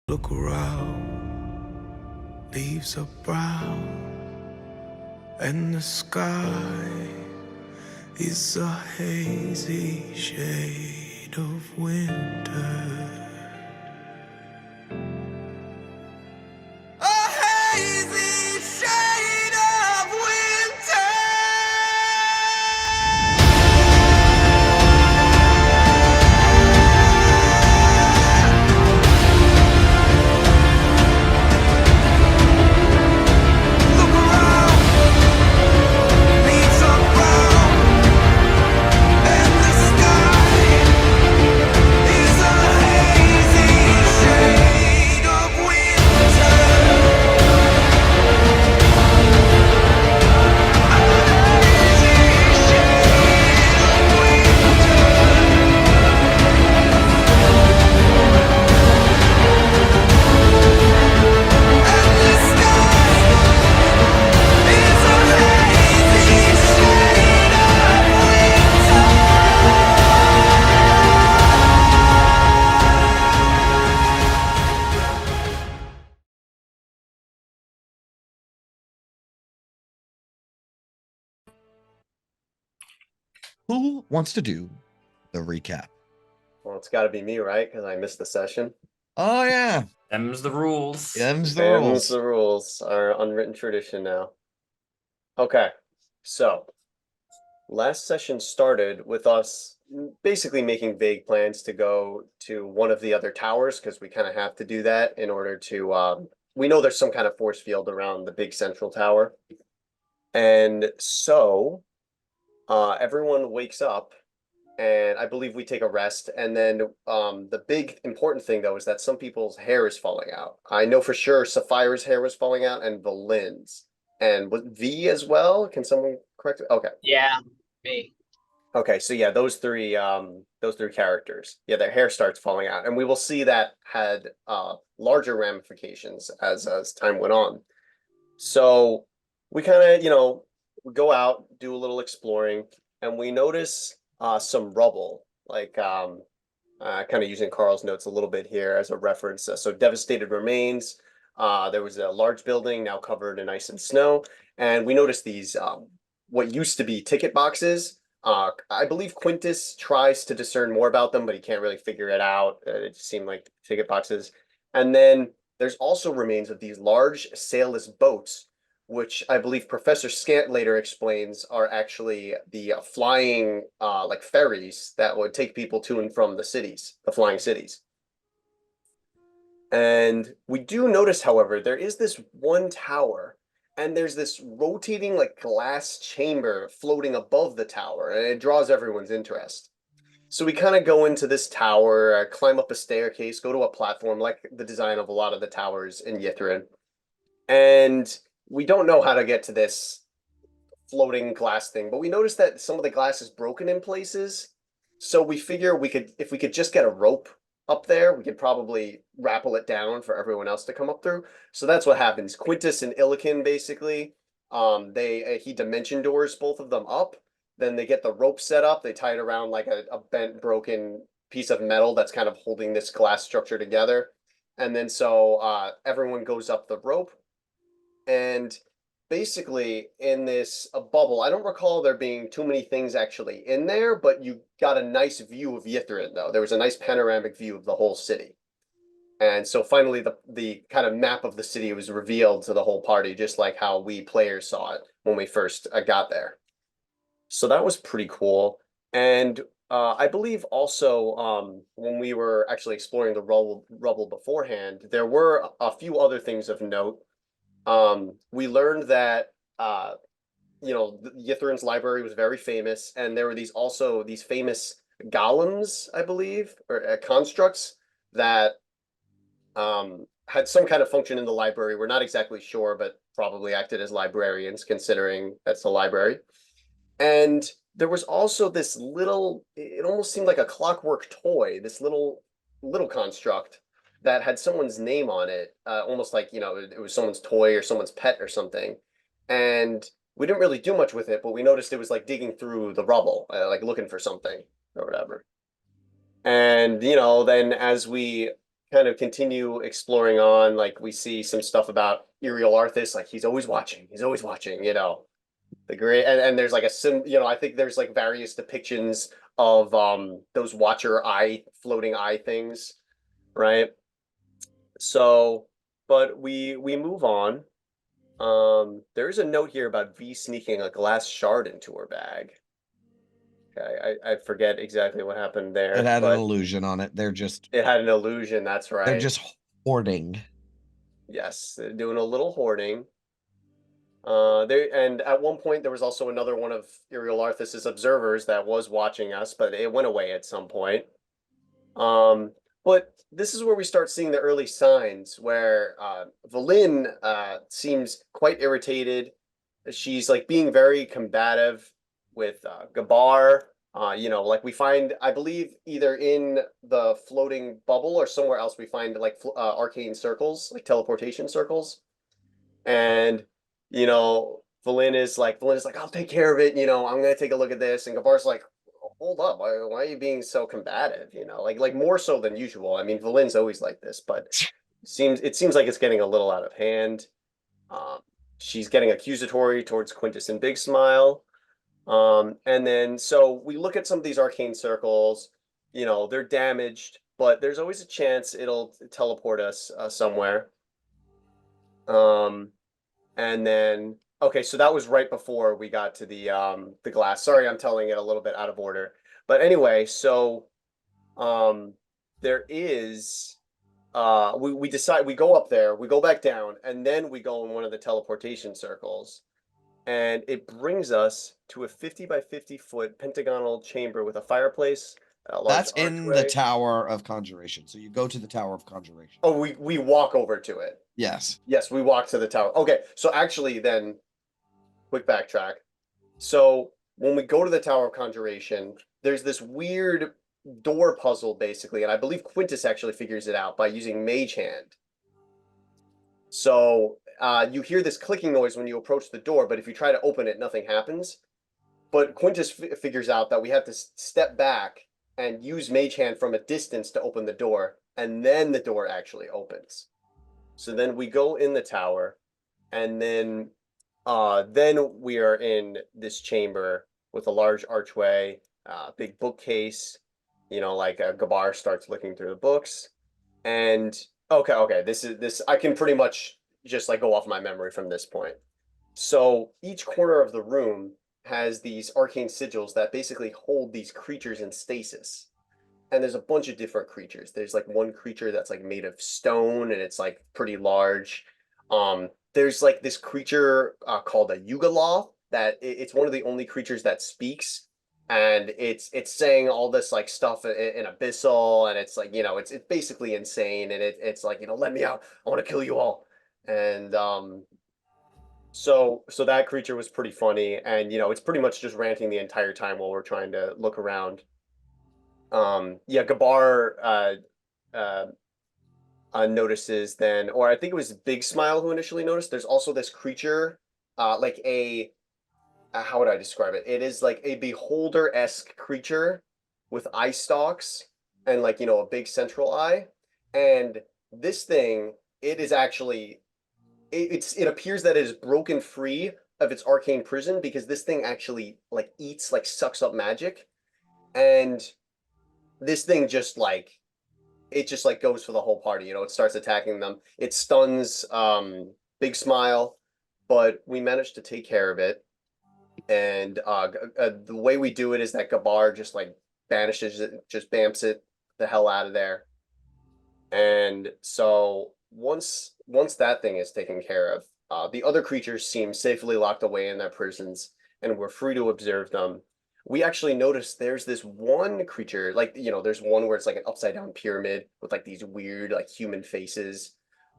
Look around, leaves are brown, and the sky is a hazy shade of winter. A hazy shade of winter. Look around, leaves are brown, and the sky is a hazy shade of winter. A hazy shade of winter. And the sky is a hazy shade of winter. Who wants to do the recap? Well, it's got to be me, right? Because I missed the session. Oh yeah, Them's the rules. them's the Them's rules. the rules, our unwritten tradition now. Okay, so last session started with us basically making vague plans to go to one of the other towers because we kind of have to do that in order to. We know there's some kind of force field around the big central tower, and so everyone wakes up. And I believe we take a rest. And then the big important thing, though, is that some people's hair is falling out. I know for sure Sapphire's hair was falling out and Valin's. And with V as well? Can someone correct it? Okay. Yeah, me. Okay, so yeah, those three characters. Yeah, their hair starts falling out. And we will see that had larger ramifications as time went on. So we kind of, go out, do a little exploring, and we notice some rubble, like kind of using Carl's notes a little bit here as a reference. So devastated remains. There was a large building now covered in ice and snow, and we noticed these what used to be ticket boxes. I believe Quintus tries to discern more about them, but he can't really figure it out. It just seemed like ticket boxes. And then there's also remains of these large sailless boats, which I believe Professor Scant later explains are actually the flying like ferries that would take people to and from the cities, the flying cities. And we do notice, however, there is this one tower, and there's this rotating like glass chamber floating above the tower, and it draws everyone's interest. So we kind of go into this tower, climb up a staircase, go to a platform like the design of a lot of the towers in Ythryn. And we don't know how to get to this floating glass thing, but we noticed that some of the glass is broken in places. So we figure if we could just get a rope up there, we could probably rappel it down for everyone else to come up through. So that's what happens. Quintus and Illican basically, he dimension doors both of them up. Then they get the rope set up. They tie it around like a bent, broken piece of metal that's kind of holding this glass structure together. And then so everyone goes up the rope. And basically in this bubble, I don't recall there being too many things actually in there, but you got a nice view of Ythryn, though. There was a nice panoramic view of the whole city. And so finally the kind of map of the city was revealed to the whole party, just like how we players saw it when we first got there. So that was pretty cool. And I believe also when we were actually exploring the rubble beforehand, there were a few other things of note. We learned that Ythryn's library was very famous, and there were these famous golems, I believe, or constructs that had some kind of function in the library. We're not exactly sure, but probably acted as librarians, considering that's the library. And there was also this little, it almost seemed like a clockwork toy, this little construct that had someone's name on it, almost like, it was someone's toy or someone's pet or something. And we didn't really do much with it, but we noticed it was like digging through the rubble, like looking for something or whatever. And, then as we kind of continue exploring on. Like we see some stuff about Uriel Arthas, like he's always watching, you know. The great and there's like I think there's like various depictions of those watcher eye floating eye things, right? So, but we move on. There's a note here about V sneaking a glass shard into her bag. Okay, I forget exactly what happened It there, had an but illusion on it. it had an illusion, that's They're right. just hoarding. Yes, they're doing a little hoarding. And at one point there was also another one of Uriel Arthas's observers that was watching us, but it went away at some point. Um, but this is where we start seeing the early signs where Valin seems quite irritated. She's like being very combative with Gabar. Like we find, I believe, either in the floating bubble or somewhere else, we find like arcane circles, like teleportation circles. And Valin is like, I'll take care of it. I'm gonna take a look at this. And Gabar's like, hold up, why are you being so combative? Like more so than usual. I mean, Valin's always like this, but it seems like it's getting a little out of hand. Um, she's getting accusatory towards Quintus and Big Smile. And then so we look at some of these arcane circles. They're damaged, but there's always a chance it'll teleport us somewhere. And then okay, so that was right before we got to the glass. Sorry, I'm telling it a little bit out of order. But anyway, so there is we decide we go up there, we go back down, and then we go in one of the teleportation circles. And it brings us to a 50 by 50 foot pentagonal chamber with a fireplace, a large That's in the archway. Tower of Conjuration. So you go to the Tower of Conjuration. Oh, we walk over to it. Yes. Yes, we walk to the tower. Okay, so actually then quick backtrack. So when we go to the Tower of Conjuration, there's this weird door puzzle basically, and I believe Quintus actually figures it out by using Mage Hand. So you hear this clicking noise when you approach the door, but if you try to open it, nothing happens. But Quintus figures out that we have to step back and use Mage Hand from a distance to open the door, and then the door actually opens. So then we go in the tower, and then we are in this chamber with a large archway, big bookcase. Like Gabar starts looking through the books, and okay. This I can pretty much just like go off my memory from this point. So each corner of the room has these arcane sigils that basically hold these creatures in stasis. And there's a bunch of different creatures. There's like one creature that's like made of stone and it's like pretty large. There's like this creature called a Yugoloth that it's one of the only creatures that speaks, and it's saying all this like stuff in abyssal, and it's like it's basically insane, and it's like let me out, I want to kill you all, and so that creature was pretty funny, and it's pretty much just ranting the entire time while we're trying to look around. Yeah, Gabar uh, notices then, or I think it was Big Smile who initially noticed. There's also this creature, like how would I describe it? It is like a beholder-esque creature with eye stalks and like a big central eye. And this thing, it is actually it appears that it is broken free of its arcane prison because this thing actually like eats like sucks up magic, and this thing just like it just like goes for the whole party. It starts attacking them. It stuns Big Smile, but we managed to take care of it. And the way we do it is that Gabar just like banishes it, just bamps it the hell out of there. And so once that thing is taken care of, the other creatures seem safely locked away in their prisons, and we're free to observe them. We actually noticed there's this one creature, like there's one where it's like an upside down pyramid with like these weird like human faces.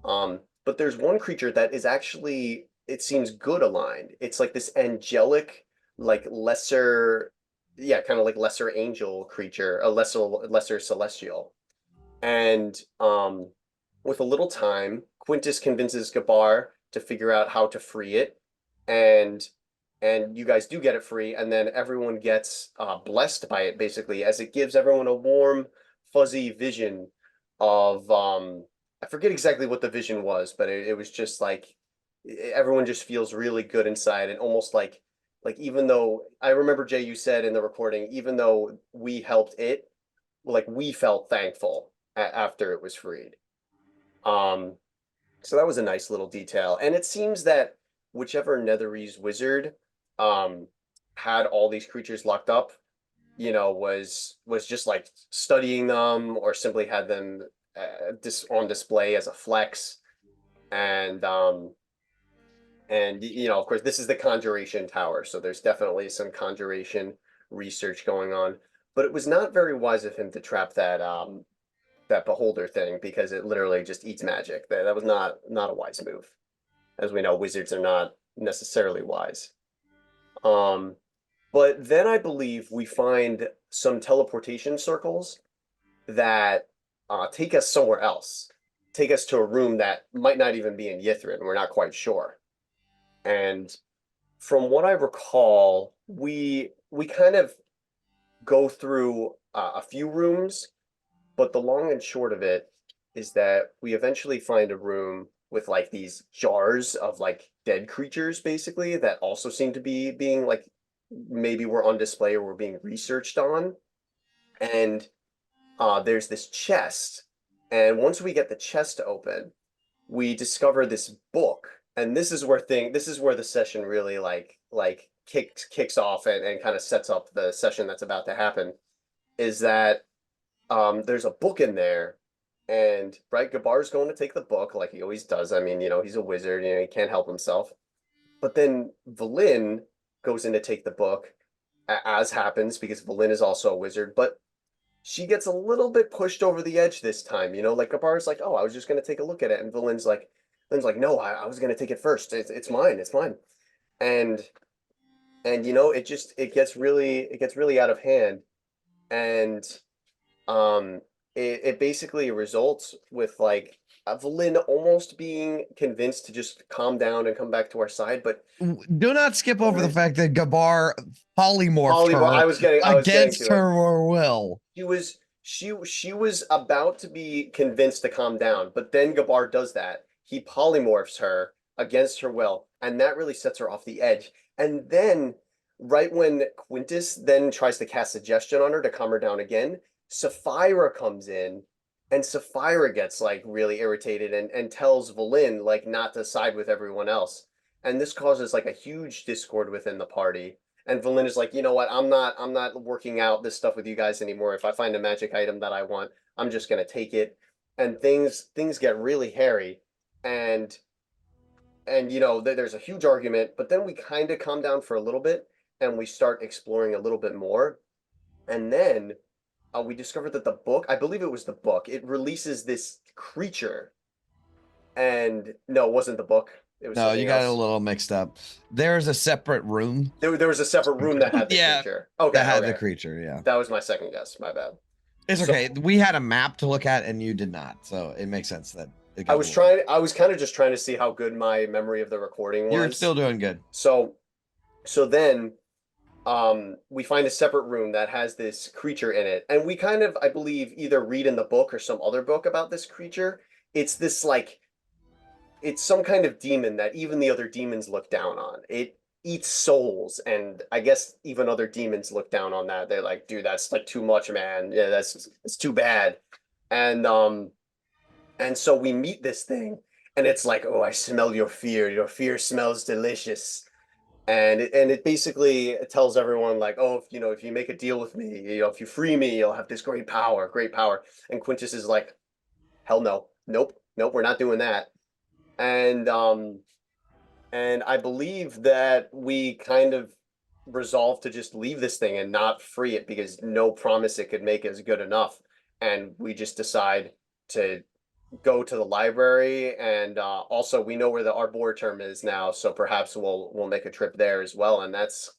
But there's one creature that is actually, it seems, good aligned. It's like this angelic, like lesser, yeah, kind of like lesser angel creature, a lesser celestial. And with a little time, Quintus convinces Gabar to figure out how to free it, and you guys do get it free, and then everyone gets blessed by it basically, as it gives everyone a warm, fuzzy vision of I forget exactly what the vision was, but it was just like everyone just feels really good inside and almost like even though I remember Jay, you said in the recording, even though we helped it, like we felt thankful after it was freed. Um, so that was a nice little detail. And it seems that whichever Netherese wizard um had all these creatures locked up, was just like studying them or simply had them on display as a flex. And of course, this is the Conjuration Tower, so there's definitely some Conjuration research going on. But it was not very wise of him to trap that beholder thing because it literally just eats magic. That was not a wise move. As we know, wizards are not necessarily wise. Um, but then I believe we find some teleportation circles that take us somewhere else, take us to a room that might not even be in Yithrin. We're not quite sure. And from what I recall, we kind of go through a few rooms, but the long and short of it is that we eventually find a room with like these jars of like dead creatures, basically, that also seem to be being like maybe we're on display or we're being researched on. And there's this chest. And once we get the chest open, we discover this book. And this is where the session really like kicks off and kind of sets up the session that's about to happen. Is that there's a book in there, and right, Gabar's going to take the book like he always does. I mean, he's a wizard, he can't help himself. But then Valin goes in to take the book, as happens, because Valin is also a wizard, but she gets a little bit pushed over the edge this time, like Gabar's like, oh, I was just gonna take a look at it, and Valin's like, no, I was gonna take it first. It's mine, it's mine. And it gets really out of hand. And it basically results with like Evelyn almost being convinced to just calm down and come back to our side, but Do not skip over the fact that Gabar polymorphed Polymorph. her I was getting against to it. her will. She was about to be convinced to calm down, but then Gabar does that. He polymorphs her against her will, and that really sets her off the edge. And then, right when Quintus then tries to cast suggestion on her to calm her down again, Sapphira comes in, and Sapphira gets like really irritated and tells Valin like not to side with everyone else. And this causes like a huge discord within the party. And Valin is like, you know what? I'm not working out this stuff with you guys anymore. If I find a magic item that I want, I'm just gonna take it. And things get really hairy. And there's a huge argument, but then we kind of calm down for a little bit and we start exploring a little bit more. And then we discovered that the book, I believe it was the book, it releases this creature. And no, it wasn't the book. It was No, something you got it a else. little mixed up. There's a separate room There was a separate room that had the Yeah, creature. Okay, that had the okay. creature. Yeah, That was my second guess. My bad. it's So okay. We had a map to look at, and you did not, so it makes sense that it I got was a little- trying. I was kind of just trying to see how good my memory of the recording You're was. still doing good. So then, we find a separate room that has this creature in it, and we kind of, I believe, either read in the book or some other book about this creature. It's this like, it's some kind of demon that even the other demons look down on. It eats souls, and I guess even other demons look down on that. They're like, dude, that's like too much, man. Yeah, it's too bad. And so we meet this thing, and it's like, oh, I smell your fear. Your fear smells delicious. And it basically tells everyone like, oh, if you make a deal with me, if you free me, you'll have this great power, great power. And Quintus is like, hell no, nope, we're not doing that. And I believe that we kind of resolved to just leave this thing and not free it because no promise it could make is good enough. And we just decide to go to the library, and also we know where the arboretum is now, so perhaps we'll make a trip there as well. And that's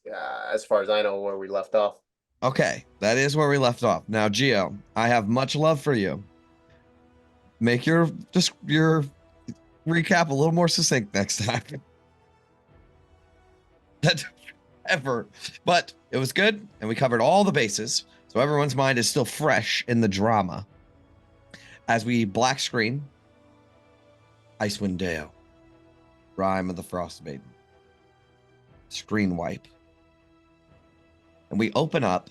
as far as I know where we left off. Okay, that is where we left off. Now, Gio, I have much love for you. Make your recap a little more succinct next time. That ever, but it was good, and we covered all the bases, so everyone's mind is still fresh in the drama. As we black screen, Icewind Dale, Rime of the Frostmaiden, screen wipe. And we open up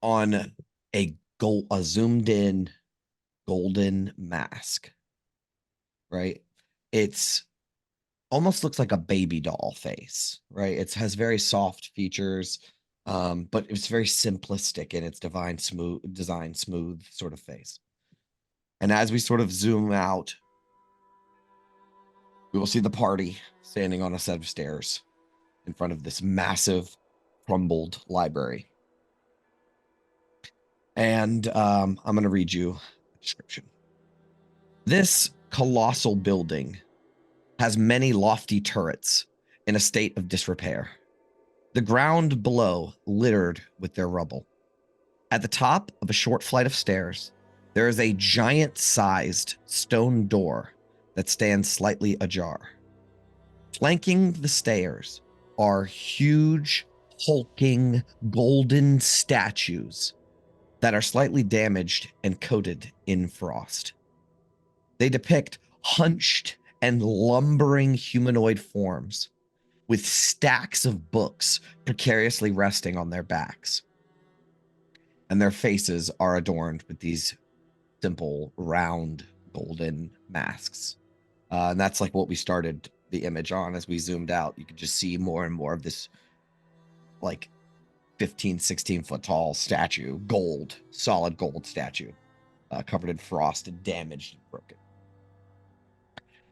on a zoomed in golden mask, right? It's almost looks like a baby doll face, right? It has very soft features, but it's very simplistic in its smooth sort of face. And as we sort of zoom out, we will see the party standing on a set of stairs in front of this massive crumbled library. And I'm going to read you a description. This colossal building has many lofty turrets in a state of disrepair. The ground below littered with their rubble. At the top of a short flight of stairs, there is a giant-sized stone door that stands slightly ajar. Flanking the stairs are huge, hulking, golden statues that are slightly damaged and coated in frost. They depict hunched and lumbering humanoid forms with stacks of books precariously resting on their backs. And their faces are adorned with these simple, round, golden masks. And that's like what we started the image on. As we zoomed out, you could just see more and more of this like 15, 16 foot tall statue, solid gold statue, covered in frost and damaged and broken.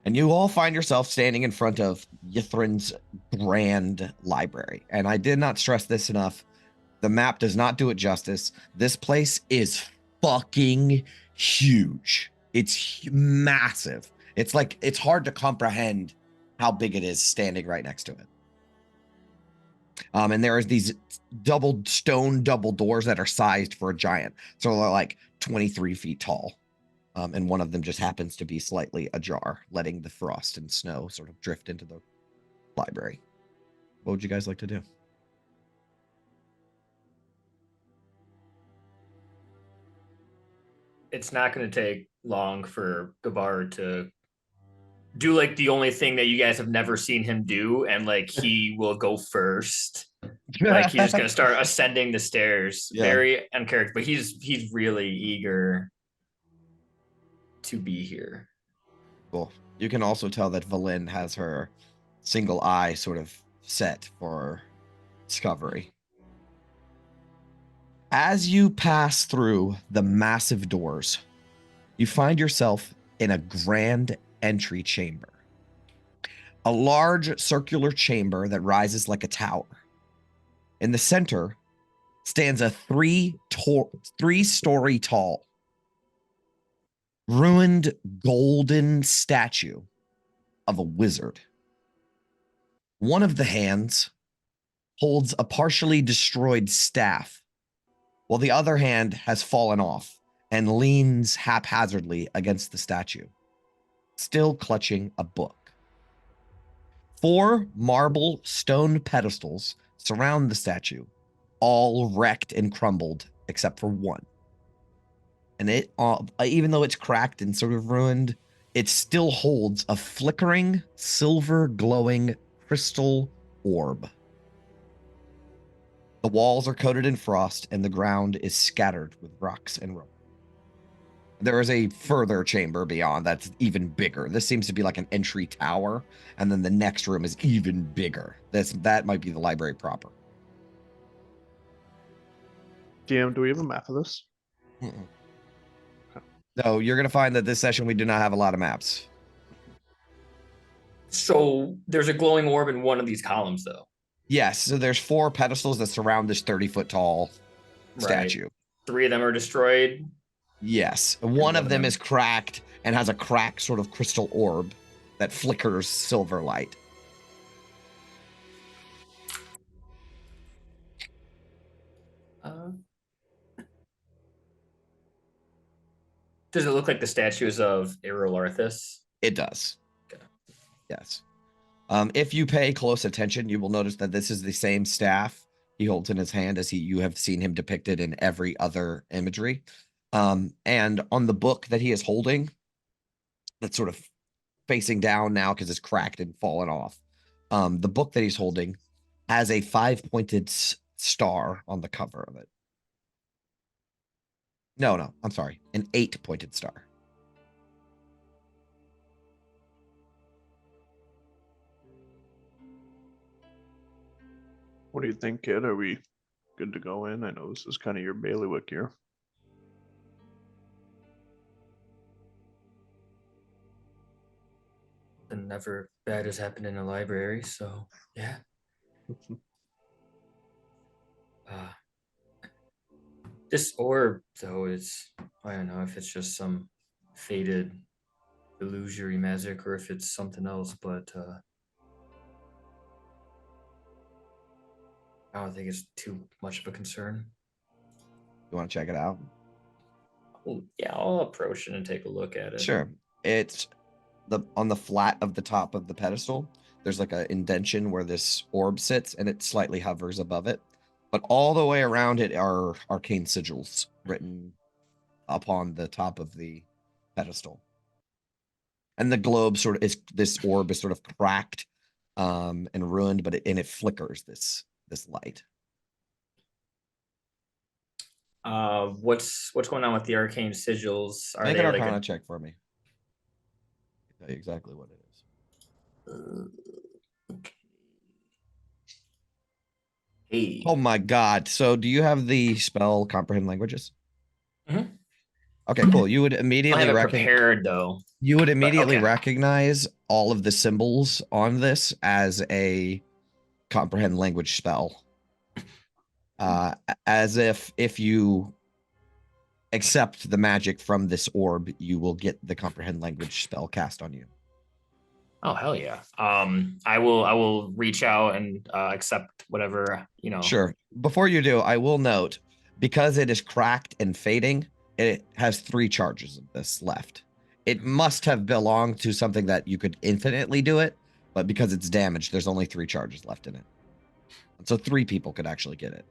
And you all find yourself standing in front of Yithrin's grand library. And I did not stress this enough. The map does not do it justice. This place is fucking huge. It's massive. It's like, it's hard to comprehend how big it is standing right next to it. And there is these double doors that are sized for a giant. So they're like 23 feet tall. And one of them just happens to be slightly ajar, letting the frost and snow sort of drift into the library. What would you guys like to do? It's not going to take long for Gabar to do like the only thing that you guys have never seen him do, and like he will go first. Like he's just going to start ascending the stairs, Yeah. very uncharacteristic, but he's really eager to be here. Cool. You can also tell that Valin has her single eye sort of set for discovery. As you pass through the massive doors, you find yourself in a grand entry chamber. A large circular chamber that rises like a tower. In the center stands a three-story tall, ruined golden statue of a wizard. One of the hands holds a partially destroyed staff, while the other hand has fallen off and leans haphazardly against the statue, still clutching a book. 4 marble stone pedestals surround the statue, all wrecked and crumbled except for one. And it, even though it's cracked and sort of ruined, it still holds a flickering, silver glowing crystal orb. The walls are coated in frost, and the ground is scattered with rocks and rubble. There is a further chamber beyond that's even bigger. This seems to be like an entry tower, and then the next room is even bigger. That might be the library proper. DM, do we have a map of this? Mm-mm. No, you're going to find that this session we do not have a lot of maps. So there's a glowing orb in one of these columns, though. Yes, so there's 4 pedestals that surround this 30-foot tall statue. Right. 3 of them are destroyed. Yes, one of them is cracked and has a cracked sort of crystal orb that flickers silver light. Does it look like the statues of Errol Arthas? It does. Okay. Yes. If you pay close attention, you will notice that this is the same staff he holds in his hand as you have seen him depicted in every other imagery. And on the book that he is holding, that's sort of facing down now because it's cracked and fallen off. The book that he's holding has a 5-pointed star on the cover of it. No, I'm sorry, an 8-pointed star. What do you think, kid? Are we good to go in? I know this is kind of your bailiwick here. And never bad has happened in a library, so yeah. This orb, though, is I don't know if it's just some faded illusory magic or if it's something else, but I don't think it's too much of a concern. You want to check it out? Well, yeah, I'll approach it and take a look at it. Sure. It's on the flat of the top of the pedestal. There's like a indentation where this orb sits, and it slightly hovers above it. But all the way around it are arcane sigils written upon the top of the pedestal. And the globe sort of is, this orb is sort of cracked and ruined, but it flickers this light. What's going on with the arcane sigils? Are Make they an like Arcana check for me. I'll tell you exactly what it is. okay. Hey. Oh my god. So do you have the spell Comprehend Languages? Mhm. Okay, cool. You would I immediately have it prepared though. You would immediately okay. recognize all of the symbols on this as a Comprehend Language spell. As if you accept the magic from this orb, you will get the Comprehend Language spell cast on you. Oh hell yeah. I will reach out and accept whatever, you know. Sure. Before you do, I will note, because it is cracked and fading, it has 3 charges of this left. It must have belonged to something that you could infinitely do it, but because it's damaged, there's only 3 charges left in it. So 3 people could actually get it,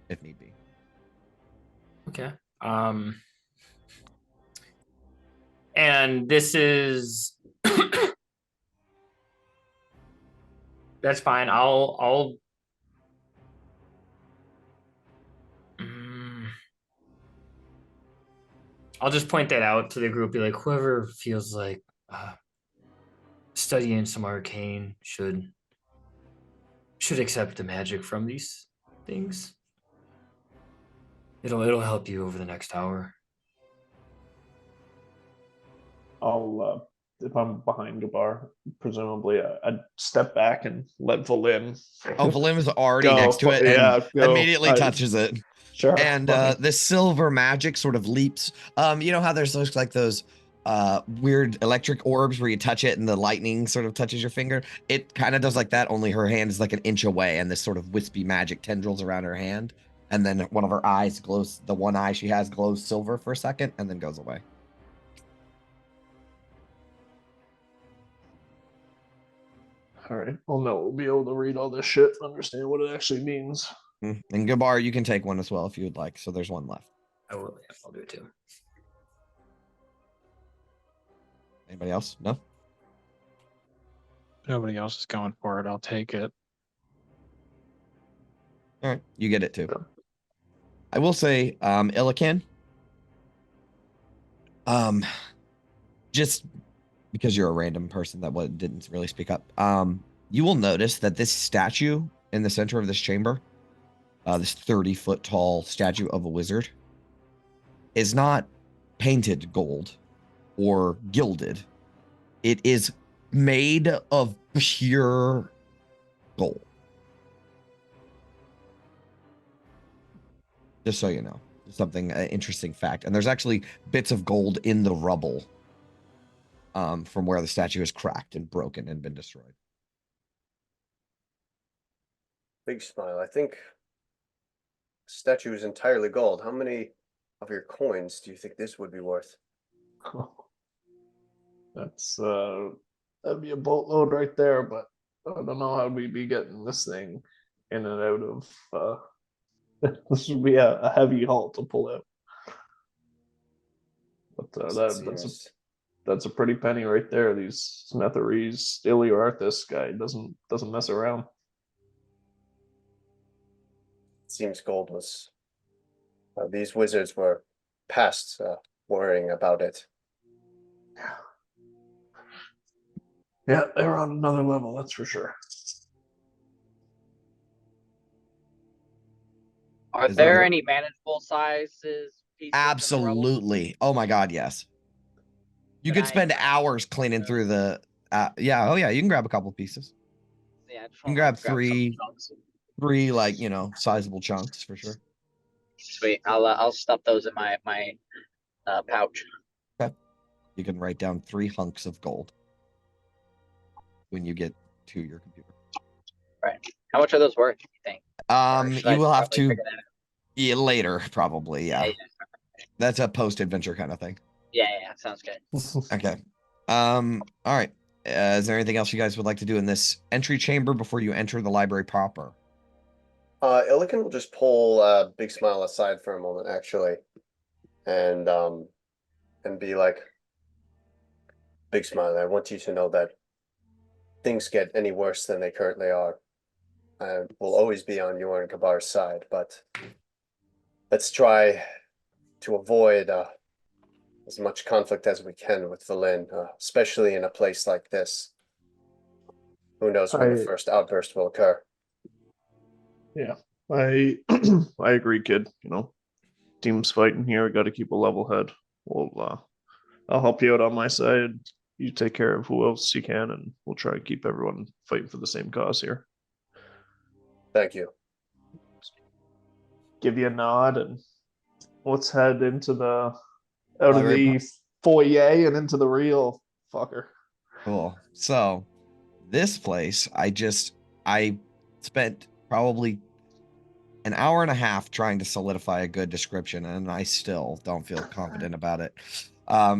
if need be. Okay. And this is that's fine. I'll just point that out to the group. Be like, whoever feels like studying some arcane should accept the magic from these things. It'll help you over the next hour. I'll, if I'm behind Gabar, presumably I'd step back and let Valim. Oh, Valim is already Go, next to it and yeah, go. immediately touches it. Sure. And the silver magic sort of leaps. You know how there's those like those weird electric orbs where you touch it and the lightning sort of touches your finger? It kind of does like that, only her hand is like an inch away and this sort of wispy magic tendrils around her hand. And then one of her eyes glows, the one eye she has glows silver for a second and then goes away. All right. Well, no, we'll be able to read all this shit and understand what it actually means. And Gabar, you can take one as well if you would like. So there's one left. I will. Yeah, I'll do it too. Anybody else? No? If nobody else is going for it, I'll take it. All right. You get it too. I will say, Illican, just because you're a random person that didn't really speak up, you will notice that this statue in the center of this chamber, this 30-foot tall statue of a wizard, is not painted gold or gilded. It is made of pure gold. Just so you know, something interesting fact. And there's actually bits of gold in the rubble from where the statue is cracked and broken and been destroyed. Big smile. I think the statue is entirely gold. How many of your coins do you think this would be worth? That's that'd be a boatload right there, but I don't know how we'd be getting this thing in and out of. This would be a heavy haul to pull out. But that's a pretty penny right there. These Smetheries, Iliarthus guy doesn't mess around. Seems gold was. These wizards were past worrying about it. Yeah, they're on another level, that's for sure. Are Is there there- any manageable sizes? Pieces in the rubble? Absolutely. Oh my god, yes. You Can could I spend grab hours one cleaning of through the. Yeah. Oh yeah. You can grab a couple pieces. Yeah, I just You can wanna grab some three, chunks. like sizable chunks for sure. Sweet. I'll stuff those in my pouch. You can write down 3 hunks of gold when you get to your computer. Right. How much are those worth? You think? Or should I You will have probably to figure that out? yeah, later probably. Yeah, Yeah. that's a post-adventure kind of thing. Yeah. Sounds good. Okay. All right. Is there anything else you guys would like to do in this entry chamber before you enter the library proper? Illican will just pull Big Smile aside for a moment, actually, and be like, Big Smile, I want you to know that things get any worse than they currently are. I will always be on your and Kabar's side, but let's try to avoid as much conflict as we can with Valin, especially in a place like this. Who knows when the first outburst will occur? Yeah, I I agree, kid. Team's fighting here. We got to keep a level head. I'll help you out on my side. You take care of who else you can, and we'll try to keep everyone fighting for the same cause here. Thank you. Give you a nod, and let's head into the out of Library the foyer and into the real fucker. Cool. So, this place, I spent probably an hour and a half trying to solidify a good description, and I still don't feel confident about it.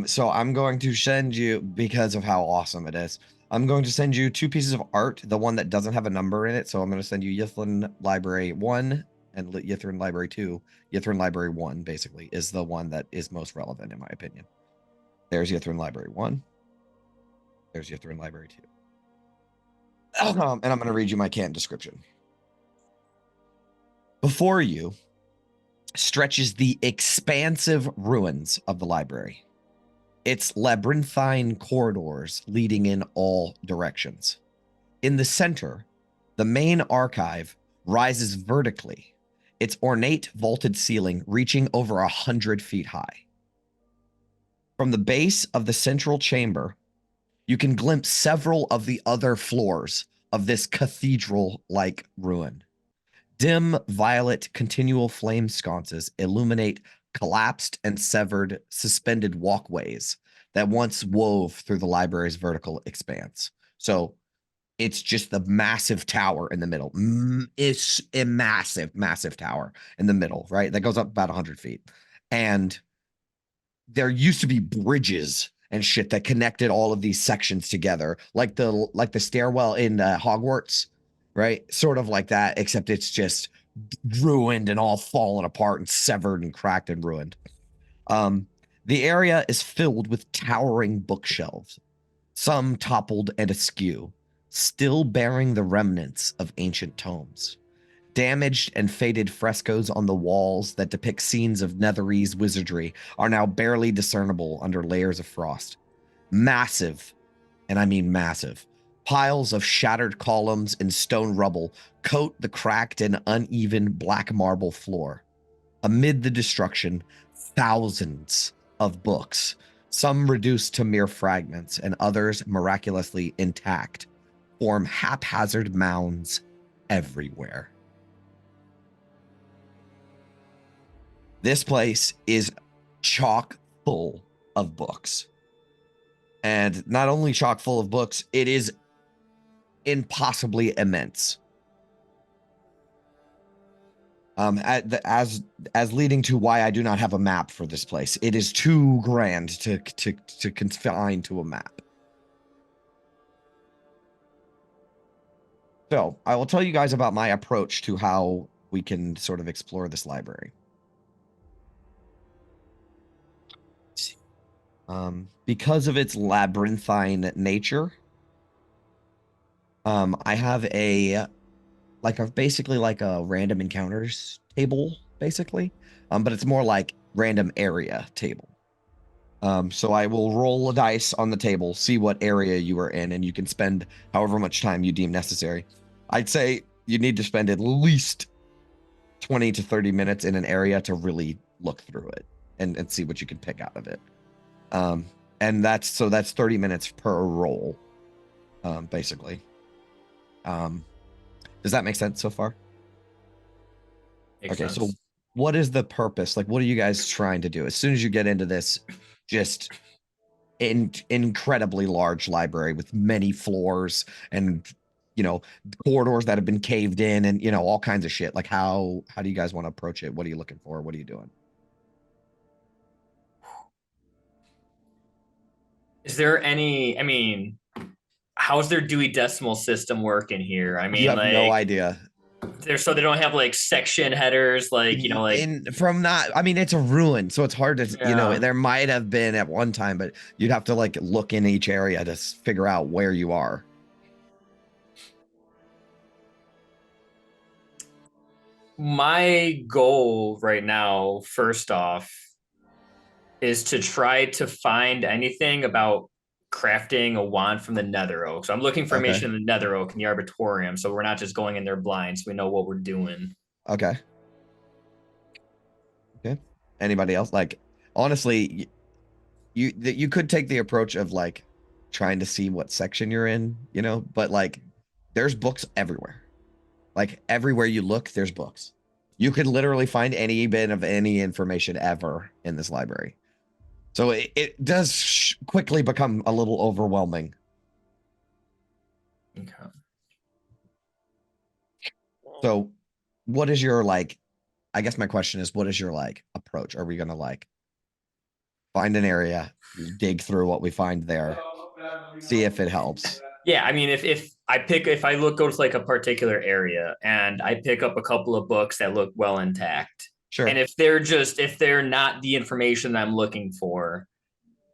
So I'm going to send you, because of how awesome it is, I'm going to send you 2 pieces of art, the one that doesn't have a number in it. So I'm going to send you Ythlin Library 1 and Ythlin Library 2. Ythlin Library 1, basically, is the one that is most relevant, in my opinion. There's Ythlin Library 1. There's Ythlin Library 2. And I'm going to read you my canned description. Before you stretches the expansive ruins of the library. Its labyrinthine corridors leading in all directions. In the center, the main archive rises vertically, its ornate vaulted ceiling reaching over 100 feet high. From the base of the central chamber, you can glimpse several of the other floors of this cathedral-like ruin. Dim, violet, continual flame sconces illuminate collapsed and severed, suspended walkways that once wove through the library's vertical expanse. So it's just the massive tower in the middle. It's a massive, massive tower in the middle, right? That goes up about 100 feet. And there used to be bridges and shit that connected all of these sections together, like the stairwell in Hogwarts, right? Sort of like that, except it's just ruined and all fallen apart and severed and cracked and ruined. The area is filled with towering bookshelves, some toppled and askew, still bearing the remnants of ancient tomes. Damaged and faded frescoes on the walls that depict scenes of Netherese wizardry are now barely discernible under layers of frost. Massive, and I mean massive, piles of shattered columns and stone rubble coat the cracked and uneven black marble floor. Amid the destruction, thousands of books, some reduced to mere fragments and others miraculously intact, form haphazard mounds everywhere. This place is chock full of books. And not only chock full of books, it is impossibly immense. As leading to why I do not have a map for this place. It is too grand to confine to a map. So I will tell you guys about my approach to how we can sort of explore this library. Because of its labyrinthine nature, I have basically like a random encounters table, basically. But it's more like random area table. So I will roll a dice on the table, see what area you are in, and you can spend however much time you deem necessary. I'd say you need to spend at least 20 to 30 minutes in an area to really look through it and see what you can pick out of it. And that's 30 minutes per roll, basically. Does that make sense so far? Makes Okay, sense. so what is the purpose? Like, what are you guys trying to do? As soon as you get into this, just incredibly large library with many floors and corridors that have been caved in and all kinds of shit. Like, how do you guys want to approach it? What are you looking for? What are you doing? Is there any? I mean, how's their Dewey Decimal System working here? I You mean, have no like, idea. so they don't have like section headers, like From that, I mean, it's a ruin, so it's hard to Yeah. there might have been at one time, but you'd have to like look in each area to figure out where you are. My goal right now, first off, is to try to find anything about crafting a wand from the Nether Oak. So I'm looking for Okay. information in the Nether Oak and the Arbitorium, so we're not just going in there blind, so we know what we're doing. Okay. Anybody else? Like, honestly, you could take the approach of like trying to see what section you're in, but like there's books everywhere. Like everywhere you look, there's books. You could literally find any bit of any information ever in this library. So it does quickly become a little overwhelming. Okay. So what is your I guess my question is, what is your approach? Are we gonna find an area, dig through what we find there, see if it helps? Yeah, I mean, if I go to like a particular area and I pick up a couple of books that look well intact, Sure. and if they're not the information that I'm looking for,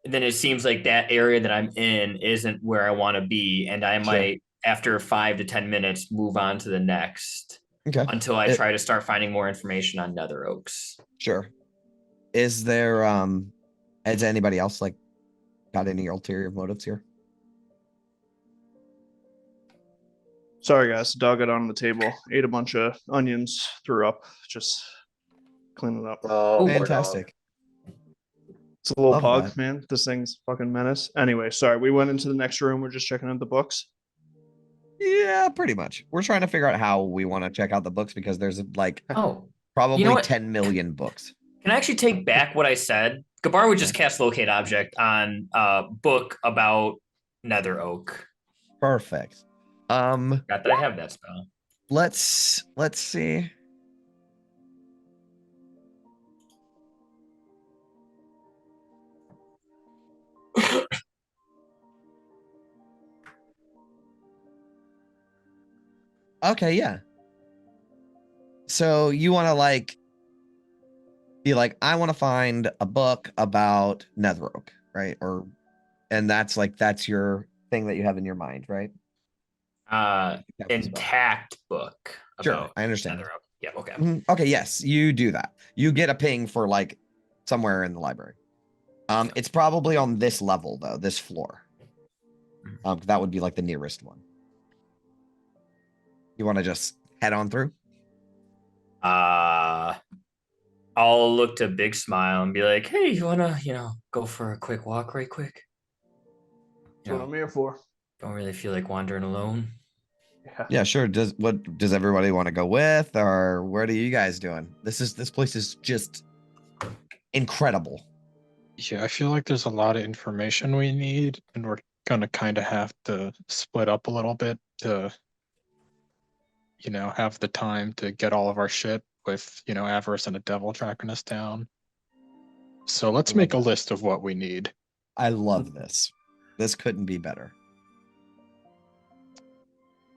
then it seems like that area that I'm in isn't where I want to be, and I might, after 5 to 10 minutes, move on to the next. Okay. Until I try to start finding more information on Nether Oaks. Sure. Is there has anybody else got any ulterior motives here? Sorry, guys. Dog it on the table. Ate a bunch of onions. Threw up. Just clean it up. Oh, poor dog. Fantastic. It's a little Love pug, that. man. This thing's fucking menace. Anyway, sorry. We went into the next room. We're just checking out the books. Yeah, pretty much. We're trying to figure out how we want to check out the books because there's Oh, probably you know what? 10 million books. Can I actually take back what I said? Gabar would just cast Locate Object on a book about Nether Oak. Perfect. Not that I have that spell. Let's see. Okay, yeah. So you want to be like, I want to find a book about Nether Oak, right? And that's that's your thing that you have in your mind, right? Intact book Sure, about I understand. Nether Oak. Yeah, okay. Okay, yes, you do that. You get a ping for somewhere in the library. It's probably on this level though, this floor. That would be the nearest one. You want to just head on through? I'll look to Big Smile and be like, "Hey, you wanna, go for a quick walk, right quick? That's what I'm here for. Don't really feel like wandering alone." Yeah, sure. Does everybody want to go with, or what are you guys doing? This place is just incredible. Yeah, I feel like there's a lot of information we need, and we're gonna kind of have to split up a little bit to, have the time to get all of our shit with, Avarice and a devil tracking us down. So let's make a list of what we need. I love this. This couldn't be better.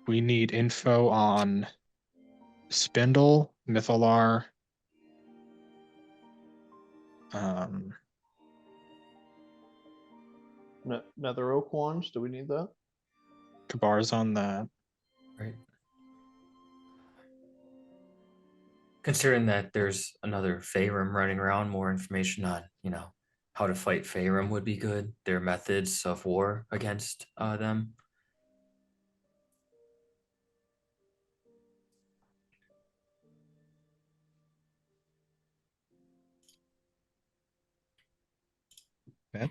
we need info on Spindle, Mythalar, Nether Oak wands. Do we need that? Kabar's on that. Right. Considering that there's another Faerun running around, more information on, how to fight Faerun would be good. Their methods of war against them. Okay.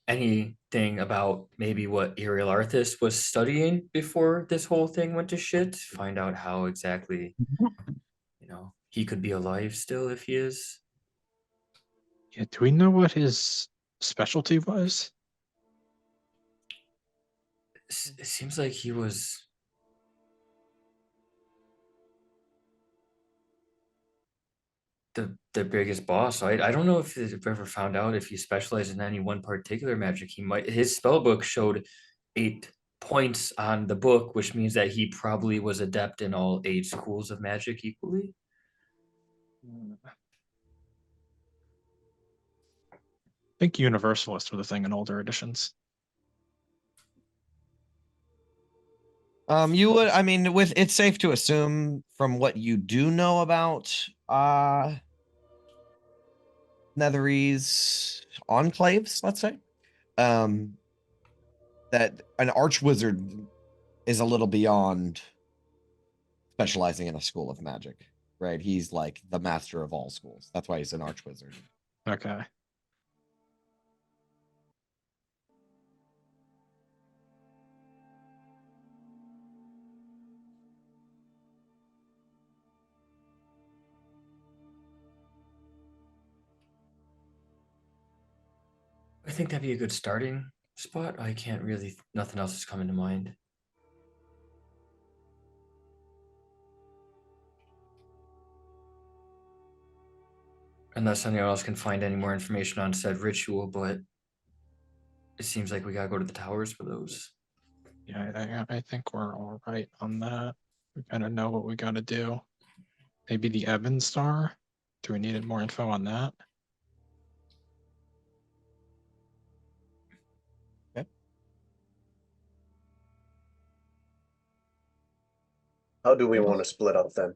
Anything about maybe what Ariel Arthas was studying before this whole thing went to shit? Find out how exactly, he could be alive still if he is. Yeah, do we know what his specialty was? It seems like he was the biggest boss. I don't know if they've ever found out if he specialized in any one particular magic. His spell book showed 8 points on the book, which means that he probably was adept in all 8 schools of magic equally. I think Universalist was a thing in older editions. You would, I mean, it's safe to assume from what you do know about Netherese enclaves, let's say, that an archwizard is a little beyond specializing in a school of magic, right? He's like the master of all schools. That's why he's an archwizard. Okay. I think that'd be a good starting spot. I can't really, nothing else is coming to mind. Unless anyone else can find any more information on said ritual, but it seems like we gotta go to the towers for those. Yeah, I think we're all right on that. We kind of know what we got to do. Maybe the Ebon Star. Do we need more info on that? How do we want to split up then?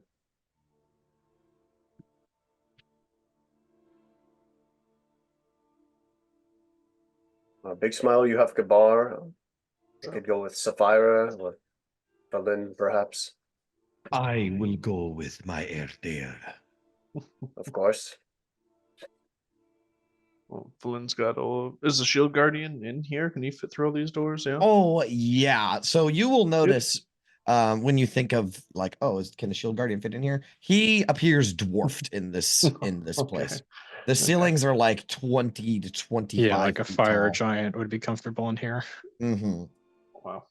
Big Smile, you have Gabar. I could go with Sapphira or Berlin, perhaps. I will go with my Erdir. Of course. Well, Valin's got all. Is the Shield Guardian in here? Can he fit through all these doors? Yeah. Oh yeah. So you will notice when you think of like, oh, can the Shield Guardian fit in here? He appears dwarfed in this Okay. place. The ceilings are like 20 to 25. Yeah, like a feet fire tall. giant would be comfortable in here. Mm-hmm. Wow.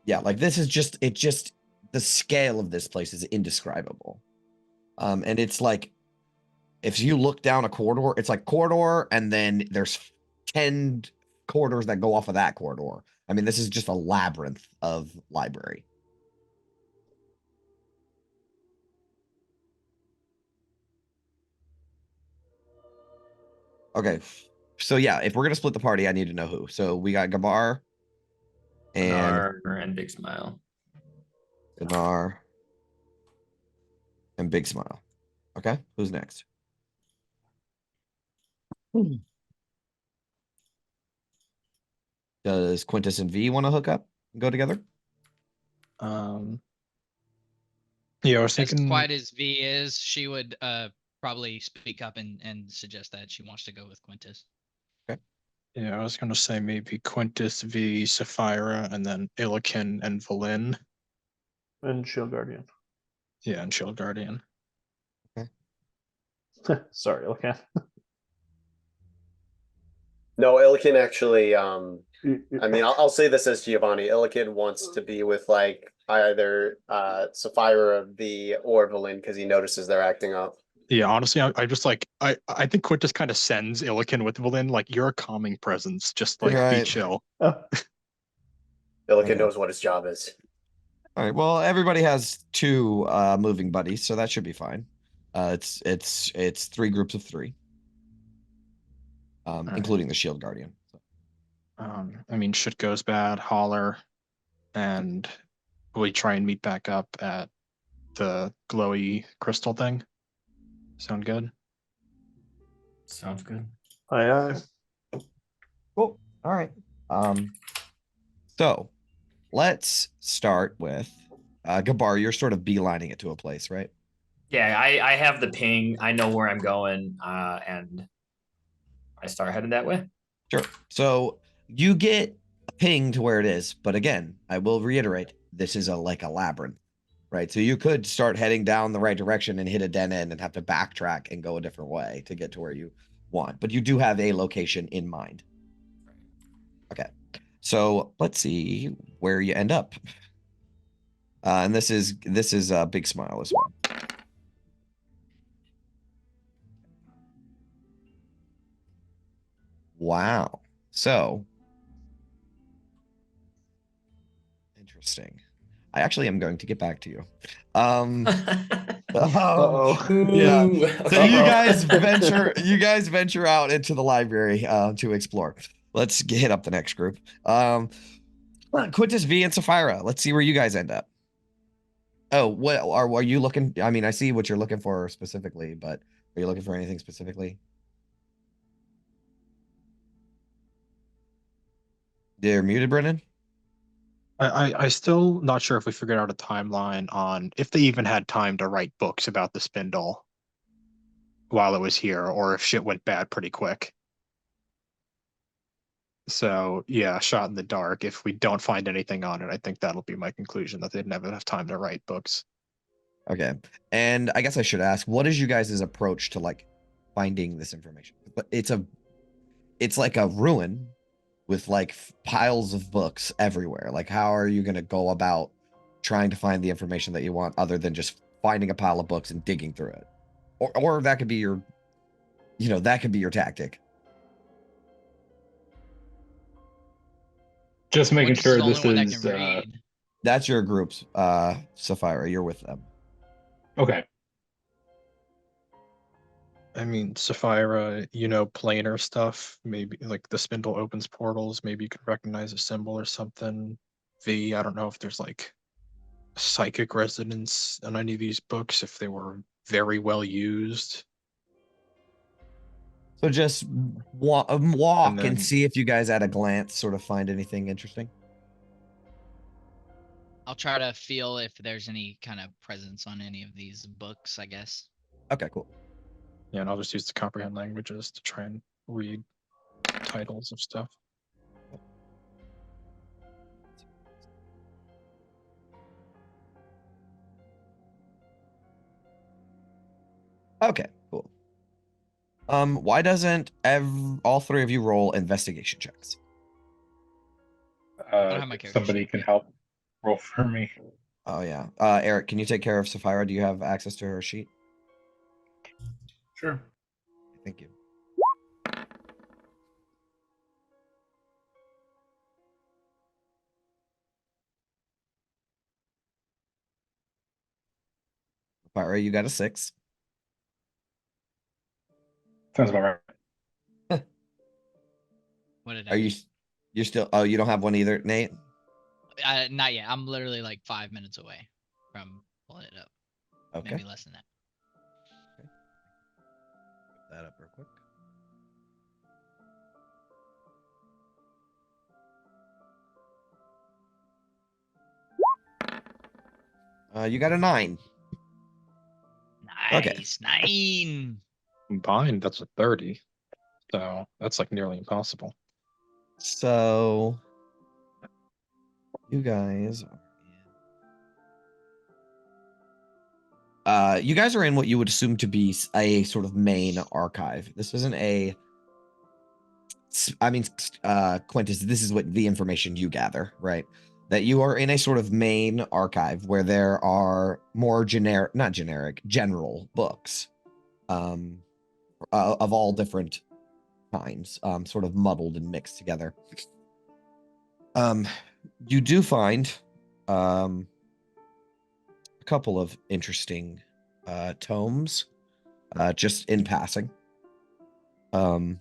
Yeah, like this is just the scale of this place is indescribable. And it's like if you look down a corridor, it's like corridor, and then there's 10 corridors that go off of that corridor. I mean, this is just a labyrinth of library. Okay, so yeah, if we're gonna split the party, I need to know who. So we got Gabar And Big Smile. Dinar and Big Smile. Okay, who's next? Does Quintus and V want to hook up and go together? Yeah, I was As thinking. quiet as V is, she would probably speak up and suggest that she wants to go with Quintus. Yeah, I was gonna say maybe Quintus v Sapphira, and then Illikin and Valin. And Shield Guardian. Yeah, and Shield Guardian. Sorry, okay. No, Illikin actually, I mean, I'll say this as Giovanni. Illikin wants to be with like either Sapphira, V, or Valin because he notices they're acting up. Yeah, honestly, I just like I think Quint just kind of sends Illican with Valen, like you're a calming presence. Just like be Right. chill. Illican Okay. knows what his job is. All right. Well, everybody has 2 moving buddies, so that should be fine. It's 3 groups of 3, right. including the shield guardian. So. I mean, shit goes bad, holler, and we try and meet back up at the glowy crystal thing. Sound good? Sounds good. Aye, aye. Cool. All right. So let's start with Gabar. You're sort of beelining it to a place, right? Yeah, I have the ping. I know where I'm going, and I start heading that way. Sure. So you get a ping to where it is, but again, I will reiterate, this is like a labyrinth, right? So you could start heading down the right direction and hit a dead end and have to backtrack and go a different way to get to where you want. But you do have a location in mind. Okay. So let's see where you end up. And this is a big smile as well. Wow. So interesting. I actually am going to get back to you. Uh-oh. Yeah. Ooh, So you okay. guys venture out into the library to explore. Let's hit up the next group. Quintus V and Sapphira. Let's see where you guys end up. Oh, what are you looking? I mean, I see what you're looking for specifically, but are you looking for anything specifically? You're muted, Brennan. I still not sure if we figured out a timeline on if they even had time to write books about the spindle while it was here, or if shit went bad pretty quick. So yeah, shot in the dark. If we don't find anything on it, I think that'll be my conclusion, that they'd never have time to write books. Okay. And I guess I should ask, what is you guys' approach to like finding this information? But it's like a ruin with like piles of books everywhere. Like, how are you going to go about trying to find the information that you want other than just finding a pile of books and digging through it? Or that could be your, that could be your tactic. Just making Quintus is sure the only this one that is can read. That's your group's, Sapphira. You're with them. okay. I mean, Sapphira, planar stuff. Maybe like the spindle opens portals. Maybe you can recognize a symbol or something. V, I don't know if there's like psychic resonance on any of these books, if they were very well used. So just walk and then- see if you guys at a glance sort of find anything interesting. I'll try to feel if there's any kind of presence on any of these books, I guess. Okay, cool. Yeah, and I'll just use the comprehend languages to try and read titles of stuff. Okay, cool. Why doesn't all 3 of you roll investigation checks? don't have my character Somebody sheet. can help roll for me. Oh yeah. Eric, can you take care of Sapphira? Do you have access to her sheet? Sure. Thank you. Sapphira, you got a 6. Sounds about right. What did I Are you? get? You're still? Oh, you don't have one either, Nate. Not yet. I'm literally like 5 minutes away from pulling it up. Okay. Maybe less than that. Put that up real quick. You got a 9. Okay. Nice. 9. Combined, that's a 30. So that's like nearly impossible. So you guys are you guys are in what you would assume to be a sort of main archive. This isn't Quintus, this is what the information you gather, right? That you are in a sort of main archive where there are more general books. um, of all different kinds, sort of muddled and mixed together. You do find a couple of interesting tomes just in passing. One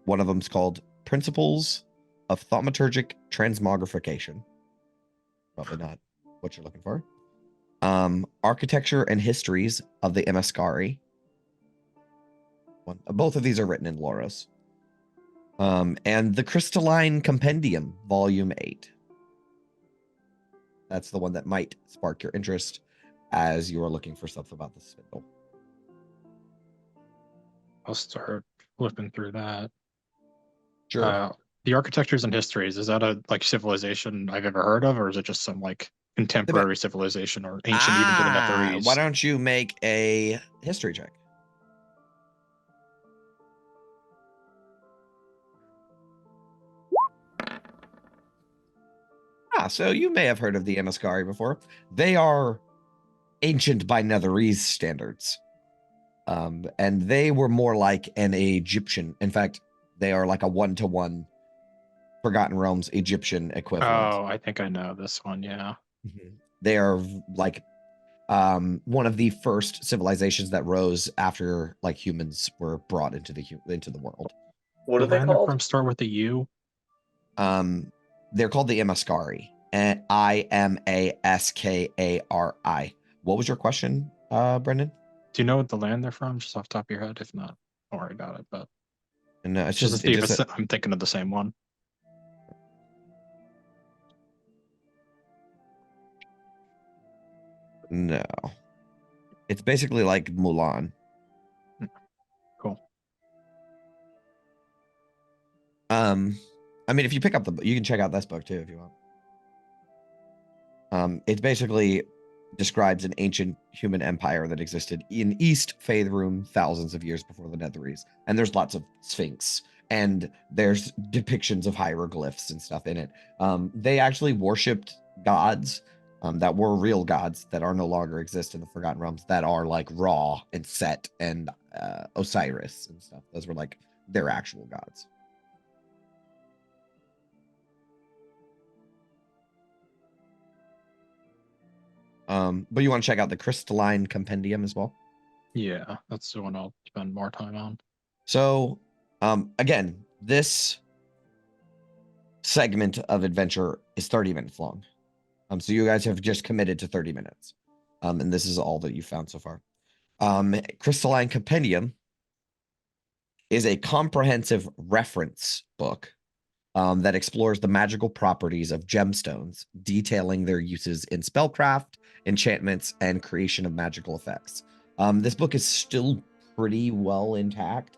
of them's called Principles of Thaumaturgic Transmogrification. Probably not what you're looking for. Architecture and Histories of the Emescari. Both of these are written in Loros. And the Crystalline Compendium, Volume 8. That's the one that might spark your interest as you are looking for stuff about the spindle. I'll start flipping through that. Sure. The architectures and histories, is that a like civilization I've ever heard of, or is it just some like contemporary civilization or ancient even to the Netherese? Why don't you make a history check? So you may have heard of the Emescari before. They are ancient by Netherese standards. And they were more like an Egyptian. In fact, they are like a 1-to-1 Forgotten Realms Egyptian equivalent. Oh, I think I know this one. Yeah. They are like one of the first civilizations that rose after like humans were brought into the world. What The are they land they're called? from start with a U. They're called the Emescari. Imaskari. What was your question, Brendan? Do you know what the land they're from, just off the top of your head? If not, don't worry about it. But No, it's just just, to see if I'm thinking of the same one. no. It's basically like Mulan. Cool. I mean, if you pick up you can check out this book too if you want. It basically describes an ancient human empire that existed in East Faerun thousands of years before the Netherese, and there's lots of sphinx and there's depictions of hieroglyphs and stuff in it. They actually worshipped gods that were real gods that are no longer exist in the Forgotten Realms, that are like Ra and Set and Osiris and stuff. Those were like their actual gods. But you want to check out the Crystalline Compendium as well? Yeah, that's the one I'll spend more time on. So, again, this segment of adventure is 30 minutes long. So you guys have just committed to 30 minutes. And this is all that you found so far. Crystalline Compendium is a comprehensive reference book that explores the magical properties of gemstones, detailing their uses in spellcraft, enchantments, and creation of magical effects. This book is still pretty well intact,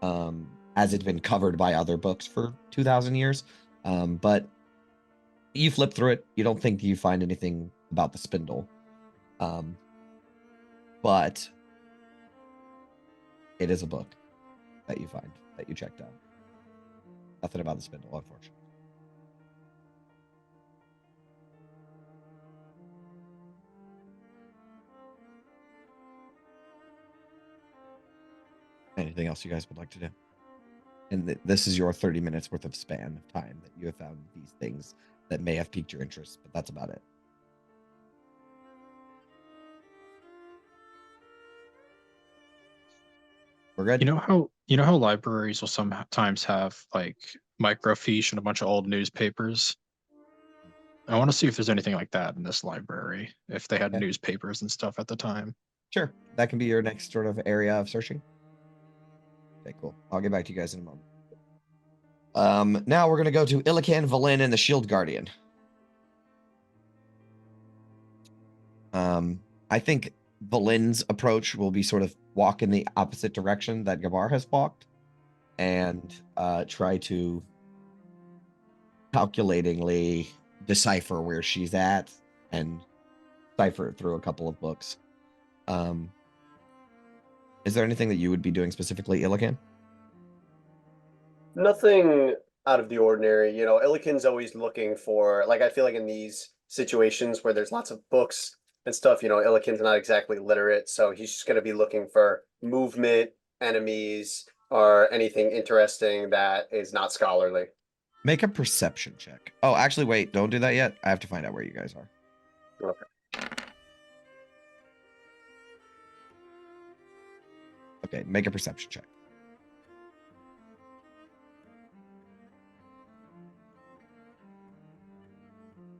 as it's been covered by other books for 2,000 years. But you flip through it, you don't think you find anything about the spindle. But it is a book that you find, that you checked out. Nothing about the spindle, unfortunately. Anything else you guys would like to do? And this is your 30 minutes worth of span of time that you have found these things that may have piqued your interest, but that's about it. We're good? You know how libraries will sometimes have like microfiche and a bunch of old newspapers? I want to see if there's anything like that in this library, if they had Okay. newspapers and stuff at the time. Sure. That can be your next sort of area of searching. Okay, cool. I'll get back to you guys in a moment. Now we're going to go to Illican, Valin, and the Shield Guardian. I think Valin's approach will be sort of walk in the opposite direction that Gabar has walked and try to calculatingly decipher where she's at and cipher it through a couple of books. Is there anything that you would be doing specifically, Illican? Nothing out of the ordinary. Illikin's always looking for, like, I feel like in these situations where there's lots of books, and stuff. You know, Illikin's not exactly literate, so he's just going to be looking for movement, enemies, or anything interesting that is not scholarly. Make a perception check. Oh, actually, wait. Don't do that yet. I have to find out where you guys are. Okay. Okay, make a perception check.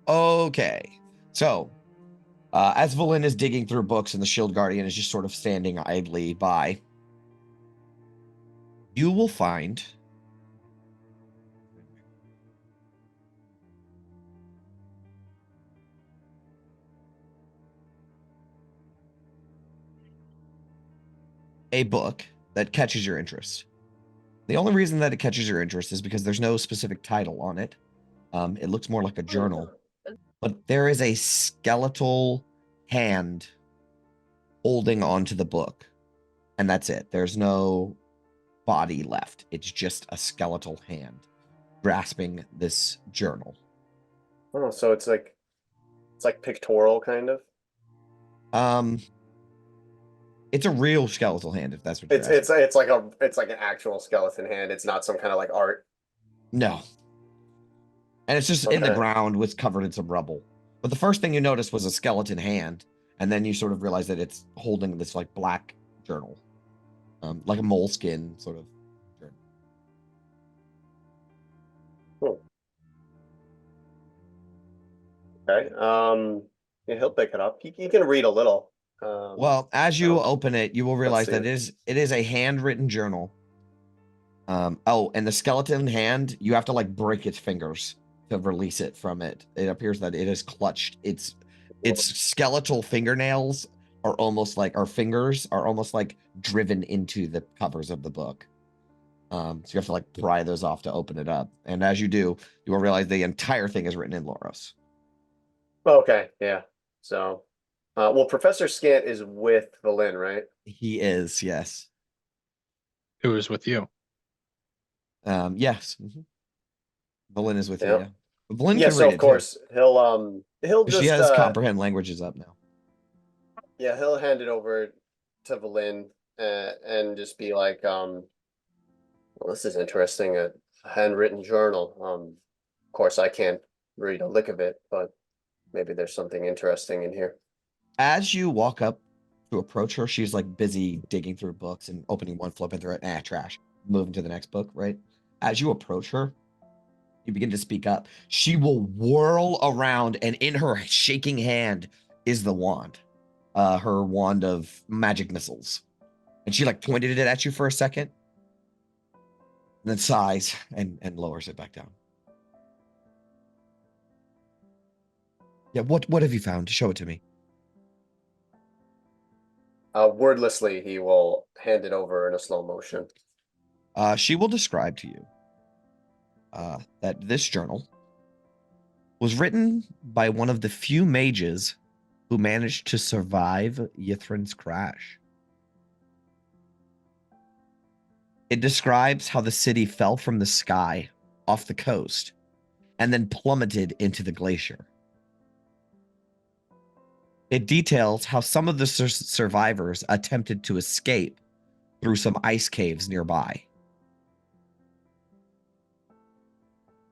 Okay. So, as Valen is digging through books and the Shield Guardian is just sort of standing idly by, you will find a book that catches your interest. The only reason that it catches your interest is because there's no specific title on it. It looks more like a journal, but there is a skeletal hand holding onto the book, and that's it. There's no body left. It's just a skeletal hand grasping this journal. Oh, so it's like pictorial kind of. It's a real skeletal hand, if that's what you're It's asking. it's like an actual skeleton hand. It's not some kind of like art. No. And it's just in the Okay. ground with covered in some rubble. But the first thing you noticed was a skeleton hand, and then you sort of realize that it's holding this like black journal. Like a moleskin sort of journal. Cool. Okay. Yeah, he'll pick it up. He can read a little. Well, as you open it, you will realize see that it is a handwritten journal. Oh, and the skeleton hand, you have to like break its fingers to release it from it. It appears that it is clutched. Its skeletal fingernails are almost like our fingers are almost like driven into the covers of the book. So you have to like pry those off to open it up. And as you do, you will realize the entire thing is written in Loros. Okay, yeah. So, well, Professor Scant is with Valen, right? He is, yes. Who is with you? Yes. Mhm. Valen is with you, Yeah. yeah. Valen Yeah, can so read of it course he'll too. She just has comprehend languages up now. yeah, he'll hand it over to Valen and just be like, well, this is interesting, a handwritten journal. Of course I can't read a lick of it, but maybe there's something interesting in here. As you walk up to approach her, she's like busy digging through books and opening one, flipping through it, trash, moving to the next book, right? As you approach her, you begin to speak up. She will whirl around, and in her shaking hand is the wand, her wand of magic missiles. And she like pointed it at you for a second, and then sighs and lowers it back down. Yeah, what have you found? Show it to me. Wordlessly, he will hand it over in a slow motion. She will describe to you that this journal was written by one of the few mages who managed to survive Yithrin's crash. It describes how the city fell from the sky off the coast and then plummeted into the glacier. It details how some of the survivors attempted to escape through some ice caves nearby.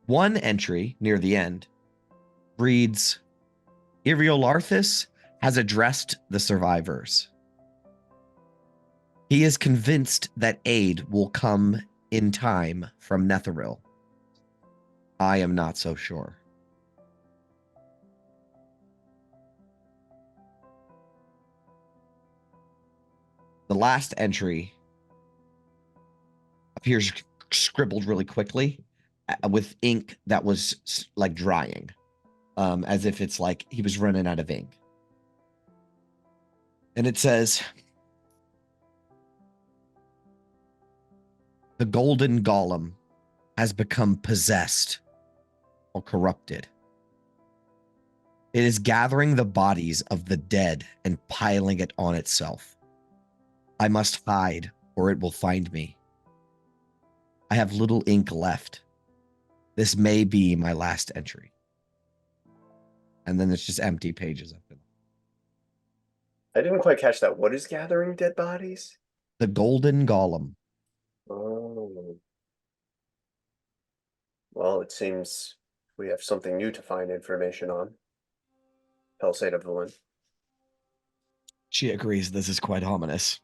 One entry near the end reads, Iriolarthus has addressed the survivors. He is convinced that aid will come in time from Netheril. I am not so sure. The last entry appears scribbled really quickly with ink that was like drying, as if it's like he was running out of ink. And it says, the golden golem has become possessed or corrupted. It is gathering the bodies of the dead and piling it on itself. I must hide, or it will find me. I have little ink left. This may be my last entry. And then it's just empty pages up there. I didn't quite catch that. What is gathering dead bodies? The golden golem. Oh. Well, it seems we have something new to find information on. Palisade of Villain. She agrees this is quite ominous.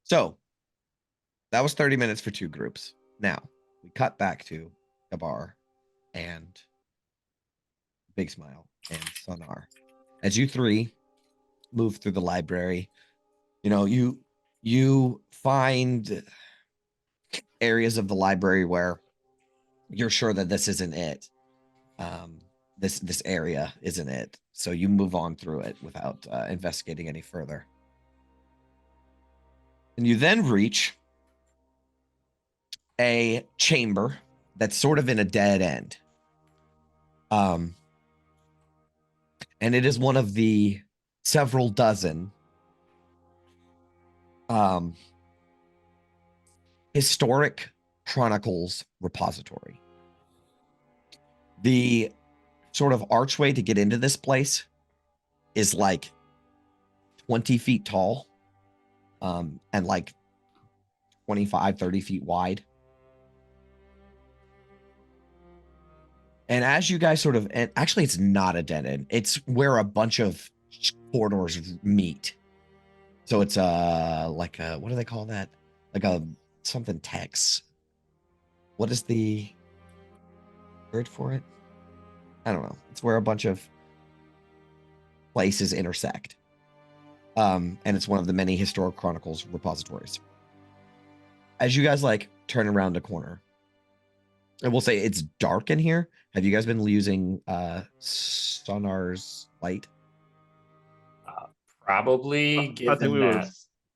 So that was 30 minutes for two groups. Now we cut back to Gabar and Big Smile and Sonar. As you three move through the library, you find areas of the library where you're sure that this isn't it. This area isn't it. So you move on through it without investigating any further. And you then reach a chamber that's sort of in a dead end. And it is one of the several dozen historic chronicles repository. The sort of archway to get into this place is like 20 feet tall, and like 25, 30 feet wide. And as you guys sort of, and actually it's not a dead end. It's where a bunch of corridors meet. So it's like a, what do they call that? Like a something text. What is the word for it? I don't know. It's where a bunch of places intersect. And it's one of the many historic chronicles repositories. As you guys like turn around a corner, I will say it's dark in here. Have you guys been using Sonar's light? Probably, I think given we would. that.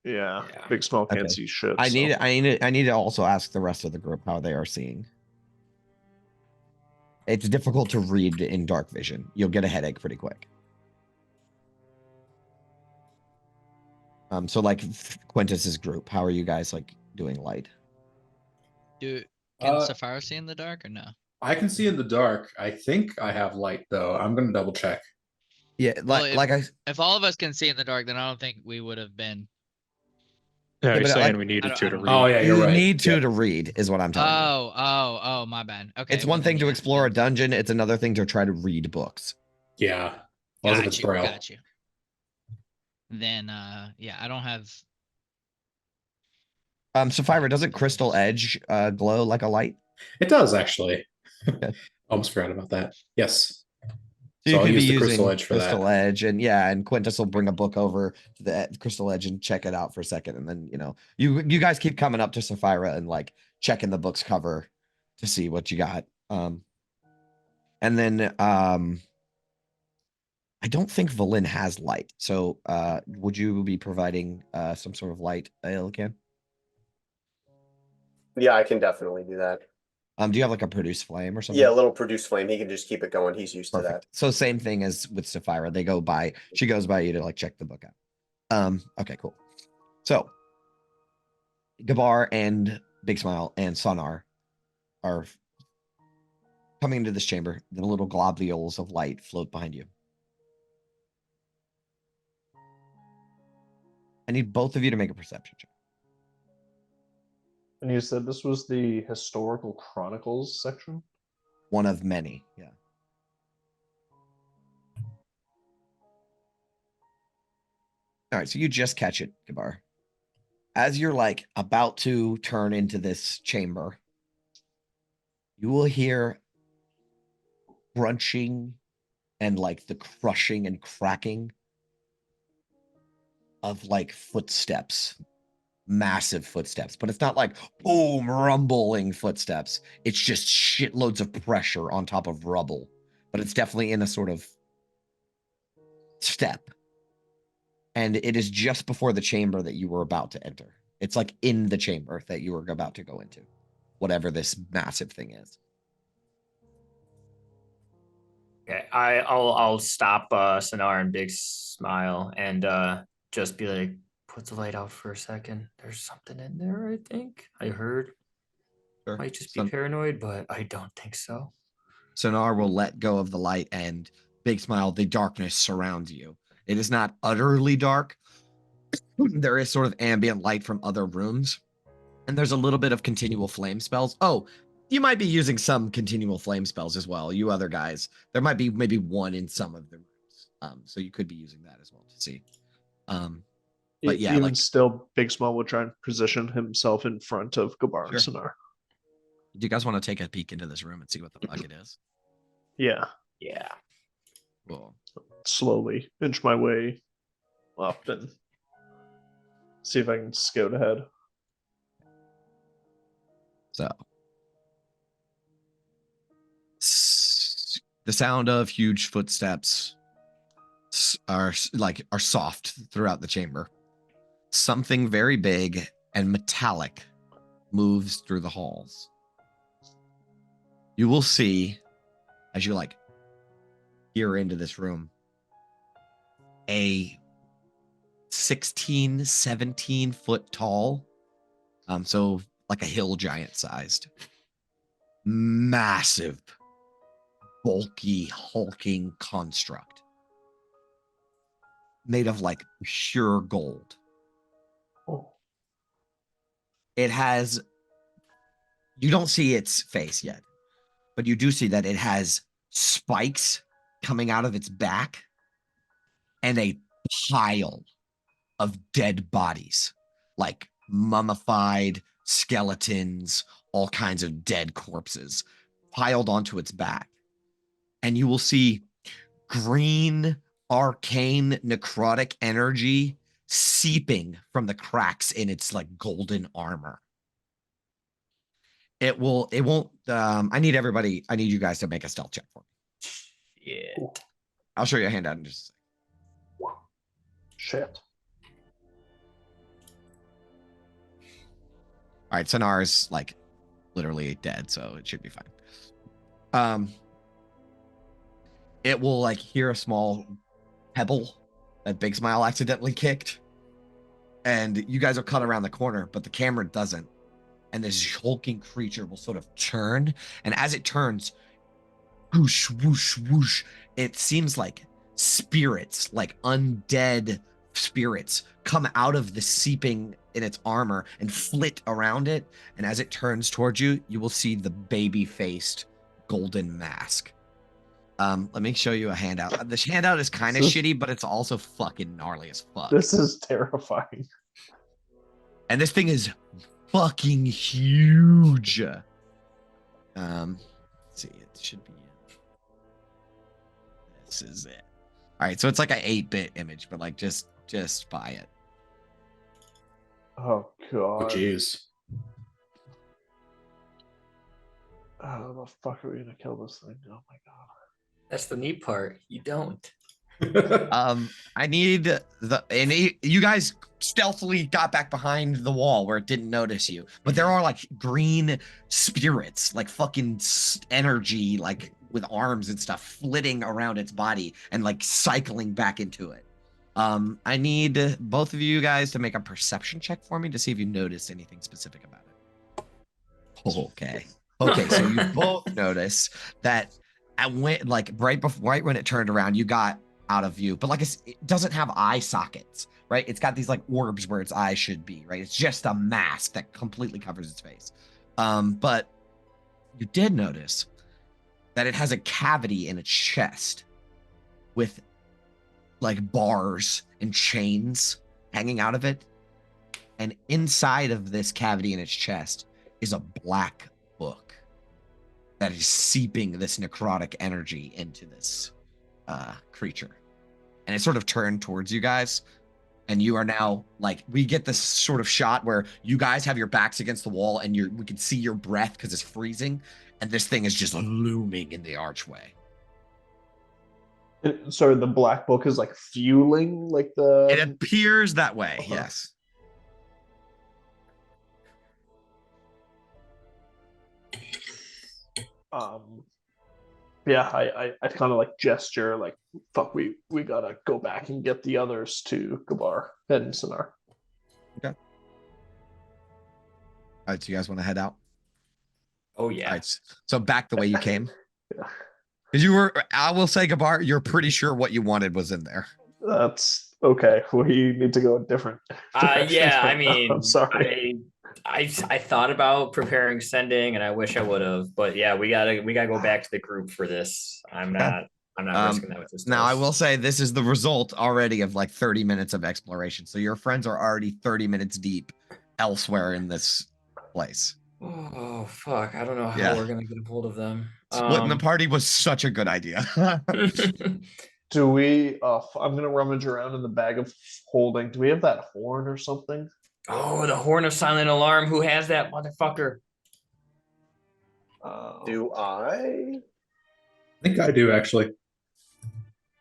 Yeah, Yeah. Big Small can't Okay. see shit. I so. need to also ask the rest of the group how they are seeing. It's difficult to read in dark vision. You'll get a headache pretty quick. So like Quintus's group, how are you guys like doing light? Can Uh, Sapphire see in the dark or no? I can see in the dark. I think I have light though. I'm gonna double check. Yeah, Well, if all of us can see in the dark, then I don't think we would have been. Yeah, Yeah, he's but, saying like, we needed I to don't read. Oh yeah, you're you right. need Yep. to read is what I'm telling you. Oh, my bad. Okay. It's well, one then, thing to yeah, explore a then- dungeon. It's another thing to try to read books. Yeah. Unless it's Braille. Got you. Then, yeah, I don't have. Sapphira, doesn't Crystal Edge glow like a light? It does actually. Okay. Almost forgot about that. Yes. So So you I'll could be use the using Crystal Edge for Crystal that. Edge, and yeah, and Quintus will bring a book over to the Crystal Edge and check it out for a second, and then you guys keep coming up to Sapphira and like checking the book's cover to see what you got. And then I don't think Valin has light, so would you be providing some sort of light, Illican? Yeah, I can definitely do that. Do you have like a produce flame or something? Yeah, a little produce flame. He can just keep it going. He's used to that. Perfect. So same thing as with Sapphira. They go by, she goes by you to like check the book out. Okay, cool. So Gabar and Big Smile and Sonar are coming into this chamber. The little globules of light float behind you. I need both of you to make a perception check. And you said this was the historical chronicles section? One of many, yeah. All right, so you just catch it, Gabar. As you're like about to turn into this chamber, you will hear crunching and like the crushing and cracking of like footsteps, massive footsteps, but it's not like boom, rumbling footsteps. It's just shitloads of pressure on top of rubble, but it's definitely in a sort of step. And it is just before the chamber that you were about to enter. It's like in the chamber that you were about to go into, whatever this massive thing is. Okay, I'll stop Sonar and Big Smile and just be like, put the light out for a second. There's something in there, I think. I heard. Sure. Might just be paranoid, but I don't think so. Sonar will let go of the light, and Big Smile, the darkness surrounds you. It is not utterly dark. There is sort of ambient light from other rooms, and there's a little bit of continual flame spells. Oh, you might be using some continual flame spells as well, you other guys. There might be maybe one in some of the rooms. So you could be using that as well to see. But yeah, even like, still, Big Small would try and position himself in front of Gabar and Sure. Sonar. do you guys want to take a peek into this room and see what the fuck it is? Yeah, Yeah. Cool. slowly inch my way up and see if I can scout ahead. So the sound of huge footsteps are soft throughout the chamber. Something very big and metallic moves through the halls. You will see, as you peer into this room, a 16, 17 foot tall, so like a hill giant sized, massive, bulky, hulking construct made of pure gold. Oh, It has, you don't see its face yet, but you do see that it has spikes coming out of its back and a pile of dead bodies, like mummified skeletons, all kinds of dead corpses piled onto its back. And you will see green, arcane, necrotic energy seeping from the cracks in its golden armor. It won't, I need you guys to make a stealth check for me. Yeah. I'll show you a handout in just a second. shit. All right, Sonar is literally dead, so it should be fine. It will hear a small pebble that Big Smile accidentally kicked, and you guys are cut around the corner, but the camera doesn't. And this hulking creature will sort of turn, and as it turns, whoosh, whoosh, whoosh, it seems like spirits, undead spirits, come out of the seeping in its armor and flit around it. And as it turns towards you, you will see the baby-faced golden mask. Let me show you a handout. This handout is kind of shitty, but it's also fucking gnarly as fuck. This is terrifying. And this thing is fucking huge. Let's see, it should be in. This is it. All right, so it's like an 8-bit image, but just buy it. Oh god. Oh, jeez. How the fuck are we gonna kill this thing? Oh my god. That's the neat part. You don't. I need you guys stealthily got back behind the wall where it didn't notice you, but there are green spirits, fucking energy, with arms and stuff flitting around its body and cycling back into it. I need both of you guys to make a perception check for me to see if you noticed anything specific about it. Okay, so you both notice that I went right when it turned around, you got out of view, but it doesn't have eye sockets, right? It's got these orbs where its eyes should be, right? It's just a mask that completely covers its face. But you did notice that it has a cavity in its chest with bars and chains hanging out of it. And inside of this cavity in its chest is a black book that is seeping this necrotic energy into this creature. And it sort of turned towards you guys, and you are now we get this sort of shot where you guys have your backs against the wall and we can see your breath because it's freezing, and this thing is just looming in the archway. Sorry, the black book is fueling the. It appears that way. Uh-huh. Yes. Yeah, I kind of gesture fuck, we gotta go back and get the others to Gabar and Sonar. Okay. All right, so you guys want to head out? Oh yeah. All right, so back the way you came. Because you were, I will say, Gabar, you're pretty sure what you wanted was in there. That's okay. We need to go a different directions Yeah, I right now. mean, I'm sorry. I thought about preparing sending, and I wish I would have, but yeah, we gotta go back to the group for this. I'm not risking that with this. Now, I dice. will say this is the result already of like 30 minutes of exploration. So your friends are already 30 minutes deep elsewhere in this place. Oh fuck! I don't know how Yeah. we're gonna get a hold of them. Splitting the party was such a good idea. Do we? I'm gonna rummage around in the bag of holding. Do we have that horn or something? Oh, the horn of silent alarm. Who has that motherfucker? Do I? I think I do actually.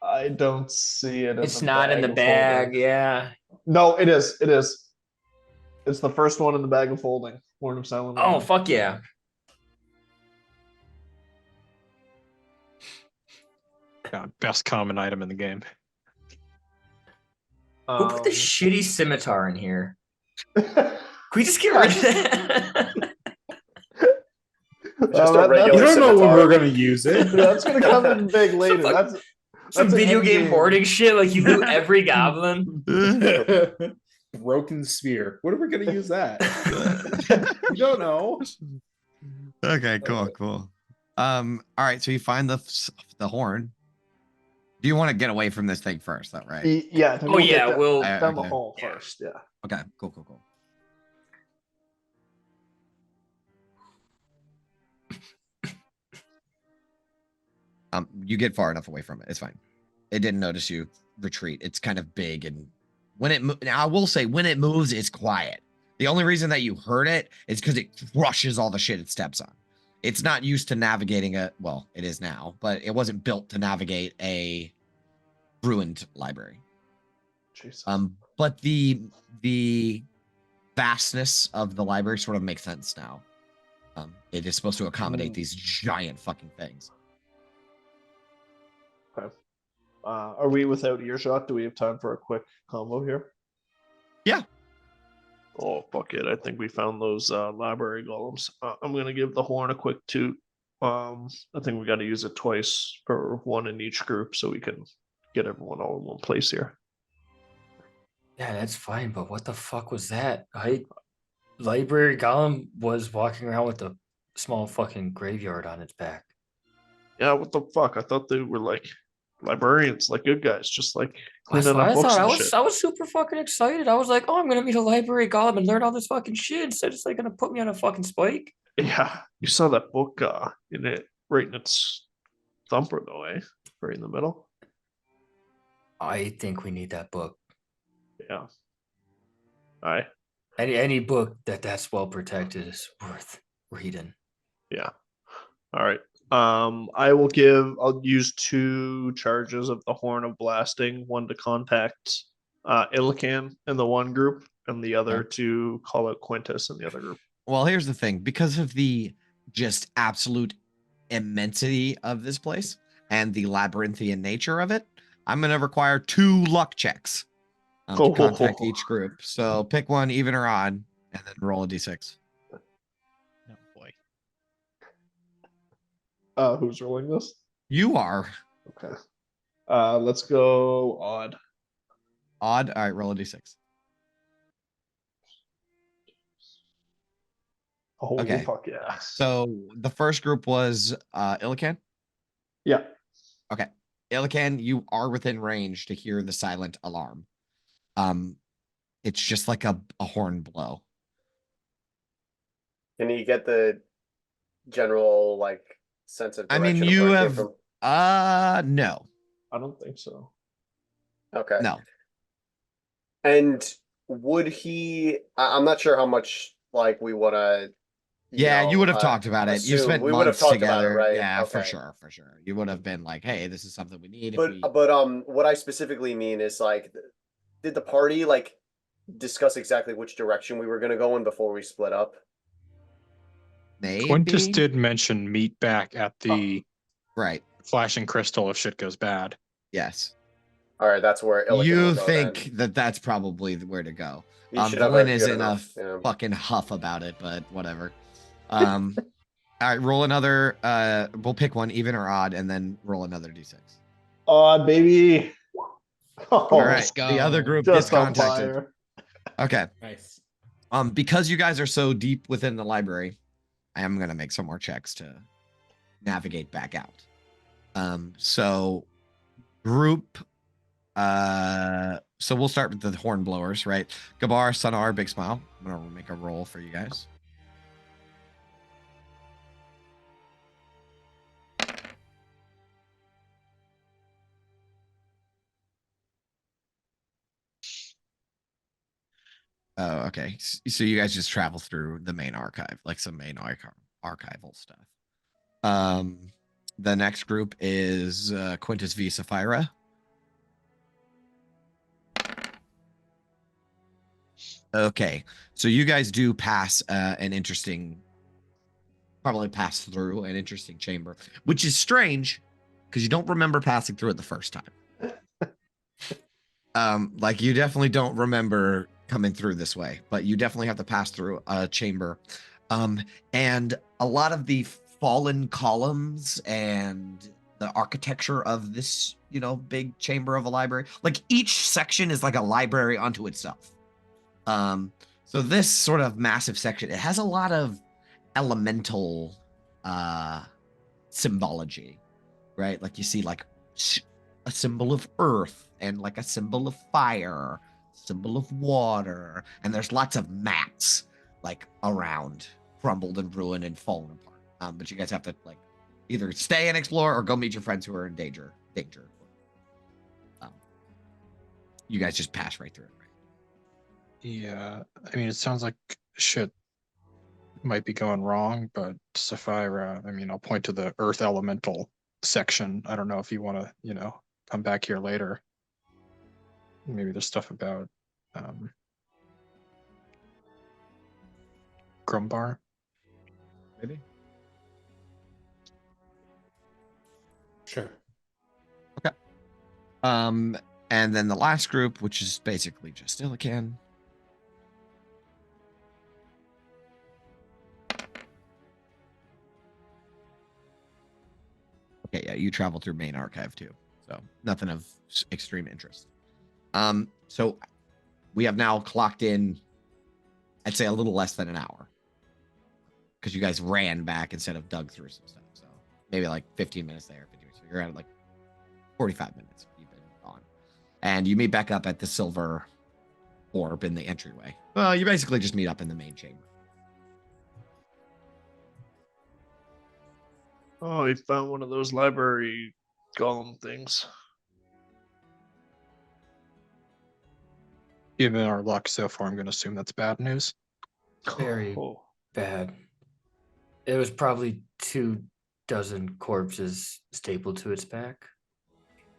I don't see it. It's not in the bag. Yeah. No, it is. It is. It's the first one in the bag of holding. Horn of silent. Oh Alarm. fuck yeah! God, best common item in the game. Who put the Um, shitty scimitar in here? Can we just get rid of that? Just a that- regular You don't know when scimitar. we're gonna use it. That's gonna come in big later. Fuck. That's Some an video game endgame. hoarding shit. Like you loot every goblin. Broken spear. What are we gonna use that? You don't know. Okay, cool. All right, so you find the horn. Do you want to get away from this thing first, though, right? Yeah. Oh yeah, we'll. down the Okay. hall Yeah. first. Yeah. Okay, cool. You get far enough away from it. It's fine. It didn't notice you retreat. It's kind of big, and when it now, I will say when it moves, it's quiet. The only reason that you heard it is because it crushes all the shit it steps on. It's not used to navigating well, it is now, but it wasn't built to navigate a ruined library. Jesus. But the vastness of the library sort of makes sense now. It is supposed to accommodate these giant fucking things. Okay. Are we without earshot? Do we have time for a quick combo here? Yeah. Oh, fuck it. I think we found those library golems. I'm going to give the horn a quick toot. I think we got to use it twice for one in each group so we can get everyone all in one place here. Yeah, that's fine. But what the fuck was that? Library Golem was walking around with a small fucking graveyard on its back. Yeah, what the fuck? I thought they were like librarians, like good guys, just like That's cleaning what up I books thought. and shit. I was super fucking excited. I was like, oh, I'm gonna meet a library golem and learn all this fucking shit. Instead, it's like gonna put me on a fucking spike. Yeah, you saw that book in it, right in its thumper though, eh? Right in the middle. I think we need that book. Yeah. Aye. Any book that's well protected is worth reading. Yeah. All right. I'll use 2 charges of the Horn of Blasting, one to contact Illican in the one group, and the other to call out Quintus in the other group. Well, here's the thing. Because of the just absolute immensity of this place and the labyrinthian nature of it, I'm going to require 2 luck checks to contact each group. So pick one, even or odd, and then roll a d6. Oh boy. Who's rolling this? You are. Okay. Let's go odd. Odd. All right, roll a d6. Holy Okay. fuck yeah. So the first group was Illican. Yeah. Okay. Illican, you are within range to hear the silent alarm. It's just like a horn blow. Can you get the general like sense of I direction? mean, of you where it came have from? no. I don't think so. Okay. No. And would he? I'm not sure how much like we want to. Yeah, you would have talked about it. You spent we would have months talked together. about it, right? Yeah, for Okay. sure. You would have been like, "Hey, this is something we need." But what I specifically mean is like, did the party like discuss exactly which direction we were going to go in before we split up? Maybe. Quintus did mention meet back at the Right. flashing crystal if shit goes bad. Yes. All right, that's where Illican You will go think then. that that's probably where to go. You should have Valen a is good in a enough, yeah. fucking huff about it, but whatever. All right, roll another. We'll pick one, even or odd, and then roll another d6. Odd, baby. Oh, All Let's right, the other go. group just gets on contacted. fire. Okay. Nice. Because you guys are so deep within the library, I am gonna make some more checks to navigate back out. So group. So we'll start with the horn blowers, right? Gabar, Sonar, Big Smile. I'm gonna make a roll for you guys. Oh, okay. So you guys just travel through the main archive, like some main archival stuff. The next group is Quintus V. Sapphira. Okay, so you guys do pass probably pass through an interesting chamber, which is strange because you don't remember passing through it the first time. Like you definitely don't remember coming through this way, but you definitely have to pass through a chamber. And a lot of the fallen columns and the architecture of this, big chamber of a library, like each section is like a library unto itself. So this sort of massive section, it has a lot of elemental symbology, right? Like you see like a symbol of earth and like a symbol of fire, symbol of water, and there's lots of mats like around, crumbled and ruined and fallen apart. But you guys have to like either stay and explore or go meet your friends who are in danger. You guys just pass right through it, right? Yeah, I mean, it sounds like shit might be going wrong, but Sapphira, I mean, I'll point to the Earth Elemental section. I don't know if you want to, come back here later. Maybe there's stuff about Grumbar. Maybe. Sure. Okay. And then the last group, which is basically just Illican. Okay, yeah, you travel through main archive too, so nothing of extreme interest. So we have now clocked in, I'd say a little less than an hour, because you guys ran back instead of dug through some stuff. So maybe like 15 minutes there. So you're at like 45 minutes. You've been gone, and you meet back up at the silver orb in the entryway. Well, you basically just meet up in the main chamber. Oh, he found one of those library golem things. Given our luck so far, I'm going to assume that's bad news. Very Oh, bad. It was probably 24 corpses stapled to its back.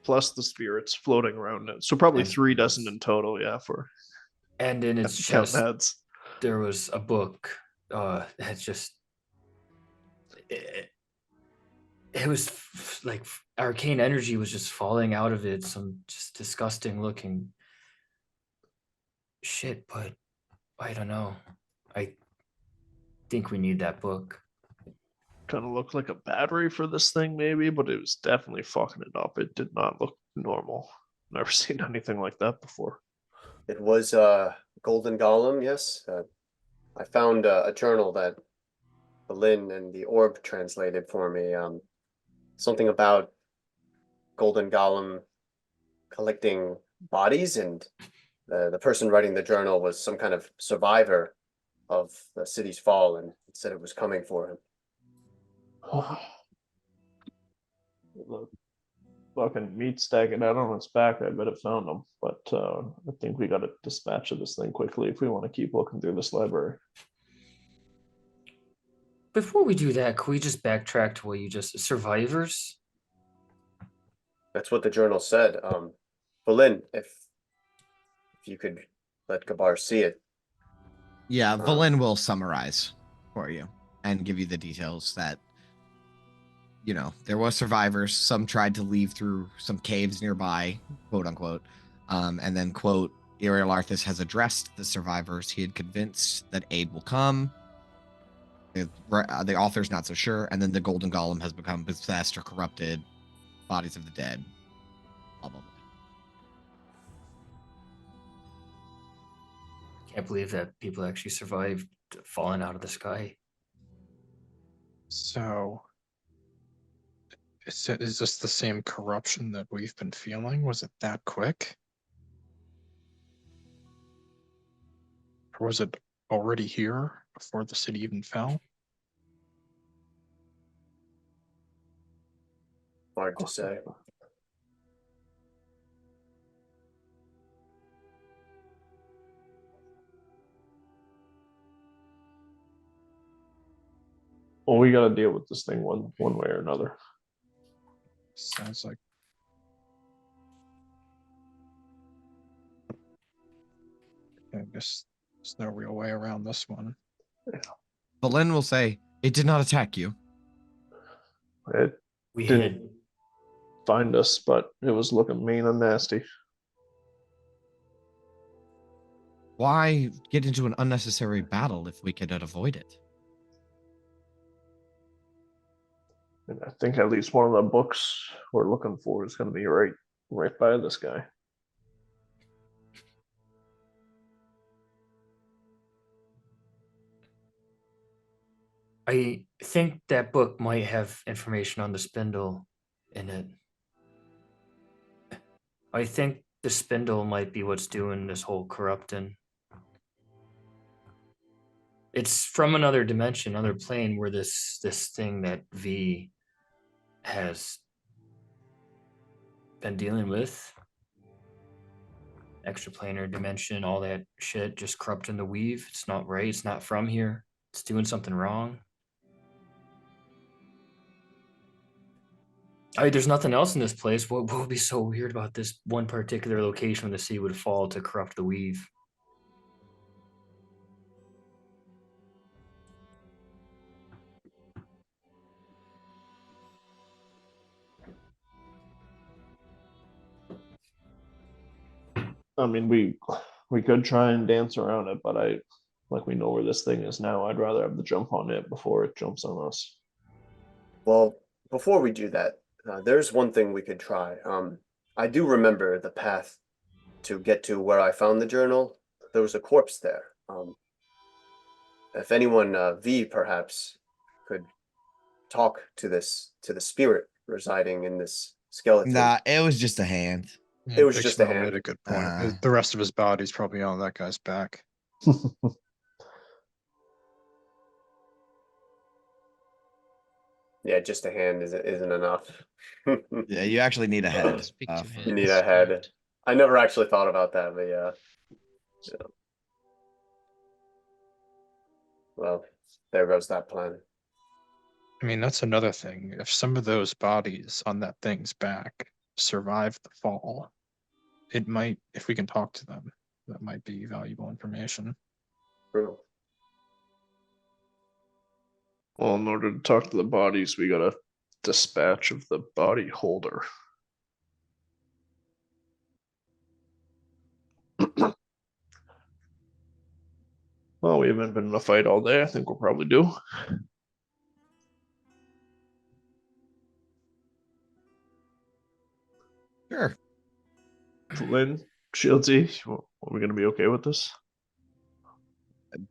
plus the spirits floating around it. So probably And 3 dozen in total, yeah, for And in its count chest, heads. there was a book. It's just. It was like arcane energy was just falling out of it. Some just disgusting looking shit, but I don't know. I think we need that book. Kind of looked like a battery for this thing, maybe, but it was definitely fucking it up. It did not look normal. Never seen anything like that before. It was Golden Golem, yes. I found a journal that Lynn and the Orb translated for me. Something about Golden Golem collecting bodies, and the person writing the journal was some kind of survivor of the city's fall, and it said it was coming for him. The fucking meat stacking out on its back. I bet it found them, but I think we got to dispatch of this thing quickly if we want to keep looking through this library. Before we do that, can we just backtrack to what you just survivors? That's what the journal said. Lynn, if you could let Gabar see it. Yeah, Valen will summarize for you and give you the details that, there was survivors. Some tried to leave through some caves nearby, quote unquote. And then, quote, Iriel Arthas has addressed the survivors. He had convinced that aid will come. The author's not so sure, and then the golden golem has become possessed or corrupted. Bodies of the dead. Blah blah blah. Can't believe that people actually survived falling out of the sky. So, is this the same corruption that we've been feeling? Was it that quick? Or was it already here before the city even fell? Hard to say. Well, we got to deal with this thing one way or another. Sounds like I guess there's no real way around this one. Belen will say, "It did not attack you." It We didn't hid. find us, but it was looking mean and nasty. Why get into an unnecessary battle if we could avoid it? And I think at least one of the books we're looking for is going to be right by this guy. I think that book might have information on the spindle in it. I think the spindle might be what's doing this whole corrupting. It's from another dimension, another plane, where this thing that V has been dealing with, extraplanar dimension, all that shit, just corrupting the weave. It's not right. It's not from here. It's doing something wrong. There's nothing else in this place. What would be so weird about this one particular location where the sea would fall to corrupt the weave? I mean, we could try and dance around it, but we know where this thing is now. I'd rather have the jump on it before it jumps on us. Well, before we do that, there's one thing we could try. I do remember the path to get to where I found the journal. There was a corpse there. If anyone, V perhaps, could talk to the spirit residing in this skeleton. Nah, it was just a hand. It was Big just a Smell hand. made a good point. Uh, The rest of his body's probably on that guy's back. Yeah, just a hand isn't enough. Yeah, you actually need a head. Speak to for- You him. need a head. I never actually thought about that, but yeah. Well, there goes that plan. I mean, that's another thing. If some of those bodies on that thing's back survive the fall, it might, if we can talk to them, that might be valuable information. True. Well, in order to talk to the bodies, we got to dispatch of the body holder. Well, we haven't been in a fight all day. I think we'll probably do. Sure. Lynn, Shieldsy, are we going to be okay with this?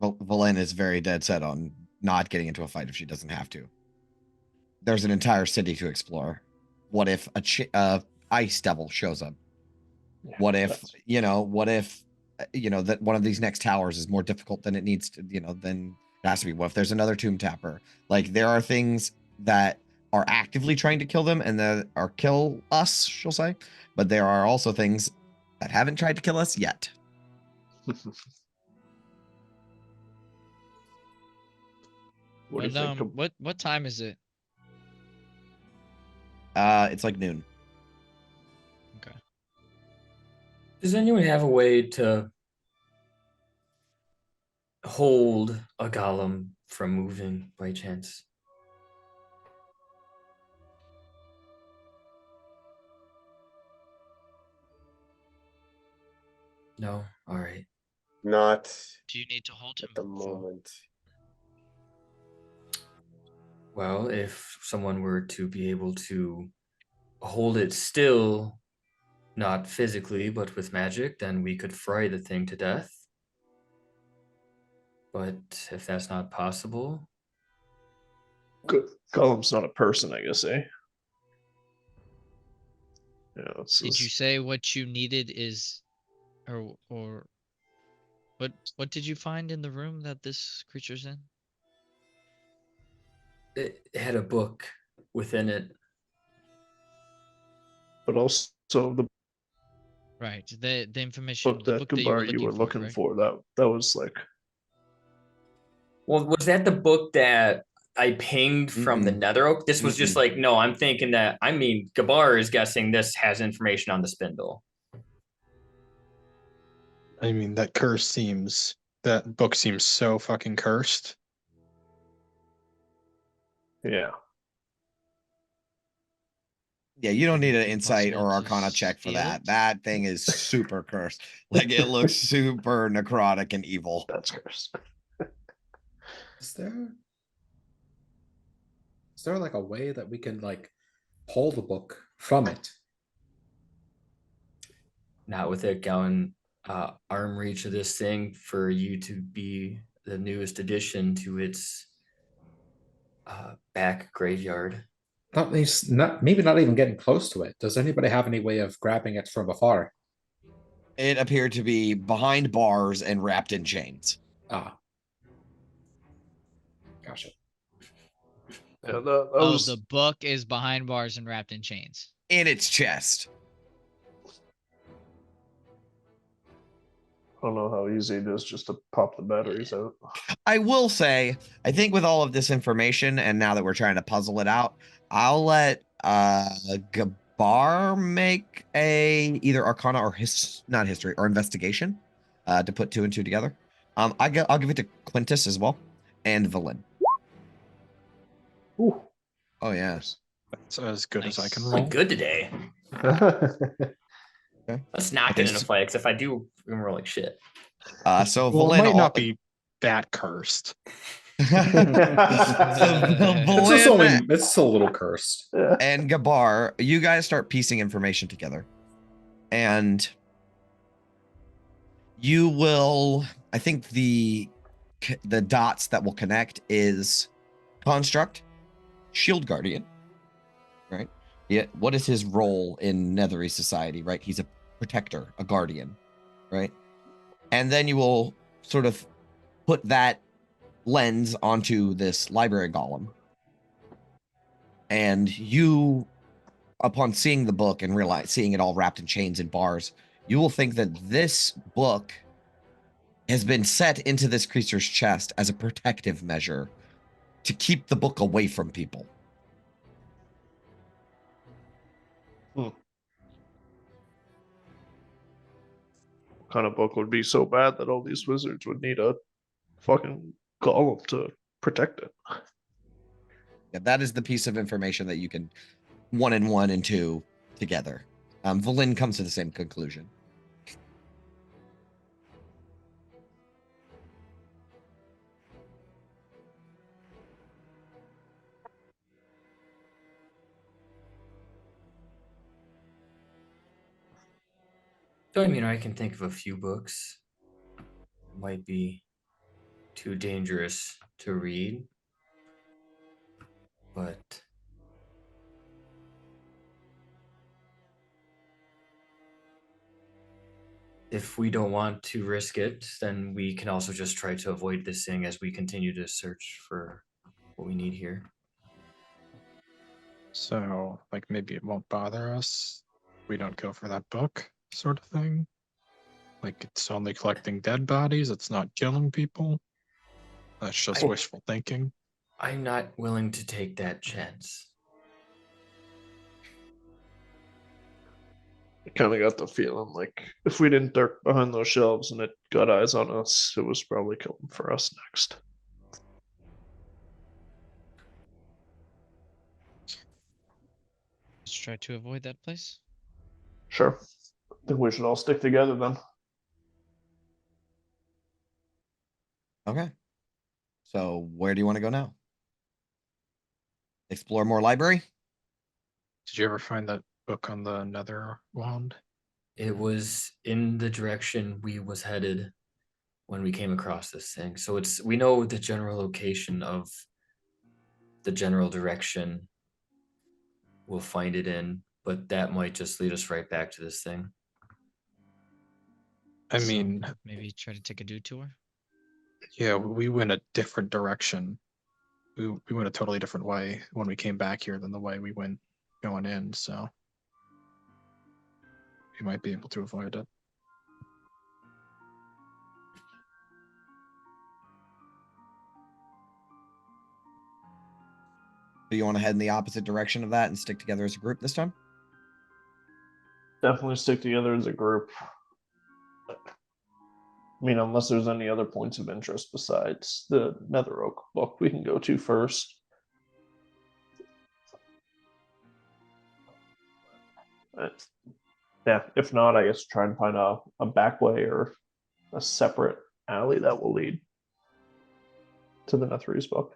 Valen is very dead set on not getting into a fight if she doesn't have to. There's an entire city to explore. What if a ice devil shows up? Yeah, What if that's- that one of these next towers is more difficult than it needs to, than it has to be? What if there's another tomb tapper? Like, there are things that are actively trying to kill them and that are kill us, she'll say, but there are also things that haven't tried to kill us yet. What do you think? What time is it? It's like noon. Okay. Does anyone have a way to hold a golem from moving by chance? No? All right. Not Do you need to hold him? at the moment. Well, if someone were to be able to hold it still, not physically, but with magic, then we could fry the thing to death. But if that's not possible, Good. Golem's not a person, I guess, eh? Yeah, it's Did you just, say what you needed is, or what did you find in the room that this creature's in? it had a book within it. but also the Right. The information, book the that book that you were Gabar you looking were for, looking correct? for, that was like, Well, was that the book that I pinged from the Mm-mm. Nether Oak? This was just Mm-mm. like, no, I'm thinking that, I mean, Gabar is guessing this has information on the spindle. I mean, that book seems so fucking cursed. yeah. Yeah, you don't need an Be insight possible or to arcana check for steal that. it? That thing is super cursed. Like it looks super necrotic and evil. That's cursed. Is there like a way that we can like pull the book from it? Not with it going arm reach of this thing for you to be the newest addition to its back graveyard. Not least, not maybe not even getting close to it. Does anybody have any way of grabbing it from afar? It appeared to be behind bars and wrapped in chains. Ah, gotcha. Yeah, that Oh, was, the book is behind bars and wrapped in chains. In its chest. I don't know how easy it is just to pop the batteries out. I will say, I think with all of this information, and now that we're trying to puzzle it out, I'll let Gabar make a either Arcana or not history or investigation to put 2 and 2 together. I'll give it to Quintus as well, and Valen. Ooh. Oh yes. That's as good as I can Nice. Really roll. good today. Okay. Let's not Okay, get in a so- fight, because if I do, I'm gonna roll like shit. So Well, it Valen might not be that cursed. so It's just Valen it's a little cursed. and Gabar, you guys start piecing information together, and you will. I think the dots that will connect is construct, shield guardian, right? Yeah. What is his role in Nethery society? Right, he's a protector, a guardian, right? And then you will sort of put that lens onto this library golem, and you, upon seeing the book and seeing it all wrapped in chains and bars, you will think that this book has been set into this creature's chest as a protective measure to keep the book away from people. What kind of book would be so bad that all these wizards would need a fucking golem to protect it? Yeah, that is the piece of information that you can 1 and 1 and 2 together. Valen comes to the same conclusion. So I mean, I can think of a few books. Might be too dangerous to read, but if we don't want to risk it, then we can also just try to avoid this thing as we continue to search for what we need here. So, like, maybe it won't bother us. We don't go for that book, sort of thing. Like, it's only collecting dead bodies. It's not killing people. That's just I- wishful thinking. I'm not willing to take that chance. I kind of got the feeling like if we didn't duck behind those shelves and it got eyes on us, it was probably coming for us next. Let's try to avoid that place. Sure. I think we should all stick together then. Okay. So where do you want to go now? explore more library. Did you ever find that book on the Nether Wand? It was in the direction we was headed when we came across this thing. So we know the general location of the general direction we'll find it in, but that might just lead us right back to this thing. I So mean, maybe try to take a detour. yeah, we went a different direction. We went a totally different way when we came back here than the way we went going in, so we might be able to avoid it. Do you want to head in the opposite direction of that and stick together as a group this time? Definitely stick together as a group. I mean, unless there's any other points of interest besides the Nether Oak book we can go to first. Yeah, if not, I guess try and find a back way or a separate alley that will lead to the Netherese book.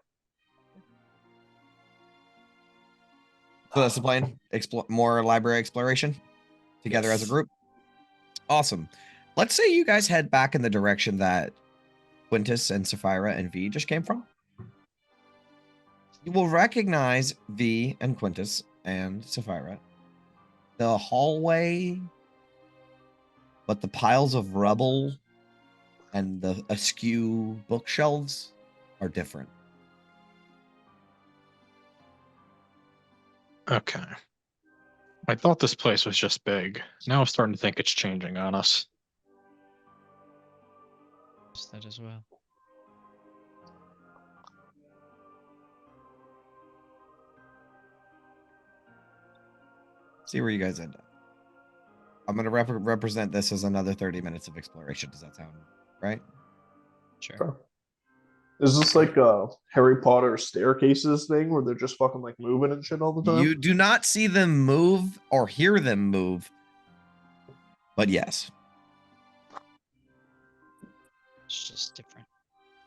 So that's the plan. Explore more library exploration together as a Yes. group. Awesome. Let's say you guys head back in the direction that Quintus and Sapphira and V just came from. You will recognize V and Quintus and Sapphira. The hallway, but the piles of rubble and the askew bookshelves are different. Okay. I thought this place was just big. Now I'm starting to think it's changing on us. Just that as well. See where you guys end up. I'm going to represent this as another 30 minutes of exploration. Does that sound right? Sure. Is this like a Harry Potter staircases thing where they're just fucking like moving and shit all the time? You do not see them move or hear them move, but yes. It's just different.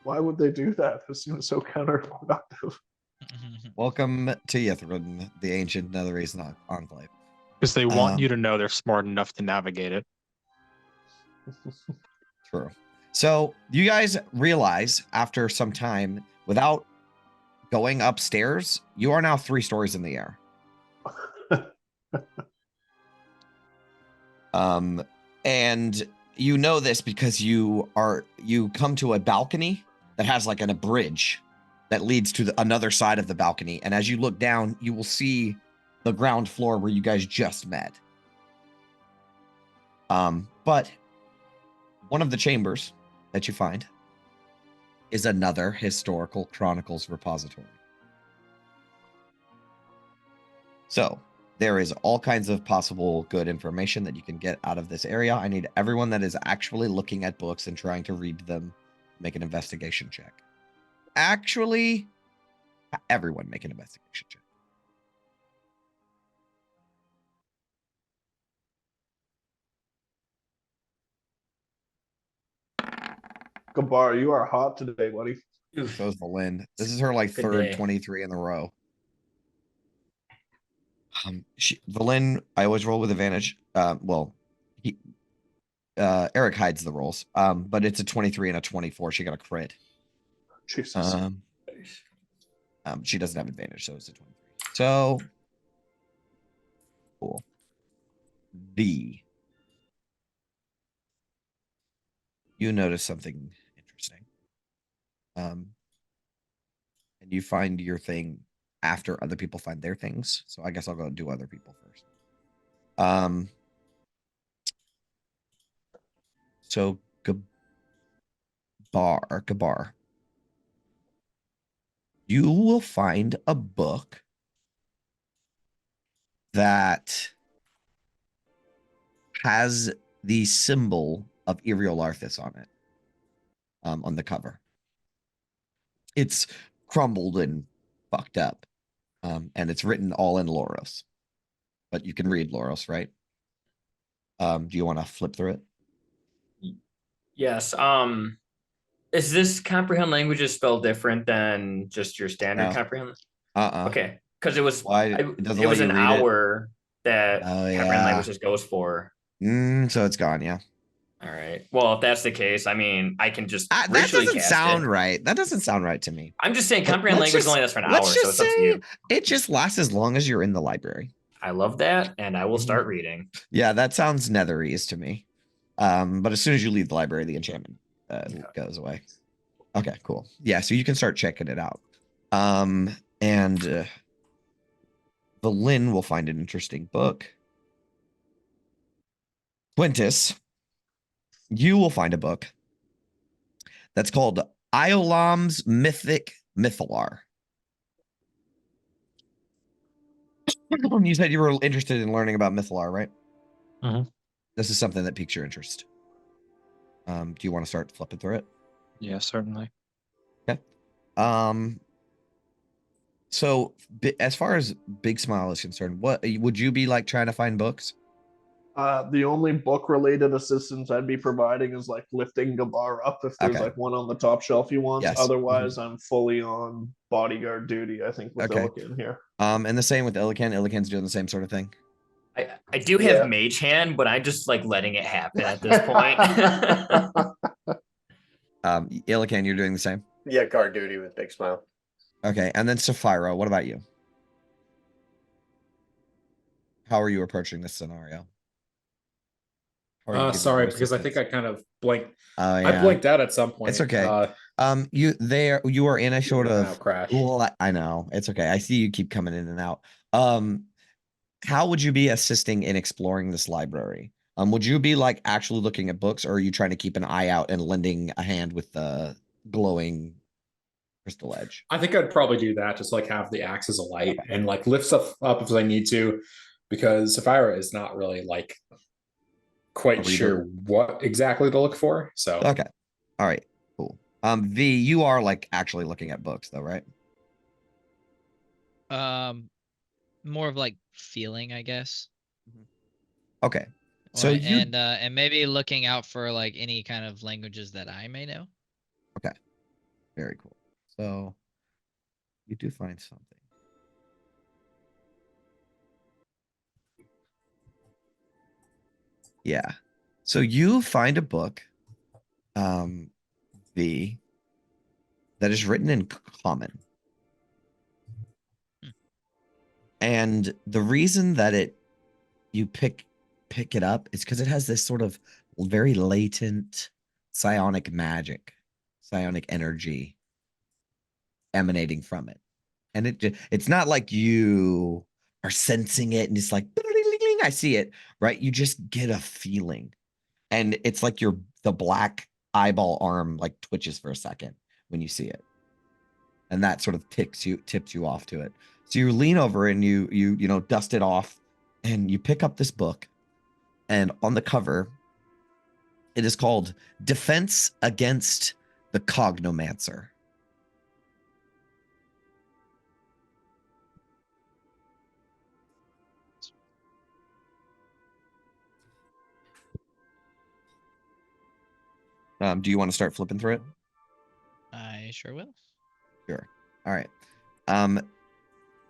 Why would they do that? That seems so counterproductive. Welcome to Yithrin, the ancient Netherese enclave. Because they want Um, you to know they're smart enough to navigate it. True. So you guys realize after some time, without going upstairs, you are now 3 stories in the air. And you know this because you come to a balcony that has like a bridge that leads to another side of the balcony. And as you look down, you will see the ground floor where you guys just met. But one of the chambers that you find is another historical chronicles repository. So there is all kinds of possible good information that you can get out of this area. I need everyone that is actually looking at books and trying to read them, make an investigation check. Actually, everyone make an investigation check. Gabar, you are hot today, buddy. So is Valin. This is her like Good third day. 23 in a row. Valin, I always roll with advantage. Eric hides the rolls. But it's a 23 and a 24. She got a crit. Jesus. She doesn't have advantage, so it's a 23. So cool. You notice something interesting. And you find your thing after other people find their things. So I guess I'll go do other people first. So Gabar. You will find a book that has the symbol of Iriel Arthas on it. On the cover. It's crumbled and fucked up. And it's written all in Loros. But you can read Loros, right? Do you want to flip through it? Yes. Is this comprehend languages spelled different than just your standard No. comprehend? Uh-uh. Okay. because it was Why I, it doesn't it let was you an read it? hour that Oh comprehend yeah. languages goes for. So it's gone. Yeah. All right. Well, if that's the case, I mean, I can just That ritually doesn't cast sound it. right. That doesn't sound right to me. I'm just saying, But comprehend language only lasts for an hour, so it's up to say you. it just lasts as long as you're in the library. I love that, and I will Mhm. start reading. Yeah, that sounds netherese to me. But as soon as you leave the library, the enchantment goes away. Okay, cool. Yeah, so you can start checking it out. And the Lynn will find an interesting book. Quintus, you will find a book that's called Iolam's Mythic Mythalar. You said you were interested in learning about Mythalar, right? Mhm. This is something that piques your interest. Do you want to start flipping through it? Yeah, certainly. Um, so as far as Big Smile is concerned, what would you be like trying to find books? The only book related assistance I'd be providing is like lifting Gabar up if there's Okay. like one on the top shelf he wants. Yes. Otherwise, I'm fully on bodyguard duty, I think, with Okay. Illican here. And the same with Illican. Illican's doing the same sort of thing. I do have Yeah. Mage Hand, but I'm just like letting it happen at this point. Illican, you're doing the same. Yeah, guard duty with Big Smile. Okay, and then Sapphira, what about you? How are you approaching this scenario? How are you giving Sorry, your because I think I assistance? kind of blanked. Oh I yeah, blinked out at some point. it's okay. You are in a sort Now of crash. Well, I know it's okay. I see you keep coming in and out. How would you be assisting in exploring this library? Would you be like actually looking at books, or are you trying to keep an eye out and lending a hand with the glowing crystal edge? I think I'd probably do that, just like have the axe as a light and like lift stuff up if I need to, because Sapphira is not really like quite sure what exactly to look for. So Okay, all right, cool. V, you are like actually looking at books though, right? More of like feeling, I guess. Okay, so you and maybe looking out for like any kind of languages that I may know. okay, very cool. So you do find something. Yeah. So you find a book, V, that is written in common. And the reason that you pick it up is because it has this sort of very latent psionic magic, psionic energy emanating from it. And it's not like you are sensing it and it's like I see it, right? You just get a feeling. And it's like the black eyeball arm like twitches for a second when you see it. And that sort of tips you off to it. So you lean over and you dust it off and you pick up this book, and on the cover it is called Defense Against the Cognomancer. Do you want to start flipping through it? I sure will. Sure. All right.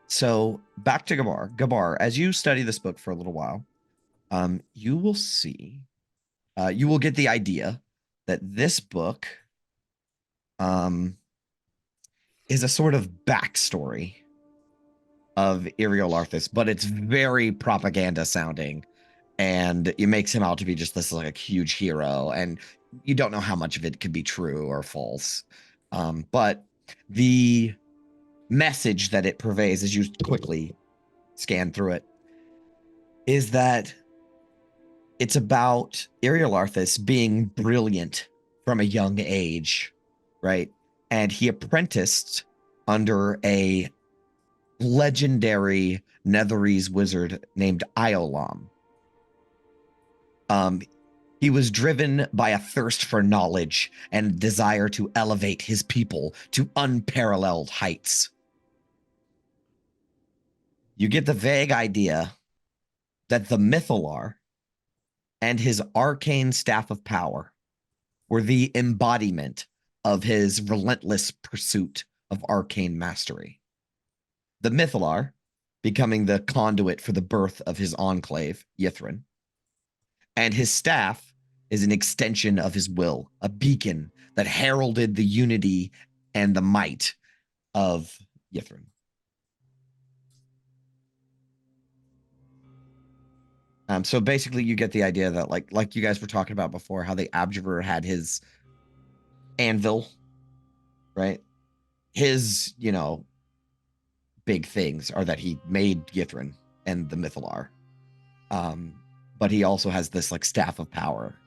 So back to Gabar. Gabar, as you study this book for a little while, you will see, you will get the idea that this book, is a sort of backstory of Iriel Arthas, but it's very propaganda sounding, and it makes him out to be just this like huge hero, and you don't know how much of it could be true or false. But the message that it purveys as you quickly scan through it is that it's about Iriel Arthas being brilliant from a young age, right? And he apprenticed under a legendary Netherese wizard named Iolam. He was driven by a thirst for knowledge and desire to elevate his people to unparalleled heights. You get the vague idea that the Mythalar and his arcane staff of power were the embodiment of his relentless pursuit of arcane mastery. The Mythalar becoming the conduit for the birth of his enclave, Yithrin. And his staff is an extension of his will, a beacon that heralded the unity and the might of Yithrin. So basically, you get the idea that, like you guys were talking about before, how the Abjurer had his anvil, right? His, big things are that he made Yithrin and the Mythalar. But he also has this like staff of power.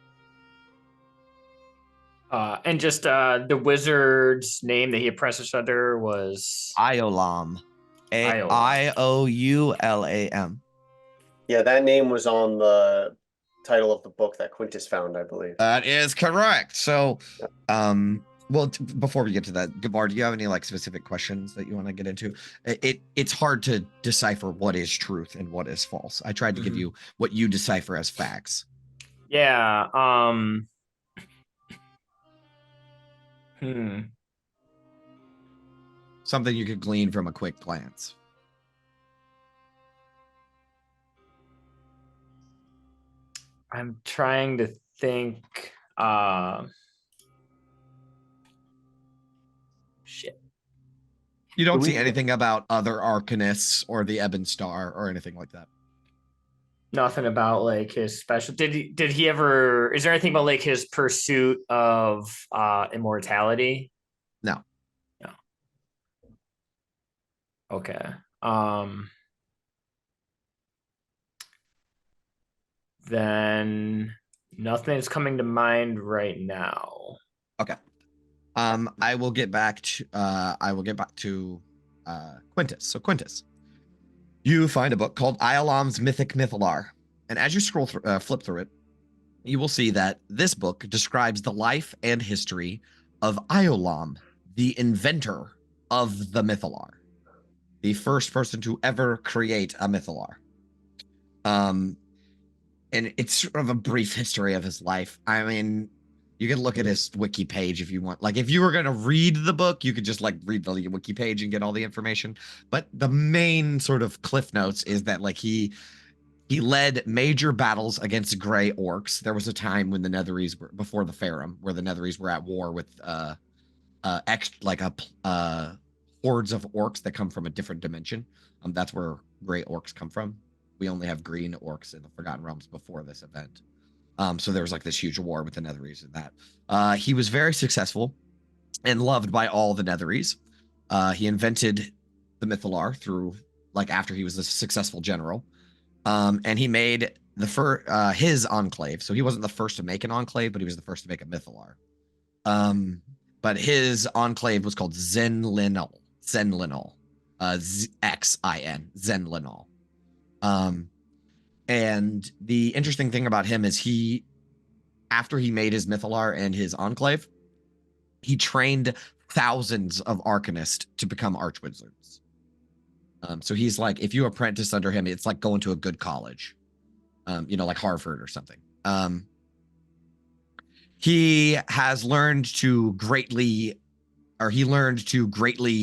And just the wizard's name that he apprenticed under was Iolam. Ioulam. Yeah, that name was on the title of the book that Quintus found, I believe. That is correct. So, well, before we get to that, Gabar, do you have any like specific questions that you want to get into? It's hard to decipher what is truth and what is false. I tried to give you what you decipher as facts. Yeah. Something you could glean from a quick glance. I'm trying to think. Shit. You don't see anything about other arcanists or the Ebon Star or anything like that. Nothing about like his special. Did he ever? Is there anything about like his pursuit of immortality? No. No. Okay. Then nothing's coming to mind right now. Okay. I will get back to Quintus. So Quintus, you find a book called Iolam's Mythic Mythalar, and as you flip through it, you will see that this book describes the life and history of Iolam, the inventor of the Mythalar, the first person to ever create a Mythalar. And it's sort of a brief history of his life. I mean, you can look at his wiki page if you want. Like, if you were going to read the book, you could just like read the wiki page and get all the information. But the main sort of cliff notes is that like he led major battles against gray orcs. There was a time when the Netherese were before the Farum, where the Netherese were at war with hordes of orcs that come from a different dimension. That's where gray orcs come from. We only have green orcs in the Forgotten Realms before this event. So there was like this huge war with the Netherese and that. He was very successful and loved by all the Netherese. He invented the Mythalar through like after he was a successful general. And he made his enclave. So he wasn't the first to make an enclave, but he was the first to make a Mythalar. But his enclave was called Zenlinal. Zenlinal. X-I-N. Zenlinal. And the interesting thing about him is after he made his Mythalar and his enclave, he trained thousands of arcanists to become archwizards. So he's like, if you apprentice under him, it's like going to a good college, like Harvard or something. He learned to greatly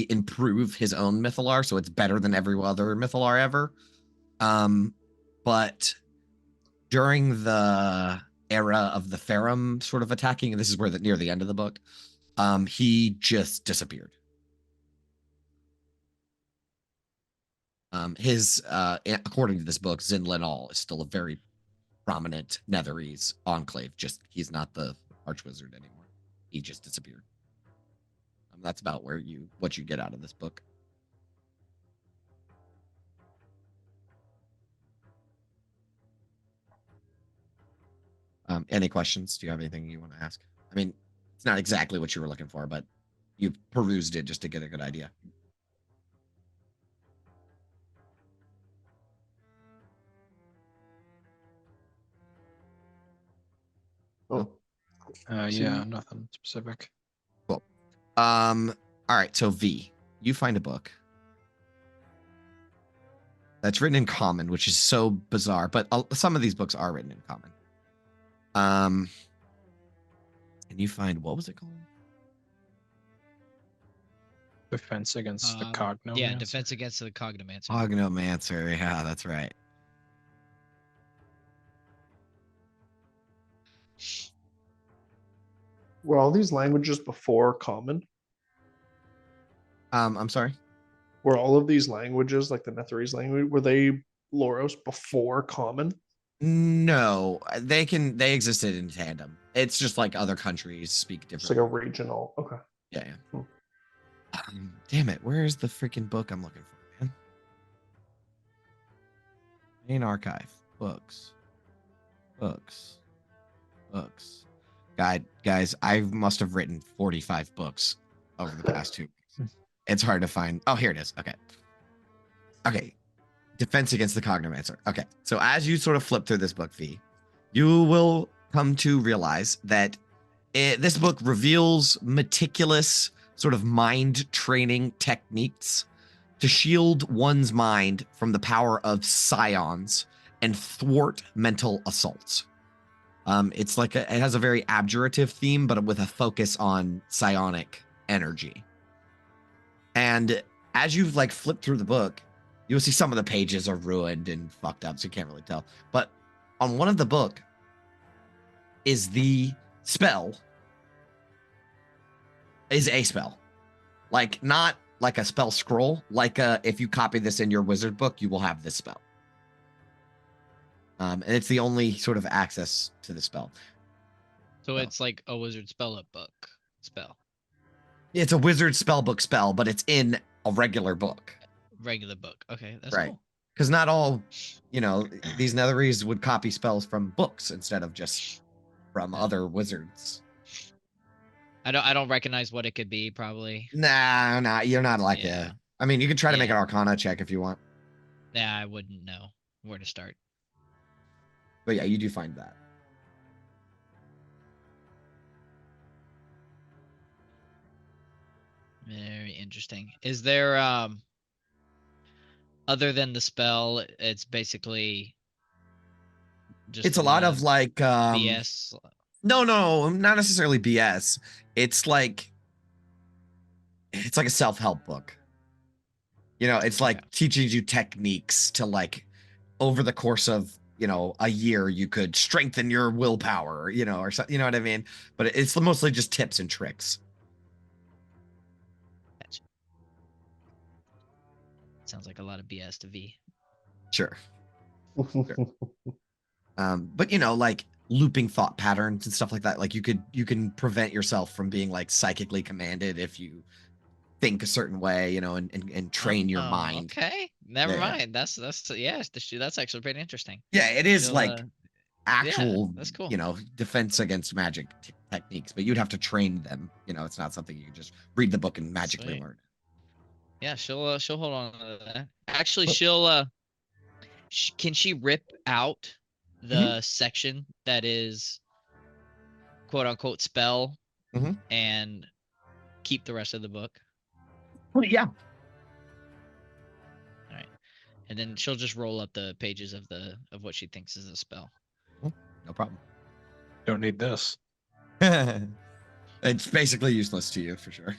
improve his own Mythalar, so it's better than every other Mythalar ever. But during the era of the Farum sort of attacking, and this is where near the end of the book, he just disappeared. According to this book, Zinlinal is still a very prominent Netherese enclave. Just he's not the Archwizard anymore. He just disappeared. That's about what you get out of this book. Any questions? Do you have anything you want to ask? I mean, it's not exactly what you were looking for, but you perused it just to get a good idea. Oh. Yeah, nothing specific. Cool. All right, so V, you find a book that's written in common, which is so bizarre, but some of these books are written in common. And you find, what was it called? Defense against the cognomancer. Yeah, defense against the cognomancer. Cognomancer. Yeah, that's right. Were all these languages before common? I'm sorry. Were all of these languages, like the Netherese language, were they Loros before common? No, they existed in tandem. It's just like other countries speak It's different. like a regional. Okay. Yeah. Hmm. Damn it! Where's the freaking book I'm looking for, man? Main archive, books. Guys, I must have written 45 books over the past 2 weeks. It's hard to find. Oh, here it is. Okay. Defense against the cognomancer. Okay. So as you sort of flip through this book, V, you will come to realize that this book reveals meticulous sort of mind training techniques to shield one's mind from the power of scions and thwart mental assaults. It's like it has a very abjurative theme, but with a focus on psionic energy. And as you've like flipped through the book, you'll see some of the pages are ruined and fucked up, so you can't really tell. But on one of the book is the spell. Is a spell. Like not like a spell scroll. Like if you copy this in your wizard book, you will have this spell. And it's the only sort of access to the spell. So it's like a wizard spell book spell. It's a wizard spell book spell, but it's in a regular book. Regular book. Okay, that's Right. cool. Because not all, these Netherese would copy spells from books instead of just from other wizards. I don't recognize what it could be, probably. Nah, you're not like that. I mean, you can try to make an Arcana check if you want. Yeah, I wouldn't know where to start. But yeah, you do find that. Very interesting. Is there other than the spell, it's basically just It's a lot of like BS. No, not necessarily BS. It's like a self-help book. It's like teaching you techniques to like over the course of, a year you could strengthen your willpower, or something, you know what I mean? But it's mostly just tips and tricks. Sounds like a lot of BS to V. Sure. But like looping thought patterns and stuff like that. Like you can prevent yourself from being like psychically commanded if you think a certain way, and train your mind. Okay, never mind. That's actually pretty interesting. Yeah, it is like actual, that's cool. defense against magic techniques, but you'd have to train them. It's not something you can just read the book and magically learn. Yeah, she'll hold on to that. Actually, can she rip out the section that is quote unquote spell and keep the rest of the book? Well, yeah. All right, and then she'll just roll up the pages of what she thinks is a spell. No problem. Don't need this. It's basically useless to you for sure.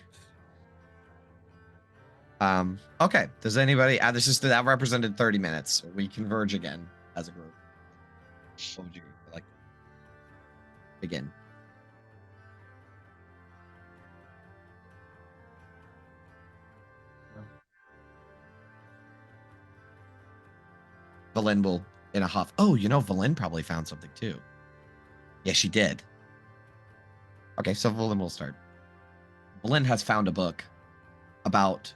Okay. Does anybody? That represented 30 minutes. We converge again as a group. What would you like? Begin. Valin will, in a huff. Oh, Valin probably found something too. Yeah, she did. Okay, so Valin will start. Valin has found a book about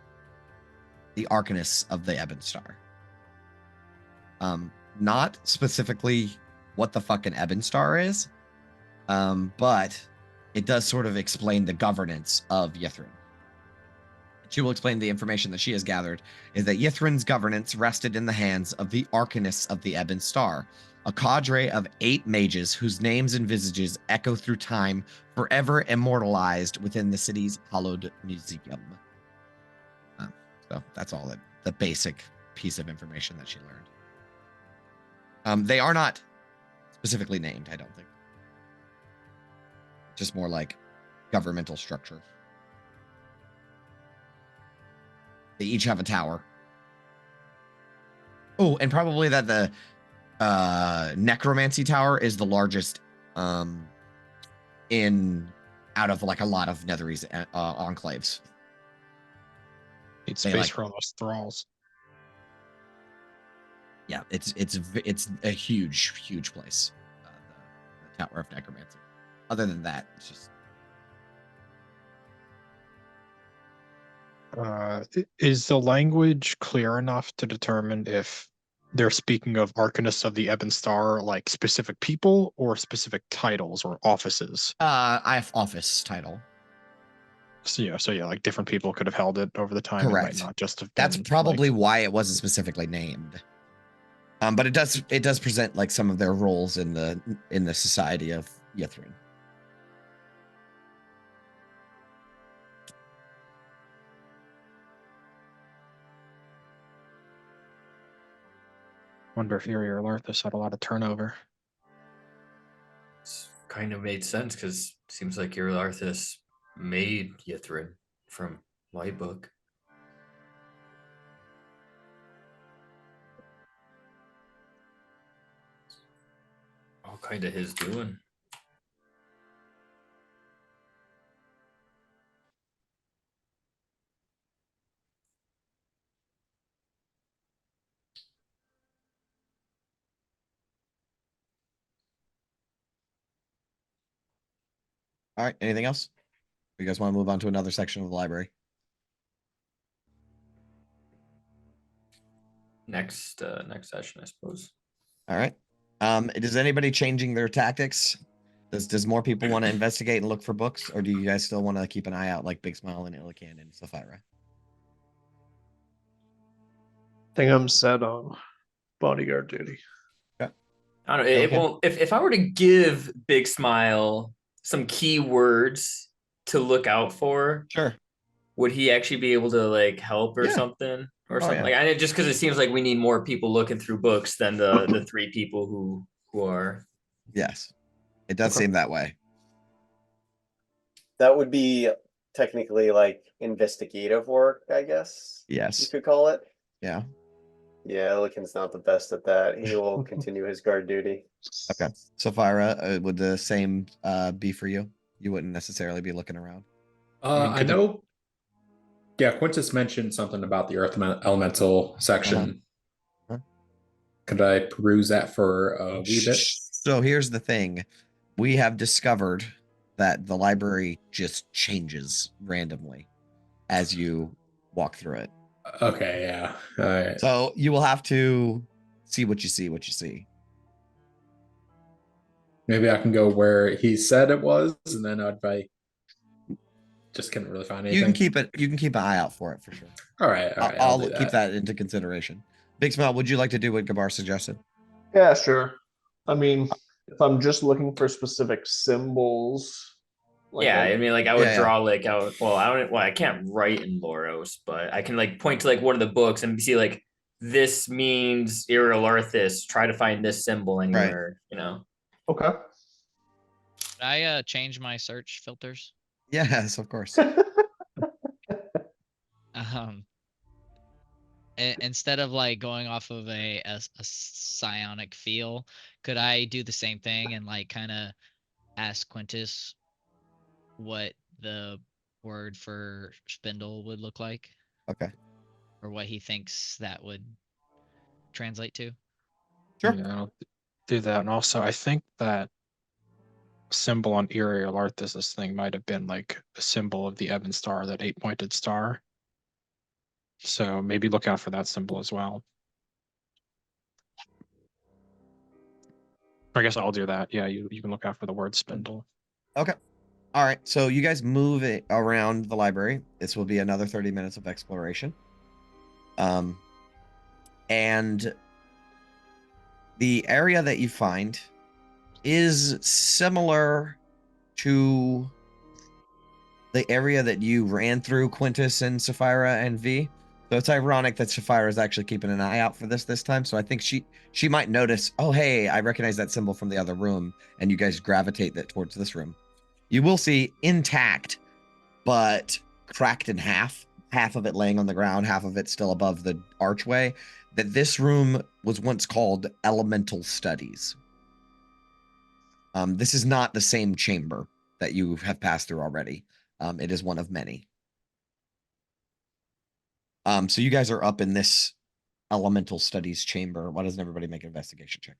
the Arcanists of the Ebon Star. Not specifically what the fucking Ebon Star is, but it does sort of explain the governance of Ythryn. She will explain the information that she has gathered is that Ythryn's governance rested in the hands of the Arcanists of the Ebon Star, a cadre of 8 mages whose names and visages echo through time, forever immortalized within the city's hallowed museum. So that's all the basic piece of information that she learned. They are not specifically named, I don't think. Just more like governmental structure. They each have a tower. Oh, and probably that the necromancy tower is the largest in out of like a lot of Netherese enclaves. Need They, space like- for all those thralls. Yeah, it's a huge place. The Tower of Necromancy. Other than that, it's just Is the language clear enough to determine if they're speaking of Arcanists of the Ebon Star, like specific people or specific titles or offices? I have office title. So yeah, like different people could have held it over the time. It Correct. might not just have been. That's probably like, why it wasn't specifically named. But it does present like some of their roles in the society of Yithrin. wonder if Erie or Larthus had a lot of turnover. It's kind of made sense because seems like your Arthas made Yithrin from my book. All kind of his doing. All right. Anything else? You guys want to move on to another section of the library? Next session, I suppose. All right. Is anybody changing their tactics? Does more people want to investigate and look for books, or do you guys still want to keep an eye out like Big Smile and Illican and Sapphira? I think I'm set on bodyguard duty. I don't know. It Okay. won't. If I were to give Big Smile some key words to look out for, Sure. would he actually be able to like help or Yeah. something or Oh, something? yeah. Like, just because it seems like we need more people looking through books than the three people who are. Yes. It does Okay. seem that way. That would be technically like investigative work, I guess you Yes. could call it. Yeah. Yeah, Ellikin's not the best at that. He will continue his guard duty. Okay. Sapphira, would the same be for you? You wouldn't necessarily be looking around. I know. Yeah, Quintus mentioned something about the Earth Elemental section. Uh-huh. Could I peruse that for a wee bit? So here's the thing. We have discovered that the library just changes randomly as you walk through it. Okay, yeah. All right. So you will have to see what you see. Maybe I can go where he said it was, and then if I just couldn't really find anything. You can keep an eye out for it for sure. All right, all right. I'll do keep that into consideration. Big Smile, would you like to do what Gabar suggested? Yeah, sure. I mean, if I'm just looking for specific symbols, Yeah, I mean, like I would Yeah, yeah. draw like out. Well, I can't write in Loros, but I can like point to like one of the books and see like this means Iriel Arthas. Try to find this symbol anywhere. You know. Okay. Could I change my search filters? Yes, of course. Instead of like going off of a psionic feel, could I do the same thing and like kind of ask Quintus what the word for spindle would look like, Okay. or what he thinks that would translate to? Sure. Yeah, I'll do that. And also, I think that symbol on Erie or Larthus, this thing might have been like a symbol of the Ebon Star, that 8-pointed star. So maybe look out for that symbol as well. I guess I'll do that. Yeah, you can look out for the word spindle. Okay. All right. So you guys move it around the library. This will be another 30 minutes of exploration. And the area that you find is similar to the area that you ran through, Quintus and Sapphira and V. So it's ironic that Sapphira is actually keeping an eye out for this time. So I think she might notice, oh, hey, I recognize that symbol from the other room, and you guys gravitate that towards this room. You will see intact, but cracked in half, half of it laying on the ground, half of it still above the archway, that this room was once called Elemental Studies. This is not the same chamber that you have passed through already. It is one of many. So you guys are up in this Elemental Studies chamber. Why doesn't everybody make an investigation check?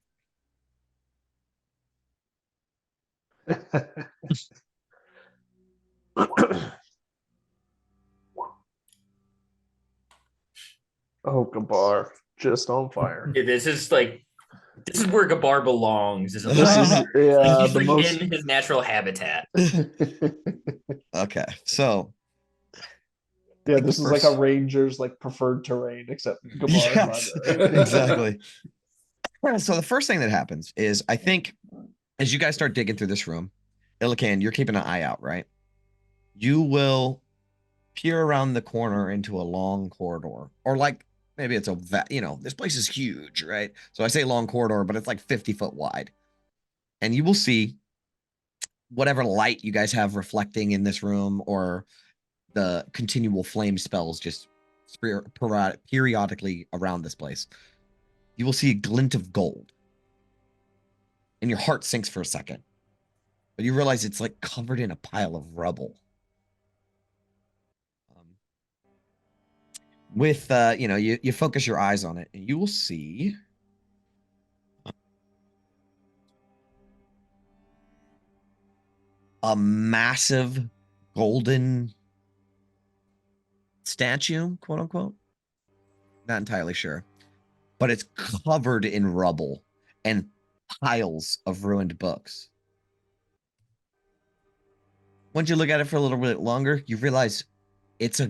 Oh, Gabar, just on fire. Yeah, this is where Gabar belongs. Is This is he's the like most. in his natural habitat. Okay, so Yeah, the this is like a first- ranger's like preferred terrain, except Gabar's Yes, library. exactly. So the first thing that happens is, I think, as you guys start digging through this room, Illican, you're keeping an eye out, right? You will peer around the corner into a long corridor, or like maybe it's this place is huge, right? So I say long corridor, but it's like 50-foot wide, and you will see whatever light you guys have reflecting in this room, or the continual flame spells just periodically around this place. You will see a glint of gold, and your heart sinks for a second, but you realize it's like covered in a pile of rubble. With you focus your eyes on it, and you will see a massive golden statue, quote unquote. Not entirely sure, but it's covered in rubble and piles of ruined books. Once you look at it for a little bit longer, you realize it's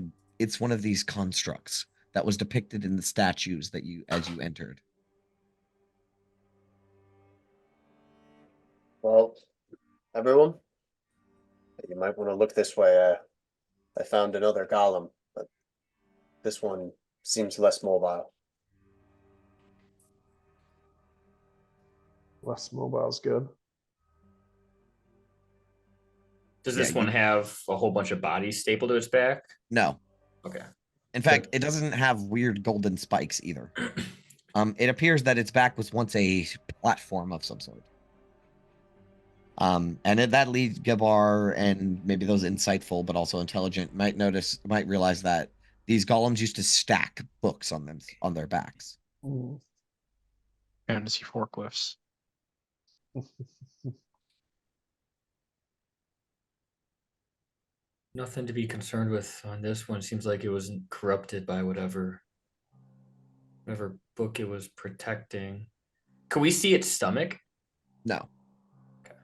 one of these constructs that was depicted in the statues that as you entered. Well, everyone, you might want to look this way. I found another golem, but this one seems less mobile. Less mobile's good. Does Yeah, this one have a whole bunch of bodies stapled to its back? No. Okay. In fact, it doesn't have weird golden spikes either. It appears that its back was once a platform of some sort. And that leads Gabar and maybe those insightful but also intelligent might realize that these golems used to stack books on their backs. Fantasy forklifts. Nothing to be concerned with on this one. Seems like it wasn't corrupted by whatever book it was protecting. Could we see its stomach? No. Okay.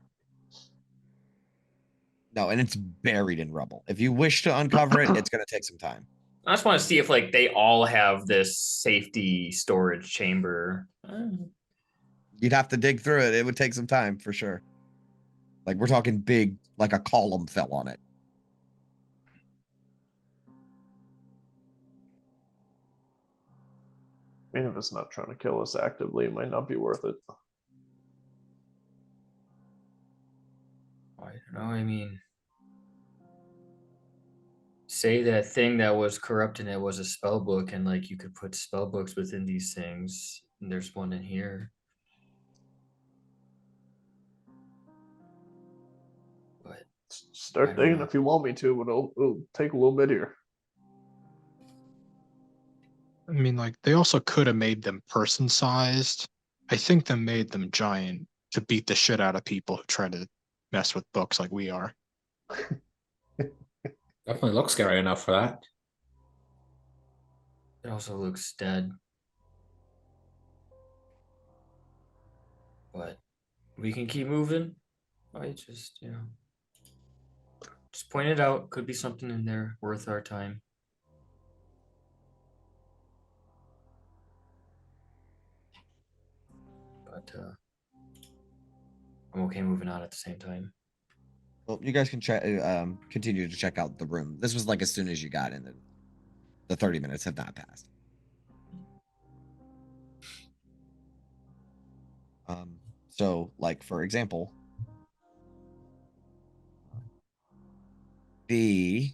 No, and it's buried in rubble. If you wish to uncover it, it's going to take some time. I just want to see if they all have this safety storage chamber. You'd have to dig through it. It would take some time for sure. Like we're talking big, like a column fell on it. I mean, if it's not trying to kill us actively, it might not be worth it. I don't know. I mean, say that thing that was corrupting it was a spell book, and you could put spell books within these things. And there's one in here. But Start digging if you want me to, but it'll take a little bit here. I mean, they also could have made them person-sized. I think they made them giant to beat the shit out of people who try to mess with books like we are. Definitely looks scary enough for that. it also looks dead. But we can keep moving. I just point it out. Could be something in there worth our time. But I'm okay moving on at the same time. Well, you guys can continue to check out the room. This was as soon as you got in. The 30 minutes have not passed. So, for example, the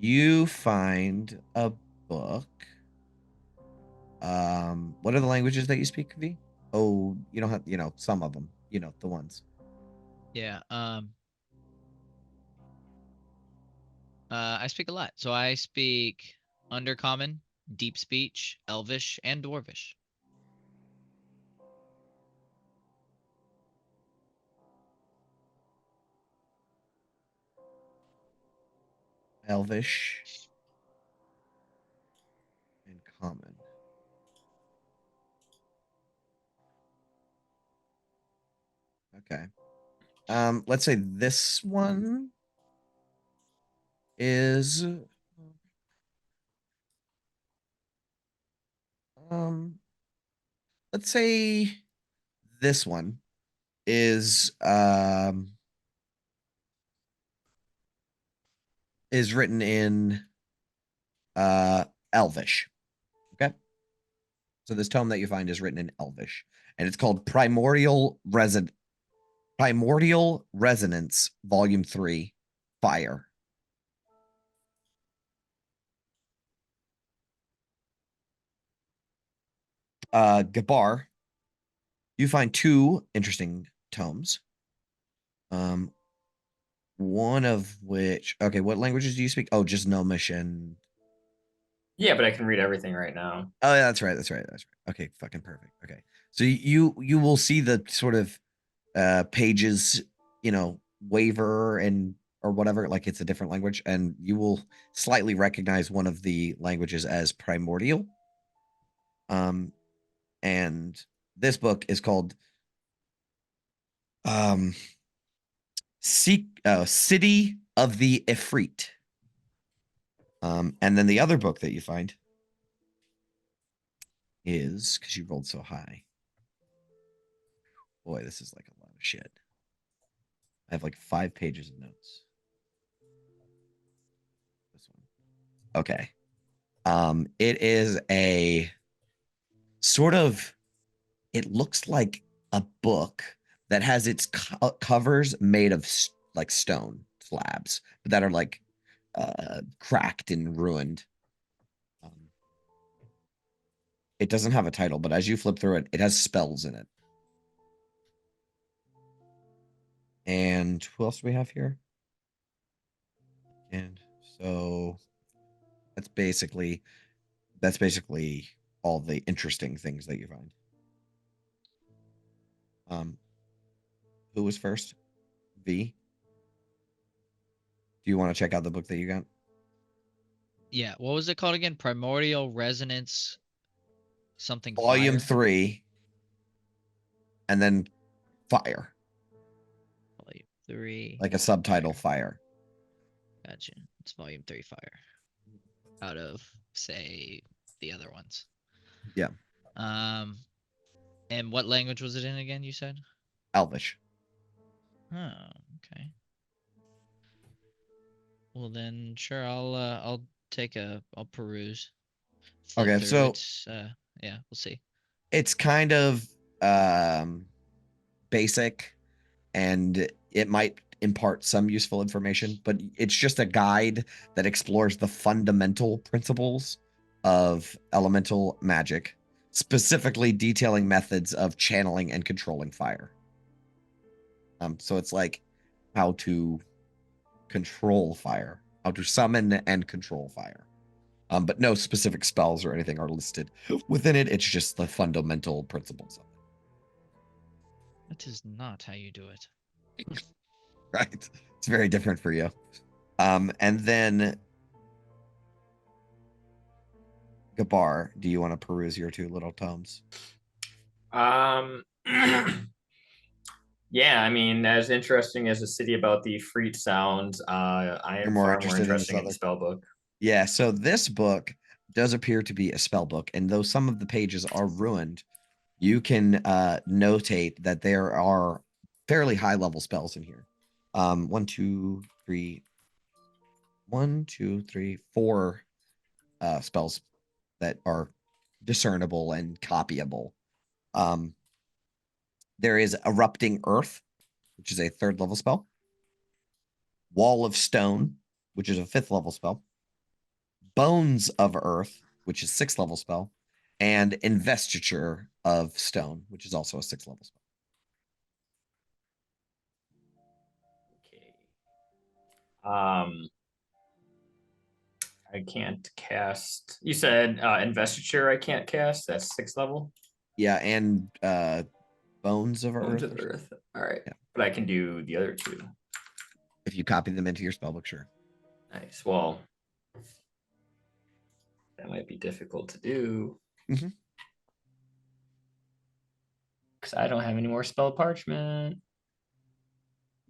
You find a book. What are the languages that you speak, V? Oh, you don't have, some of them. The ones. Yeah. I speak a lot. So I speak Undercommon, Deep Speech, Elvish, and Dwarvish. Elvish and Common. Okay. Let's say this one is let's say this one is written in Elvish. Okay. So this tome that you find is written in Elvish, and it's called Primordial Resonance, Volume 3, Fire. Gabar, you find two interesting tomes. One of which, okay, what languages do you speak? Oh, just Gnomish and. Yeah, but I can read everything right now. Oh, yeah, that's right. Okay, fucking perfect. Okay, so you will see the sort of pages, waver and or whatever, like it's a different language, and you will slightly recognize one of the languages as primordial. And this book is called City of the Ifrit. And then the other book that you find is, because you rolled so high. Boy, this is like a lot of shit. I have like 5 pages of notes. This one. Okay. It is a sort of, it looks like a book that has its covers made of like stone slabs that are like cracked and ruined. It doesn't have a title, but as you flip through it, it has spells in it. And who else do we have here? And so that's basically all the interesting things that you find. Who was first? V. Do you want to check out the book that you got? Yeah. What was it called again? Primordial Resonance something Volume fire? 3. And then Fire. Volume 3. Like a subtitle, Fire. Gotcha. It's volume 3 fire. Out of, say, the other ones. Yeah. And what language was it in again, you said? Elvish. Oh, okay. Well then, sure, I'll I'll peruse. Flip Okay, through so it. Yeah, we'll see. it's kind of basic, and it might impart some useful information, but it's just a guide that explores the fundamental principles of elemental magic, specifically detailing methods of channeling and controlling fire. So it's like how to control fire, how to summon and control fire. But no specific spells or anything are listed within it. It's just the fundamental principles of it. That is not how you do it. Right? It's very different for you. And then Gabar, do you want to peruse your 2 little tomes? Yeah, I mean, as interesting as a city about the Freet sounds, I You're am more far more interested in this interested in the other. spell book. Yeah, so this book does appear to be a spell book, and though some of the pages are ruined, you can notate that there are fairly high level spells in here. 1, 2, 3, 1, 2, 3, 4 spells that are discernible and copyable. There is Erupting Earth, which is a 3rd level spell. Wall of Stone, which is a 5th level spell. Bones of Earth, which is 6th level spell, and Investiture of Stone, which is also a 6th level spell. Okay. I can't cast. You said investiture. I can't cast. That's 6th level. Yeah, and Bones of Bones Earth. of Earth. All right, Yeah. but I can do the other two. If you copy them into your spellbook, sure. Nice. Well, that might be difficult to do. Mhm. Because I don't have any more spell parchment.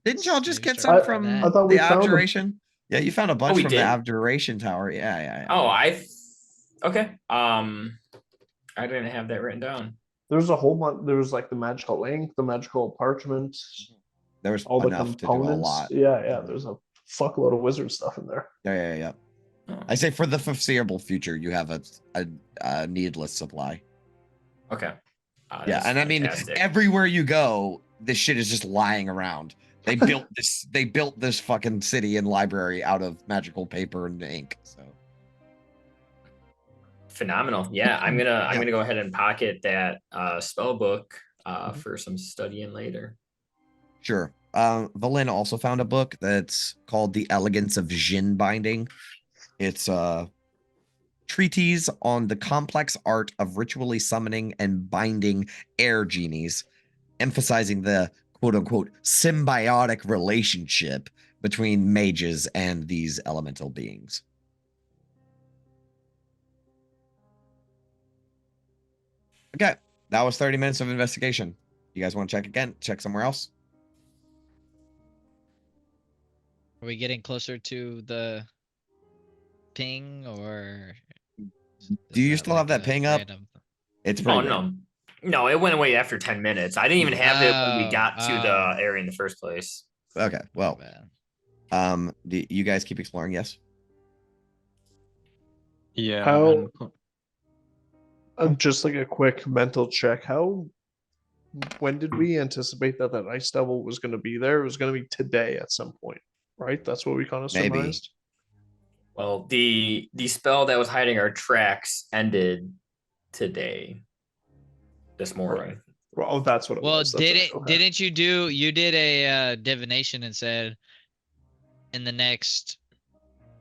Didn't y'all just Maybe get start some with from that. I thought we the found them. Abjuration? Yeah, you found a bunch we from the did? Abjuration Tower. Yeah. Oh, okay. I didn't have that written down. There's a whole bunch. There was like the magical ink, the magical parchment, There's all the enough to do a components. lot. Yeah. There's a fuckload of wizard stuff in there. Yeah. Oh, I say for the foreseeable future, you have a needless supply. okay. Yeah, That's and I mean, fantastic. everywhere you go, this shit is just lying around. They built this. They built this fucking city and library out of magical paper and ink. So Phenomenal. Yeah, I'm gonna go ahead and pocket that spell book Mhm. for some studying later. sure. Valin also found a book that's called "The Elegance of Jinn Binding." It's a treatise on the complex art of ritually summoning and binding air genies, emphasizing the quote unquote symbiotic relationship between mages and these elemental beings. Okay, that was 30 minutes of investigation. You guys want to check again? Check somewhere else? Are we getting closer to the ping, or Do is you that still have like that a ping up? random? It's Oh pretty no, no, it went away after 10 minutes. I didn't even have it when we got to the area in the first place. Okay, well, bad. you guys keep exploring, yes? Yeah. How- and- Just like a quick mental check. When did we anticipate that ice devil was going to be there? It was going to be today at some point, right? That's what we kind of Maybe. surmised. Well, the spell that was hiding our tracks ended today, this morning. Right. Well, that's what it Well, was. That's right. Okay. didn't you did a divination and said in the next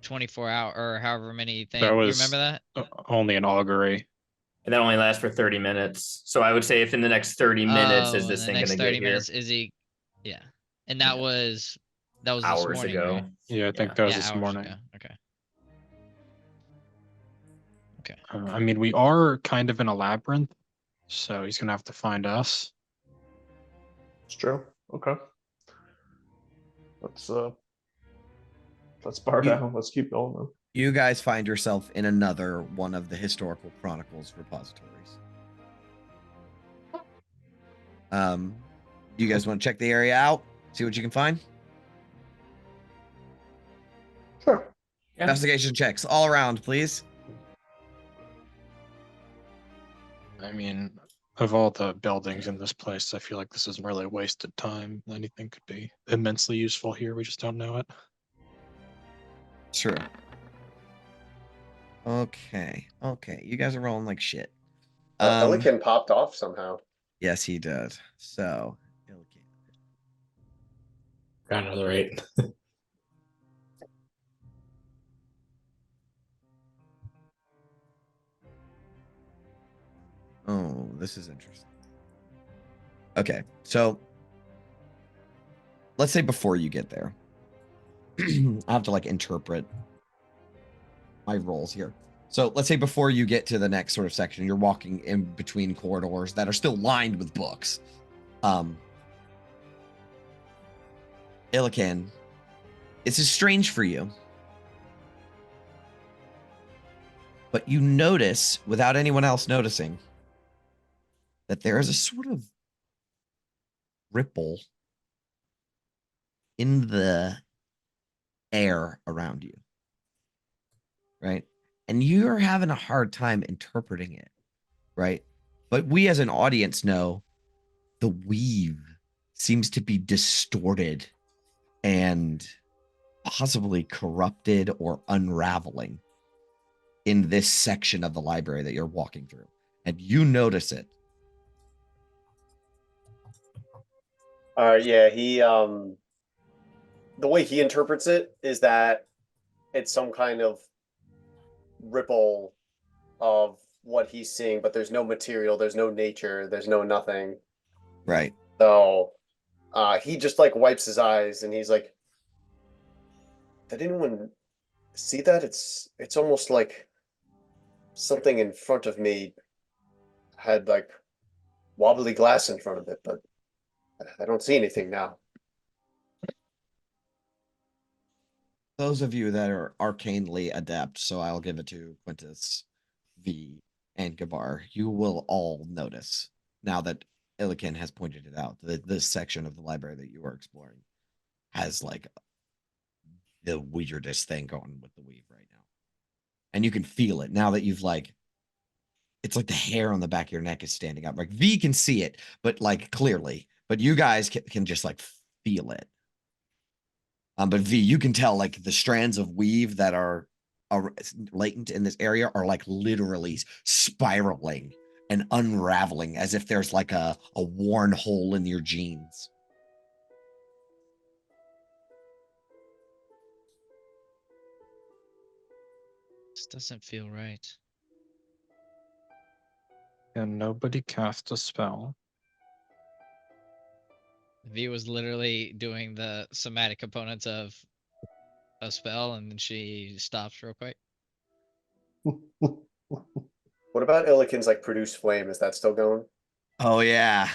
24 hour or however many things. That You was remember that? only an augury. And that only lasts for 30 minutes. So I would say if in the next 30 minutes is Oh, this the thing next gonna 30 get here? minutes is he? Yeah, and that Yeah. was this Hours morning, ago. right? Yeah, I think Yeah. that was Yeah, this hours morning. ago. Okay. Okay. I mean, we are kind of in a labyrinth, so he's gonna have to find us. It's true. Okay. Let's bar down. Let's keep going then. You guys find yourself in another one of the historical chronicles repositories. You guys want to check the area out? See what you can find? Sure. Yeah. Investigation checks all around, please. I mean, of all the buildings in this place, I feel like this is really wasted time. Anything could be immensely useful here. We just don't know it. Sure. Okay. You guys are rolling like shit. Pelican popped off somehow. Yes, he did. So, Got another 8. oh, this is interesting. Okay, so let's say before you get there, I have to like interpret my roles here. So let's say before you get to the next sort of section, you're walking in between corridors that are still lined with books. Illican, this is strange for you, but you notice, without anyone else noticing, that there is a sort of ripple in the air around you, right? And you're having a hard time interpreting it, right? But we as an audience know the weave seems to be distorted and possibly corrupted or unraveling. in this section of the library that you're walking through, and you notice it. Yeah, he the way he interprets it is that it's some kind of ripple of what he's seeing, but there's no material, there's no nature, there's no nothing. Right. So he just like wipes his eyes and he's like, did anyone see that? It's almost like something in front of me had like wobbly glass in front of it, but I don't see anything now. Those of you that are arcanely adept, so I'll give it to Quintus, V, and Gabar, you will all notice now that Illikin has pointed it out that this section of the library that you are exploring has like the weirdest thing going with the weave right now. And you can feel it now that you've like, it's like the hair on the back of your neck is standing up. Like V can see it, but like clearly, but you guys can just like feel it. But V, you can tell like the strands of weave that are latent in this area are like literally spiraling and unraveling as if there's like a worn hole in your jeans. This doesn't feel right. And nobody cast a spell. V was literally doing the somatic components of a spell, and then she stops real quick. What about Illikin's like produce flame? Is that still going? Oh yeah,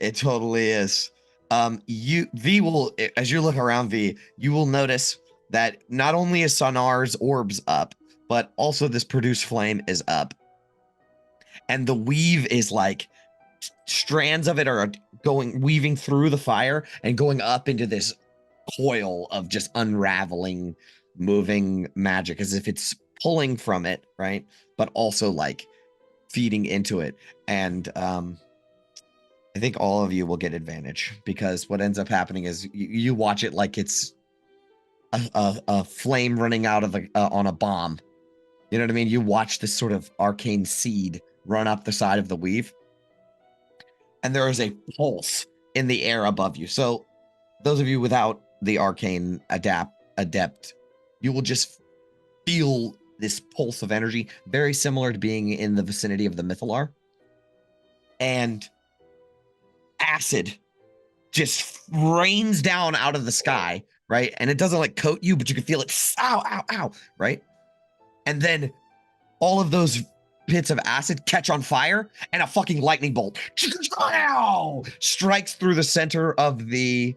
it totally is. You V will as you look around V, you will notice that not only is Sonar's orbs up, but also this produce flame is up, and the weave is like strands of it are weaving through the fire and going up into this coil of just unraveling, moving magic as if it's pulling from it, right? But also like feeding into it. And I think all of you will get advantage because what ends up happening is you watch it like it's a flame running out of on a bomb. You know what I mean? You watch this sort of arcane seed run up the side of the weave, and there is a pulse in the air above you. So those of you without the arcane adept, you will just feel this pulse of energy, very similar to being in the vicinity of the Mythalar. And acid just rains down out of the sky, right? And it doesn't like coat you, but you can feel it, ow, ow, ow, right? And then all of those pits of acid catch on fire, and a fucking lightning bolt strikes through the center of the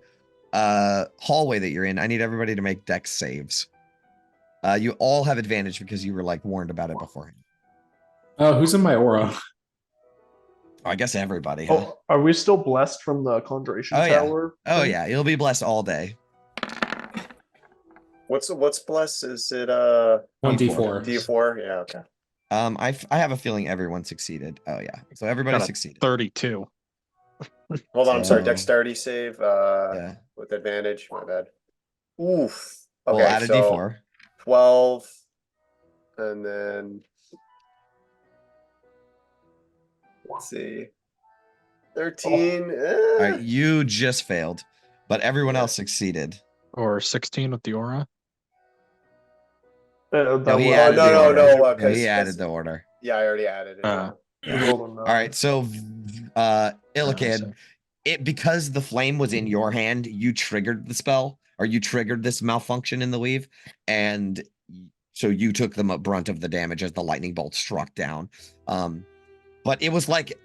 hallway that you're in. I need everybody to make dex saves. You all have advantage because you were like warned about it beforehand. Oh, who's in my aura? I guess everybody. Huh? Oh, are we still blessed from the Conjuration Oh, yeah. Tower? Oh thing? yeah, you'll be blessed all day. What's bless? Is it 1d4. D4? Yeah, okay. I have a feeling everyone succeeded. Oh yeah, so everybody Got a succeeded. 32. Hold on, I'm sorry. So- Dexterity save Yeah. with advantage. My bad. Oof. Okay, We'll add a so D4. 12, and then let's see, 13. All right, you just failed, but everyone Yeah. else succeeded. Or 16 with the aura. No, he was- added no, the no, order. no, No, 'cause- he added 'cause- the order. Yeah, I already added it. Yeah. All right, so Illikin, so- it because the flame was in your hand, you triggered the spell, or you triggered this malfunction in the weave, and so you took the brunt of the damage as the lightning bolt struck down. But it was like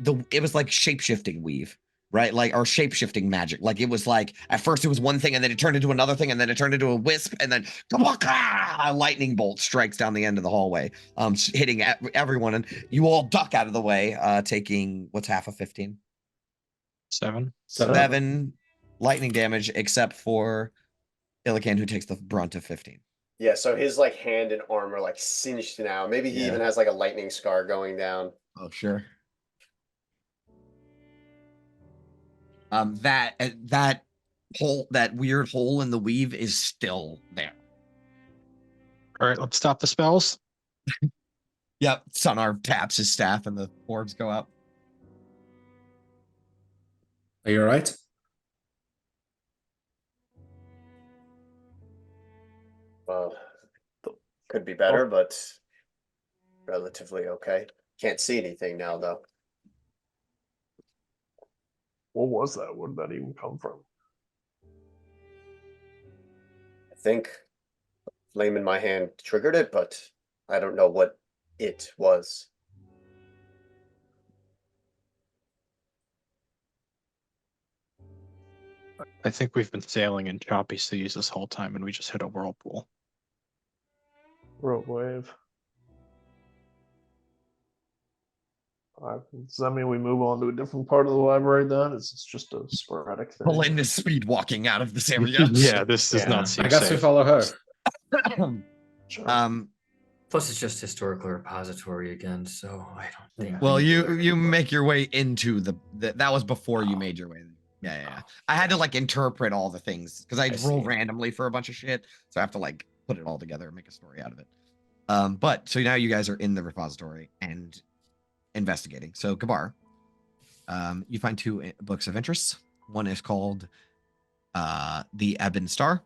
shape-shifting weave, right? Like, or shape-shifting magic. Like it was like at first it was one thing, and then it turned into another thing, and then it turned into a wisp, and then a lightning bolt strikes down the end of the hallway, hitting everyone, and you all duck out of the way, taking what's half of 15? 7. 7 lightning damage, except for Illican, who takes the brunt of 15. Yeah, so his like hand and arm are like singed now. Maybe he Yeah. even has like a lightning scar going down. Oh, sure. That hole, that weird hole in the weave is still there. All right, let's stop the spells. Yep, Sunar taps his staff and the orbs go out. Are you all right? Well, could be better, but relatively okay. Can't see anything now, though. What was that? Where did that even come from? I think flame in my hand triggered it, but I don't know what it was. I think we've been sailing in choppy seas this whole time, and we just hit a whirlpool. Rope wave. Does that mean we move on to a different part of the library then? Is this just a sporadic thing? Belinda's speed walking out of this area. Yeah, this does not seem I guess we safe. follow her. Sure. Plus, it's just historical repository again, so I don't think. Well, we need to you worry make your way into the that was before you made your way. Yeah. I had to like interpret all the things because I roll see. randomly for a bunch of shit, so I have to like put it all together and make a story out of it. But so now you guys are in the repository and investigating. So Gabar, you find two books of interest. One is called The Ebon Star,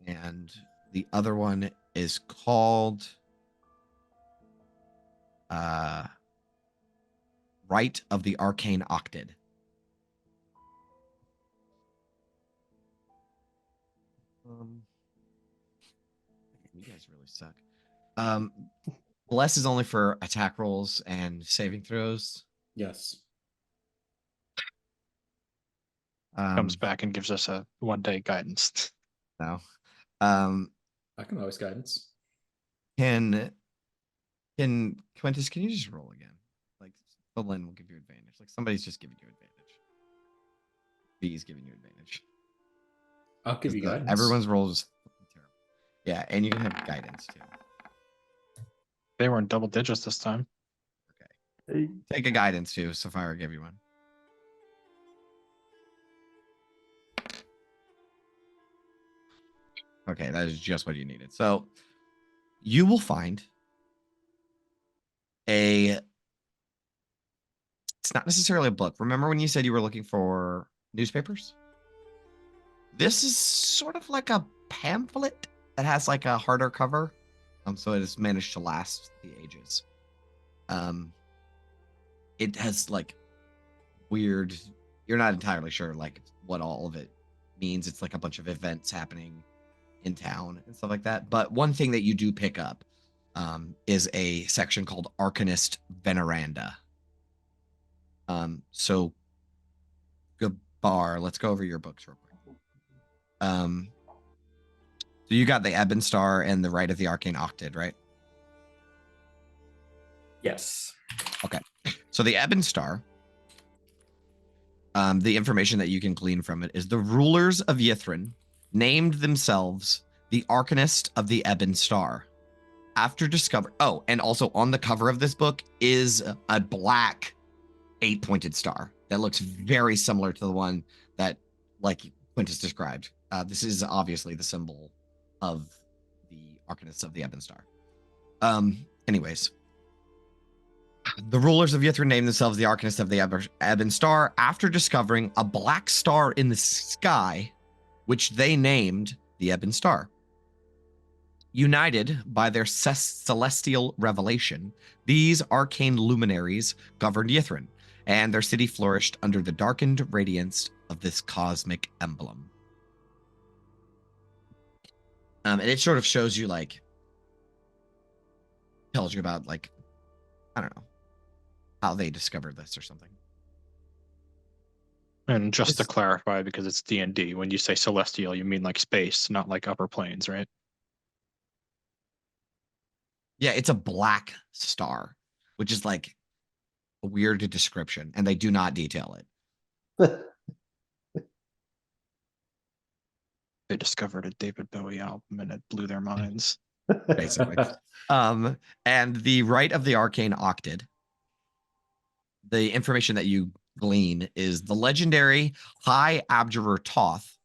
and the other one is called Rite of the Arcane Octid. You guys really suck. Bless is only for attack rolls and saving throws. Yes. Comes back and gives us a 1-day guidance. No. I can always guidance. Can Quintus, can you just roll again? Like Lynn will give you advantage. Like somebody's just giving you advantage. B's giving you advantage. I'll give you guidance. Everyone's rolls is terrible. Yeah, and you can have guidance too. They were in double digits this time. Okay. Take a guidance too. Sapphire gave you one. Okay, that is just what you needed. So you will find it's not necessarily a book. Remember when you said you were looking for newspapers? This is sort of like a pamphlet that has like a harder cover. So it has managed to last the ages. It has like weird, you're not entirely sure like what all of it means. It's like a bunch of events happening in town and stuff like that. But one thing that you do pick up is a section called Arcanist Veneranda. So Gabar, let's go over your books real quick. So you got the Ebon Star and the Rite of the Arcane Octid, right? Yes. Okay. So the Ebon Star, the information that you can glean from it is the rulers of Yithrin named themselves the Arcanist of the Ebon Star. After discover, oh, and also on the cover of this book is a black 8-pointed star that looks very similar to the one that, like Quintus described. This is obviously the symbol of the Arcanist of the Ebon Star. Anyways, the rulers of Yithrin named themselves the Arcanist of the Ebon Star after discovering a black star in the sky, which they named the Ebon Star. United by their celestial revelation, these arcane luminaries governed Yithrin, and their city flourished under the darkened radiance of this cosmic emblem. And it sort of shows you, like, tells you about, like, I don't know, how they discovered this or something. And just to clarify, because it's D&D, when you say celestial, you mean like space, not like upper planes, right? Yeah, it's a black star, which is like a weird description, and they do not detail it. They discovered a David Bowie album and it blew their minds. Basically. And the Rite of the Arcane Octid, the information that you glean is the legendary High Abjurer Toth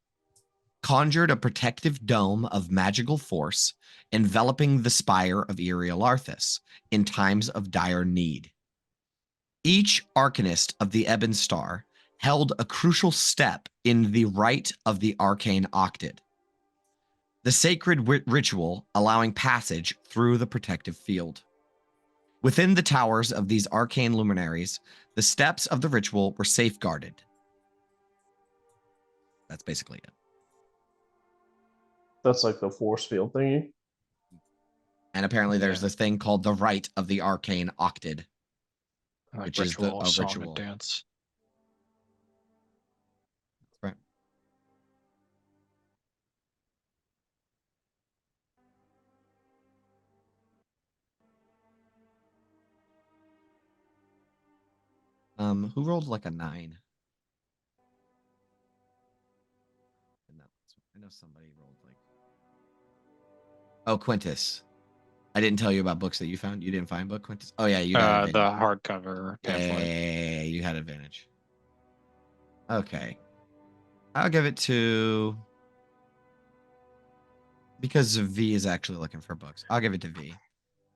conjured a protective dome of magical force enveloping the spire of Iriel Arthas in times of dire need. Each arcanist of the Ebon Star held a crucial step in the rite of the arcane octid, the sacred ritual allowing passage through the protective field. Within the towers of these arcane luminaries, the steps of the ritual were safeguarded. That's basically it. That's like the force field thingy. And apparently there's Yeah. this thing called the Rite of the Arcane Octid, Like which is the ritual, a song, ritual. and dance. Right. Who rolled like a 9? I know somebody rolled like. Oh, Quintus. I didn't tell you about books that you found. You didn't find book, Quintus? Oh yeah, you got The advantage. hardcover pamphlet. Yeah, you had advantage. Okay. I'll give it to, because V is actually looking for books. I'll give it to V.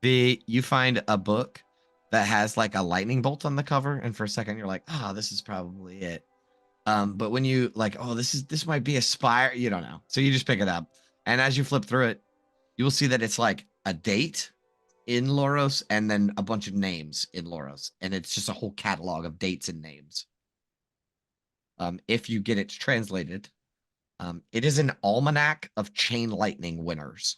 V, you find a book that has like a lightning bolt on the cover, and for a second you're like, oh, this is probably it. But when you like, oh, this might be a spire, you don't know. So you just pick it up. And as you flip through it, you will see that it's like a date in Loros and then a bunch of names in Loros. And it's just a whole catalog of dates and names. If you get it translated, it is an almanac of chain lightning winners.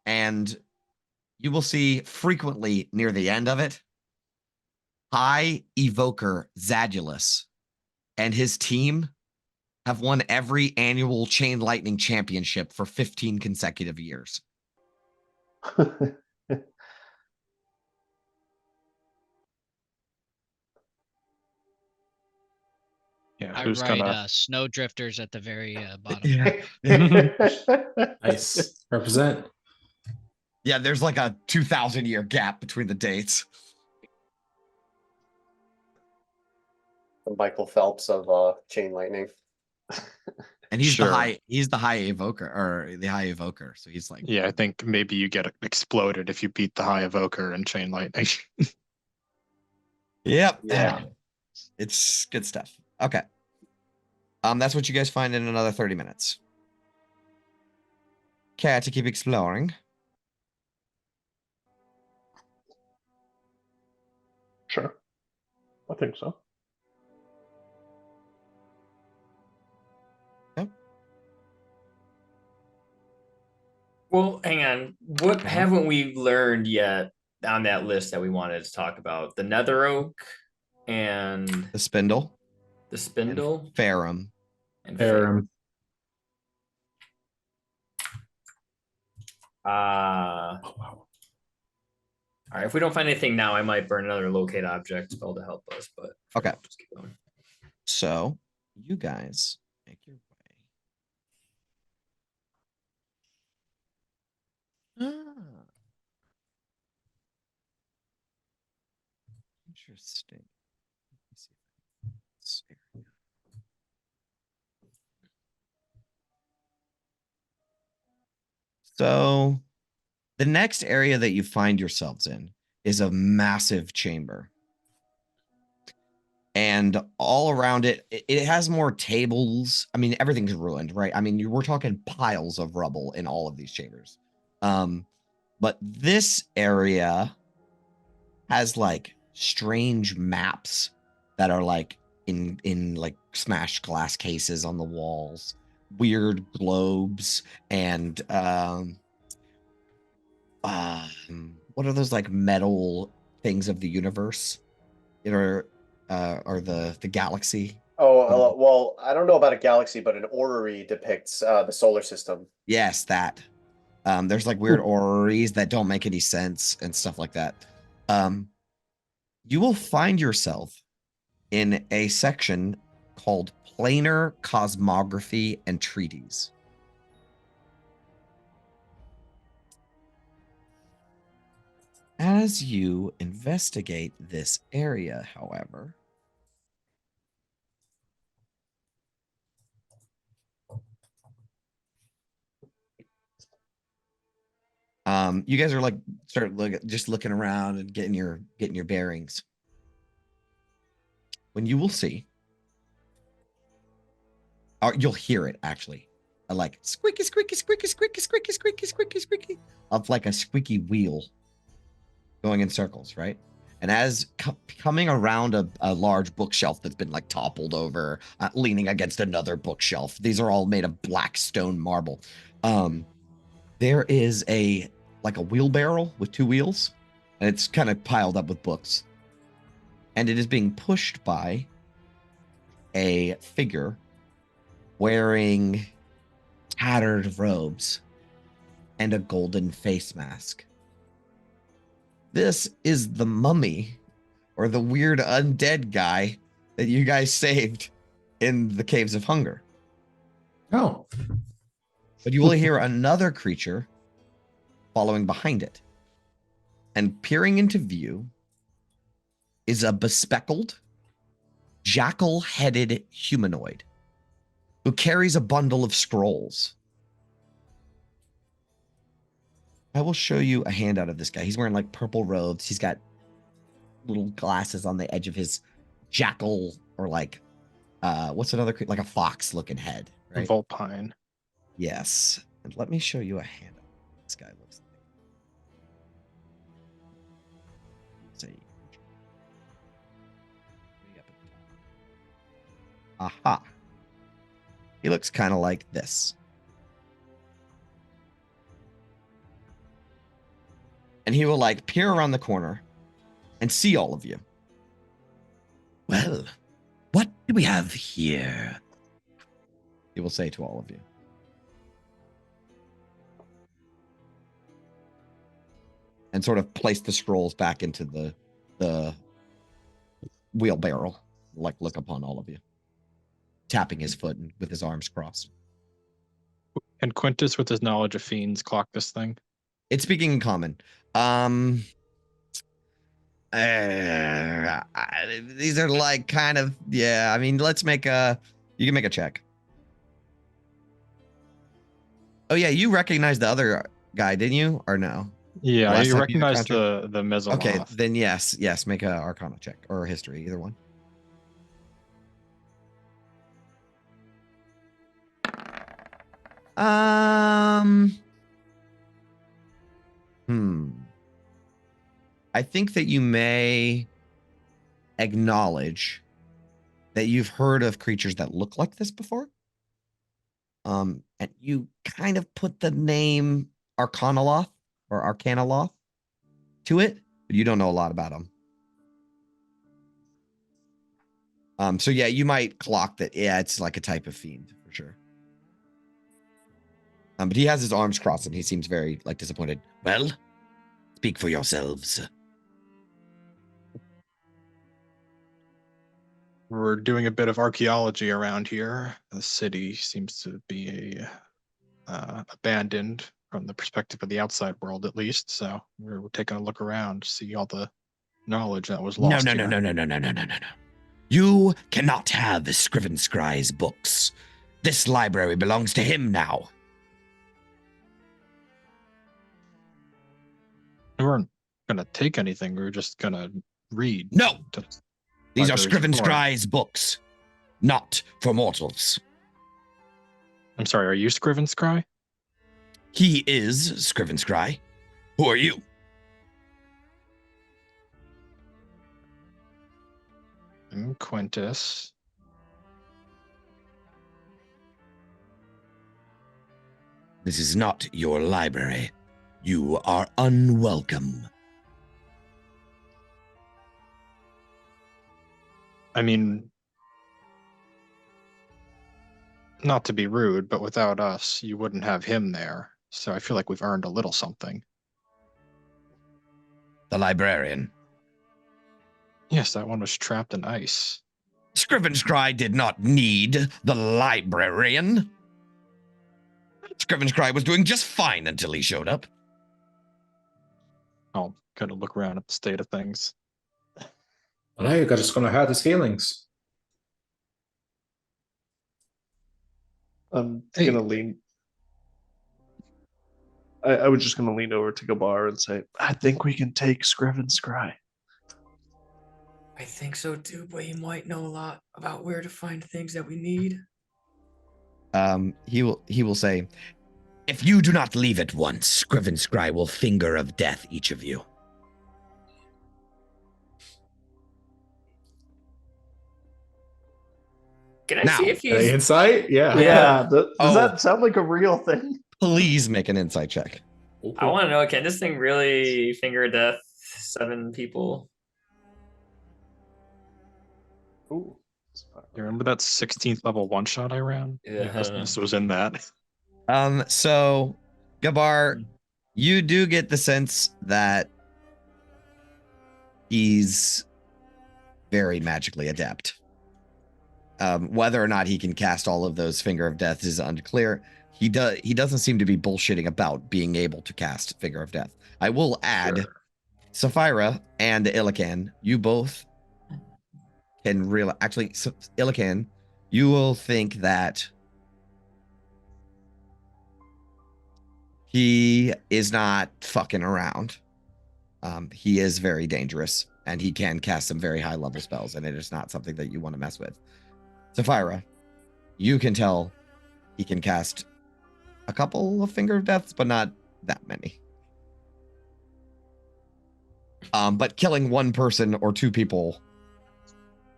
And you will see frequently near the end of it, High Evoker Zadulus and his team have won every annual chain lightning championship for 15 consecutive years. Yeah, I who's write gonna? snow drifters at the very bottom. Nice. Represent. Yeah, there's like a 2,000-year gap between the dates. The Michael Phelps of chain lightning. And he's Sure. the high evoker, or the high evoker. So he's like, Yeah, I think maybe you get exploded if you beat the High Evoker and Chain Lightning. yep. Yeah. It's good stuff. Okay. That's what you guys find in another 30 minutes. Care to keep exploring? Sure. I think so. Well, hang on. What haven't we learned yet on that list that we wanted to talk about? The Nether Oak and The spindle, the Spindle Farum. and Farum. Oh, wow. All right. If we don't find anything now, I might burn another locate object spell to help us. But Okay. just keep going. So you guys make your way. Ah. Interesting. Let me see if I can this area. So the next area that you find yourselves in is a massive chamber. And all around it, it has more tables. I mean, everything's ruined, right? I mean, we're talking piles of rubble in all of these chambers. But this area has like strange maps that are like in like smashed glass cases on the walls, weird globes, and what are those like metal things of the universe? Or the galaxy. Oh, well, I don't know about a galaxy, but an orrery depicts the solar system. Yes, that. There's like weird orreries that don't make any sense and stuff like that. You will find yourself in a section called Planar Cosmography and Treaties. As you investigate this area, however, You guys are like just looking around and getting your bearings. When you will see, or you'll hear it actually, like squeaky, squeaky, squeaky, squeaky, squeaky, squeaky, squeaky, squeaky, of like a squeaky wheel going in circles, right? And as coming around a large bookshelf that's been like toppled over, leaning against another bookshelf. These are all made of black stone marble. There is a wheelbarrow with 2 wheels, and it's kind of piled up with books. And it is being pushed by a figure wearing tattered robes and a golden face mask. This is the mummy, or the weird undead guy that you guys saved in the Caves of Hunger. Oh. But you will hear another creature following behind it. And peering into view is a bespectacled, jackal-headed humanoid who carries a bundle of scrolls. I will show you a handout of this guy. He's wearing like purple robes. He's got little glasses on the edge of his jackal, or like what's another like a fox looking head, right? Vulpine. Yes. And let me show you a handout. This guy looks like. See. Aha. He looks kind of like this. And he will like peer around the corner and see all of you. Well, what do we have here? He will say to all of you. And sort of place the scrolls back into the wheelbarrow, like look upon all of you. Tapping his foot and with his arms crossed. And Quintus, with his knowledge of fiends, clock this thing. It's speaking in common. These are like kind of, yeah, I mean, let's make you can make a check. Oh yeah, you recognized the other guy, didn't you? Or no? Yeah, Last you time recognize encountered? the Mezzoloth. Okay, then yes, make a Arcana check or a history, either one. I think that you may acknowledge that you've heard of creatures that look like this before. And you kind of put the name Arcanoloth or Arcanoloth to it, but you don't know a lot about them. So yeah, you might clock that. Yeah, it's like a type of fiend for sure. But he has his arms crossed and he seems very like disappointed. Well, speak for yourselves. We're doing a bit of archaeology around here. The city seems to be abandoned from the perspective of the outside world, at least. So we're taking a look around to see all the knowledge that was lost. No. You cannot have Scriven Scry's books. This library belongs to him now. We weren't gonna take anything. We were just gonna read. No! These are Libraries Scriven before. Scry's books, not for mortals. I'm sorry, are you Scriven Scry? He is Scriven Scry. Who are you? I'm Quintus. This is not your library. You are unwelcome. I mean, not to be rude, but without us, you wouldn't have him there. So I feel like we've earned a little something. The librarian. Yes, that one was trapped in ice. Scriven Scry did not need the librarian. Scriven Scry was doing just fine until he showed up. I'll kind of look around at the state of things. Well, now you're just gonna hurt his feelings. I'm Hey. gonna lean. I was just gonna lean over to Gabar and say, I think we can take Scriven Scry. I think so too, but he might know a lot about where to find things that we need. He will say, if you do not leave at once, Scriven Scry will finger of death each of you. Can I Now, see if Any he's insight? Yeah. Yeah, does Oh. that sound like a real thing? Please make an insight check. I want to know, can this thing really finger death 7 people? Ooh. You remember that 16th level one shot I ran? Yeah. This was in that. So Gabar, you do get the sense that he's very magically adept. Whether or not he can cast all of those Finger of Death is unclear. He doesn't seem to be bullshitting about being able to cast Finger of Death. I will add, Sure. Sapphira and Illican, you both can realize. Actually, Illican, you will think that he is not fucking around. He is very dangerous, and he can cast some very high level spells, and it is not something that you want to mess with. Sapphira, you can tell he can cast a couple of Finger of Deaths, but not that many. But killing one person or 2 people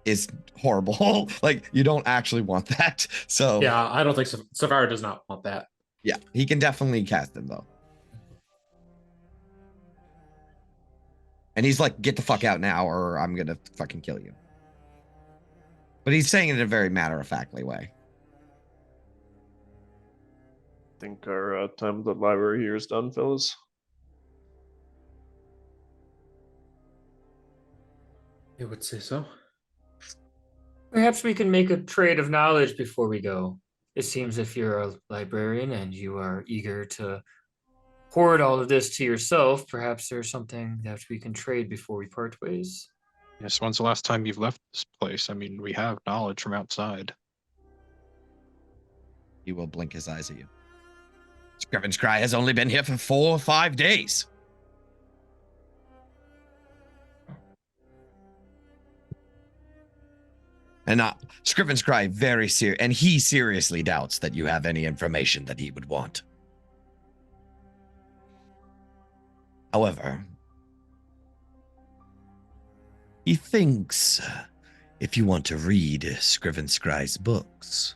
is horrible. Like, you don't actually want that. So Yeah, I don't think Sapphira does not want that. yeah, he can definitely cast them though. And he's like, get the fuck out now, or I'm gonna fucking kill you. But he's saying it in a very matter-of-factly way. I think our time at the library here is done, fellas. I would say so. Perhaps we can make a trade of knowledge before we go. It seems if you're a librarian and you are eager to hoard all of this to yourself, perhaps there's something that we can trade before we part ways. Yes, when's the last time you've left this place? I mean, we have knowledge from outside. He will blink his eyes at you. Scriven's Cry has only been here for 4 or 5 days. And Scriven's Cry very serious, and he seriously doubts that you have any information that he would want. However, he thinks if you want to read Scriven Scry's books,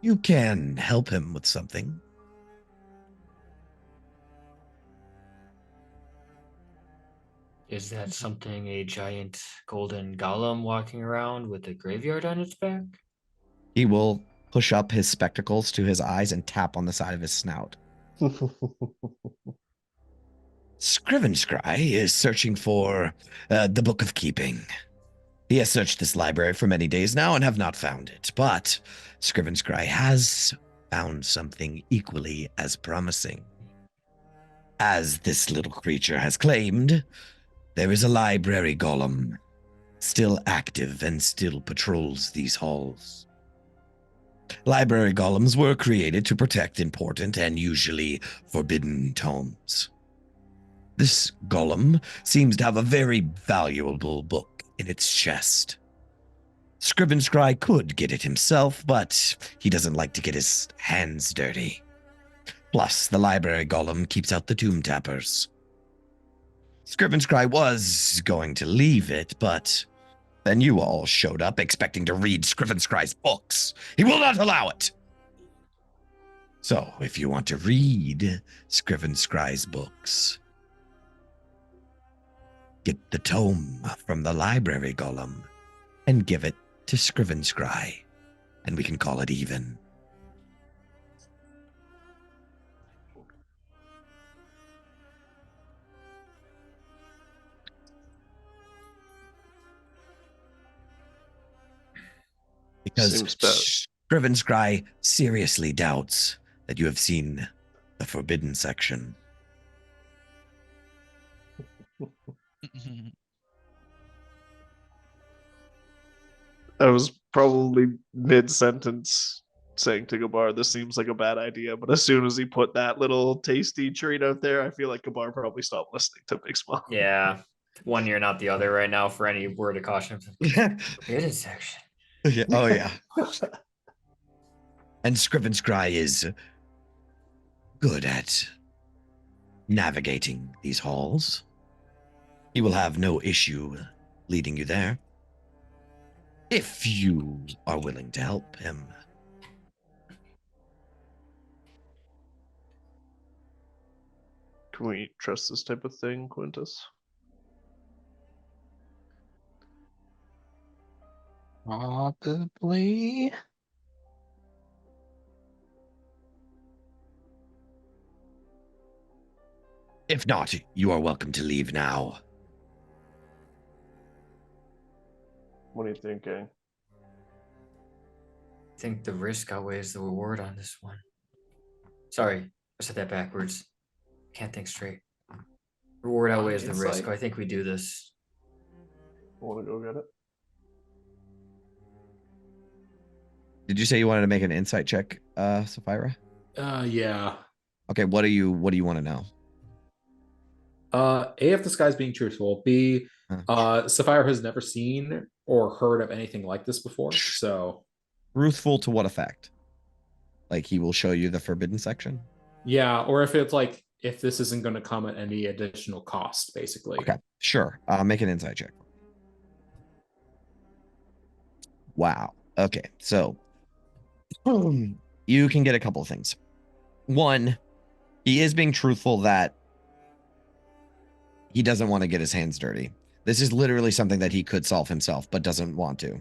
you can help him with something. Is that something, a giant golden golem walking around with a graveyard on its back? He will push up his spectacles to his eyes and tap on the side of his snout. Scriven Scry is searching for the Book of Keeping. He has searched this library for many days now and have not found it, but Scriven Scry has found something equally as promising. As this little creature has claimed, there is a library golem still active and still patrols these halls. Library golems were created to protect important and usually forbidden tomes. This golem seems to have a very valuable book in its chest. Scriven Scry could get it himself, but he doesn't like to get his hands dirty. Plus, the library golem keeps out the tomb tappers. Scriven Scry was going to leave it, but then you all showed up expecting to read Scriven Scry's books. He will not allow it. So, if you want to read Scriven Scry's books, get the tome from the library golem and give it to Scriven Scry, and we can call it even. Because Seems bad. Scriven Scry seriously doubts that you have seen the forbidden section. I was probably mid-sentence saying to Gabar, this seems like a bad idea, but as soon as he put that little tasty treat out there, I feel like Gabar probably stopped listening to Big Smile. Yeah. One ear, not the other right now for any word of caution. Forbidden section. Yeah, oh yeah. And Scriven Scry is good at navigating these halls. He will have no issue leading you there. If you are willing to help him. Can we trust this type of thing, Quintus? Probably. If not, you are welcome to leave now. What do you think, gang? I think the risk outweighs the reward on this one. Sorry, I said that backwards. Can't think straight. Reward outweighs the risk. Insight. I think we do this. Want to go get it? Did you say you wanted to make an insight check, Sapphira? Yeah. Okay, what do you want to know? A, if this guy's being truthful. B, Sapphire has never seen or heard of anything like this before. So Truthful to what effect? Like he will show you the forbidden section? yeah, or if it's like if this isn't going to come at any additional cost, basically. Okay, sure. Make an insight check. Wow. Okay, so you can get a couple of things. One, he is being truthful that he doesn't want to get his hands dirty. This is literally something that he could solve himself, but doesn't want to.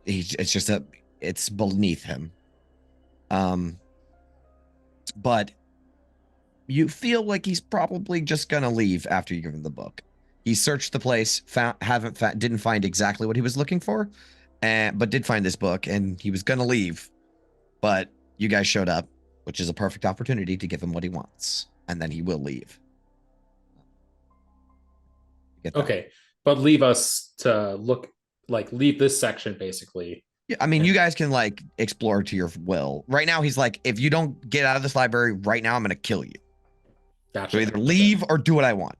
It's just it's beneath him. But you feel like he's probably just gonna leave after you give him the book. He searched the place, didn't find exactly what he was looking for, but did find this book, and he was gonna leave, but you guys showed up, which is a perfect opportunity to give him what he wants, and then he will leave. Get that? Okay, but leave us to look, like leave this section basically. Yeah, I mean, you guys can like explore to your will. Right now, he's like, if you don't get out of this library right now, I'm gonna kill you. Gotcha. So either leave or do what I want.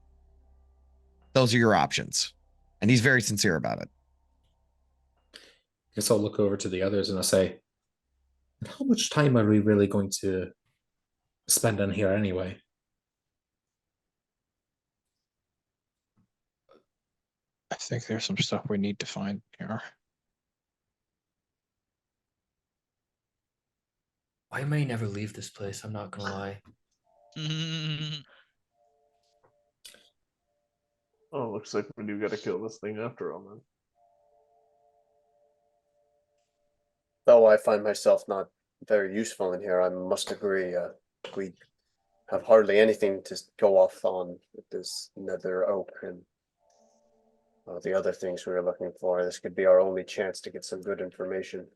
Those are your options. And he's very sincere about it. Guess I'll look over to the others and I'll say, how much time are we really going to spend on here anyway? I think there's some stuff we need to find here. I may never leave this place. I'm not gonna lie. Oh, looks like we do got to kill this thing after all, then. Though I find myself not very useful in here, I must agree. We have hardly anything to go off on with this nether oak and the other things we were looking for. This could be our only chance to get some good information.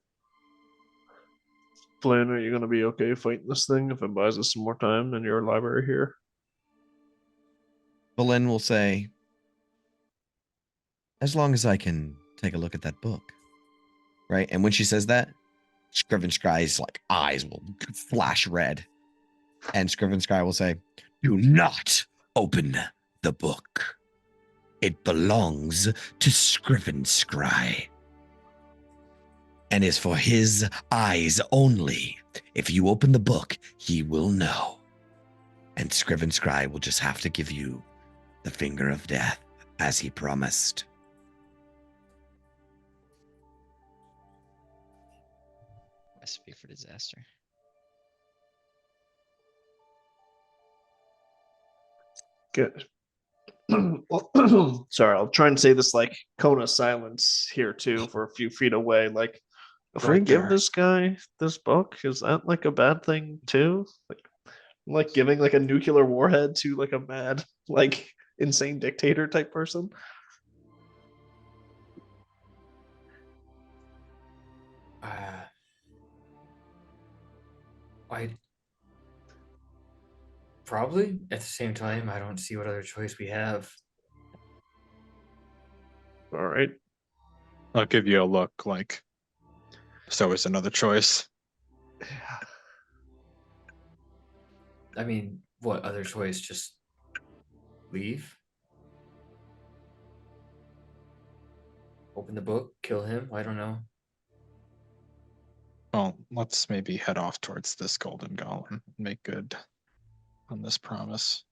Flynn, are you going to be okay fighting this thing if it buys us some more time in your library here? Bolin will say, as long as I can take a look at that book. Right? And when she says that, Scriven Scry's like eyes will flash red. And Scriven Scry will say, Do not open the book. It belongs to Scriven Scry and is for his eyes only. If you open the book, he will know. And Scriven Scry will just have to give you the finger of death, as he promised. Recipe for disaster. Good. Sorry, I'll try and say this like cone of silence here too for a few feet away. Like, if we Right give there. this guy this book, is that like a bad thing too? Like giving like a nuclear warhead to like a mad, like insane dictator type person? I probably at the same time, I don't see what other choice we have. All right. I'll give you a look like So is another choice. I mean, what other choice? Just leave? Open the book, kill him? I don't know. Well, let's maybe head off towards this golden golem and make good on this promise.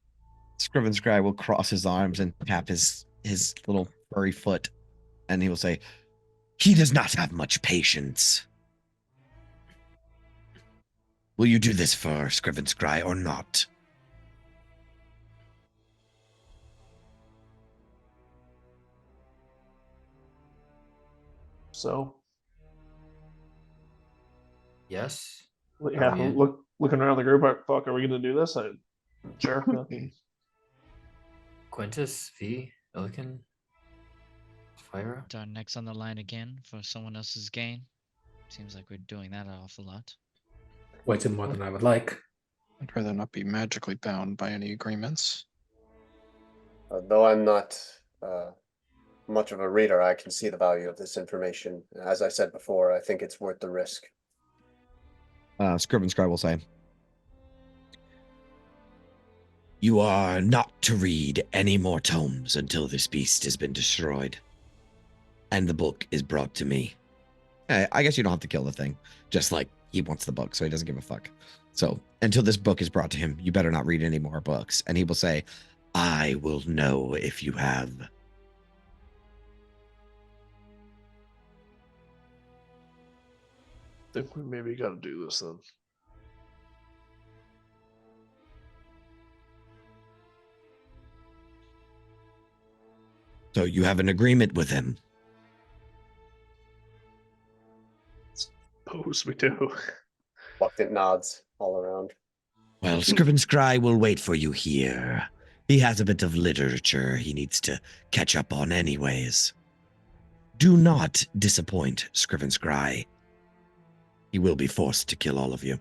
Scriven Scry will cross his arms and tap his little furry foot, and he will say, He does not have much patience. Will you do this for Scriven Scry or not? So, Yes. yeah, we in? looking around the group, fuck, are we gonna do this? Sure. Quintus, V, Illican, Fira. Darn, next on the line again for someone else's gain. Seems like we're doing that an awful lot. Way too more than I would like. I'd rather not be magically bound by any agreements. Though I'm not much of a reader, I can see the value of this information. As I said before, I think it's worth the risk. Scriven Scry will say, You are not to read any more tomes until this beast has been destroyed. And the book is brought to me. I guess you don't have to kill the thing. Just like he wants the book, so he doesn't give a fuck. So until this book is brought to him, you better not read any more books. And he will say, I will know if you have. Think we maybe got to do this then. So you have an agreement with him. Suppose we do. Reluctant nods all around. Well, Scriven Scry will wait for you here. He has a bit of literature he needs to catch up on anyways. Do not disappoint Scriven Scry. He will be forced to kill all of you.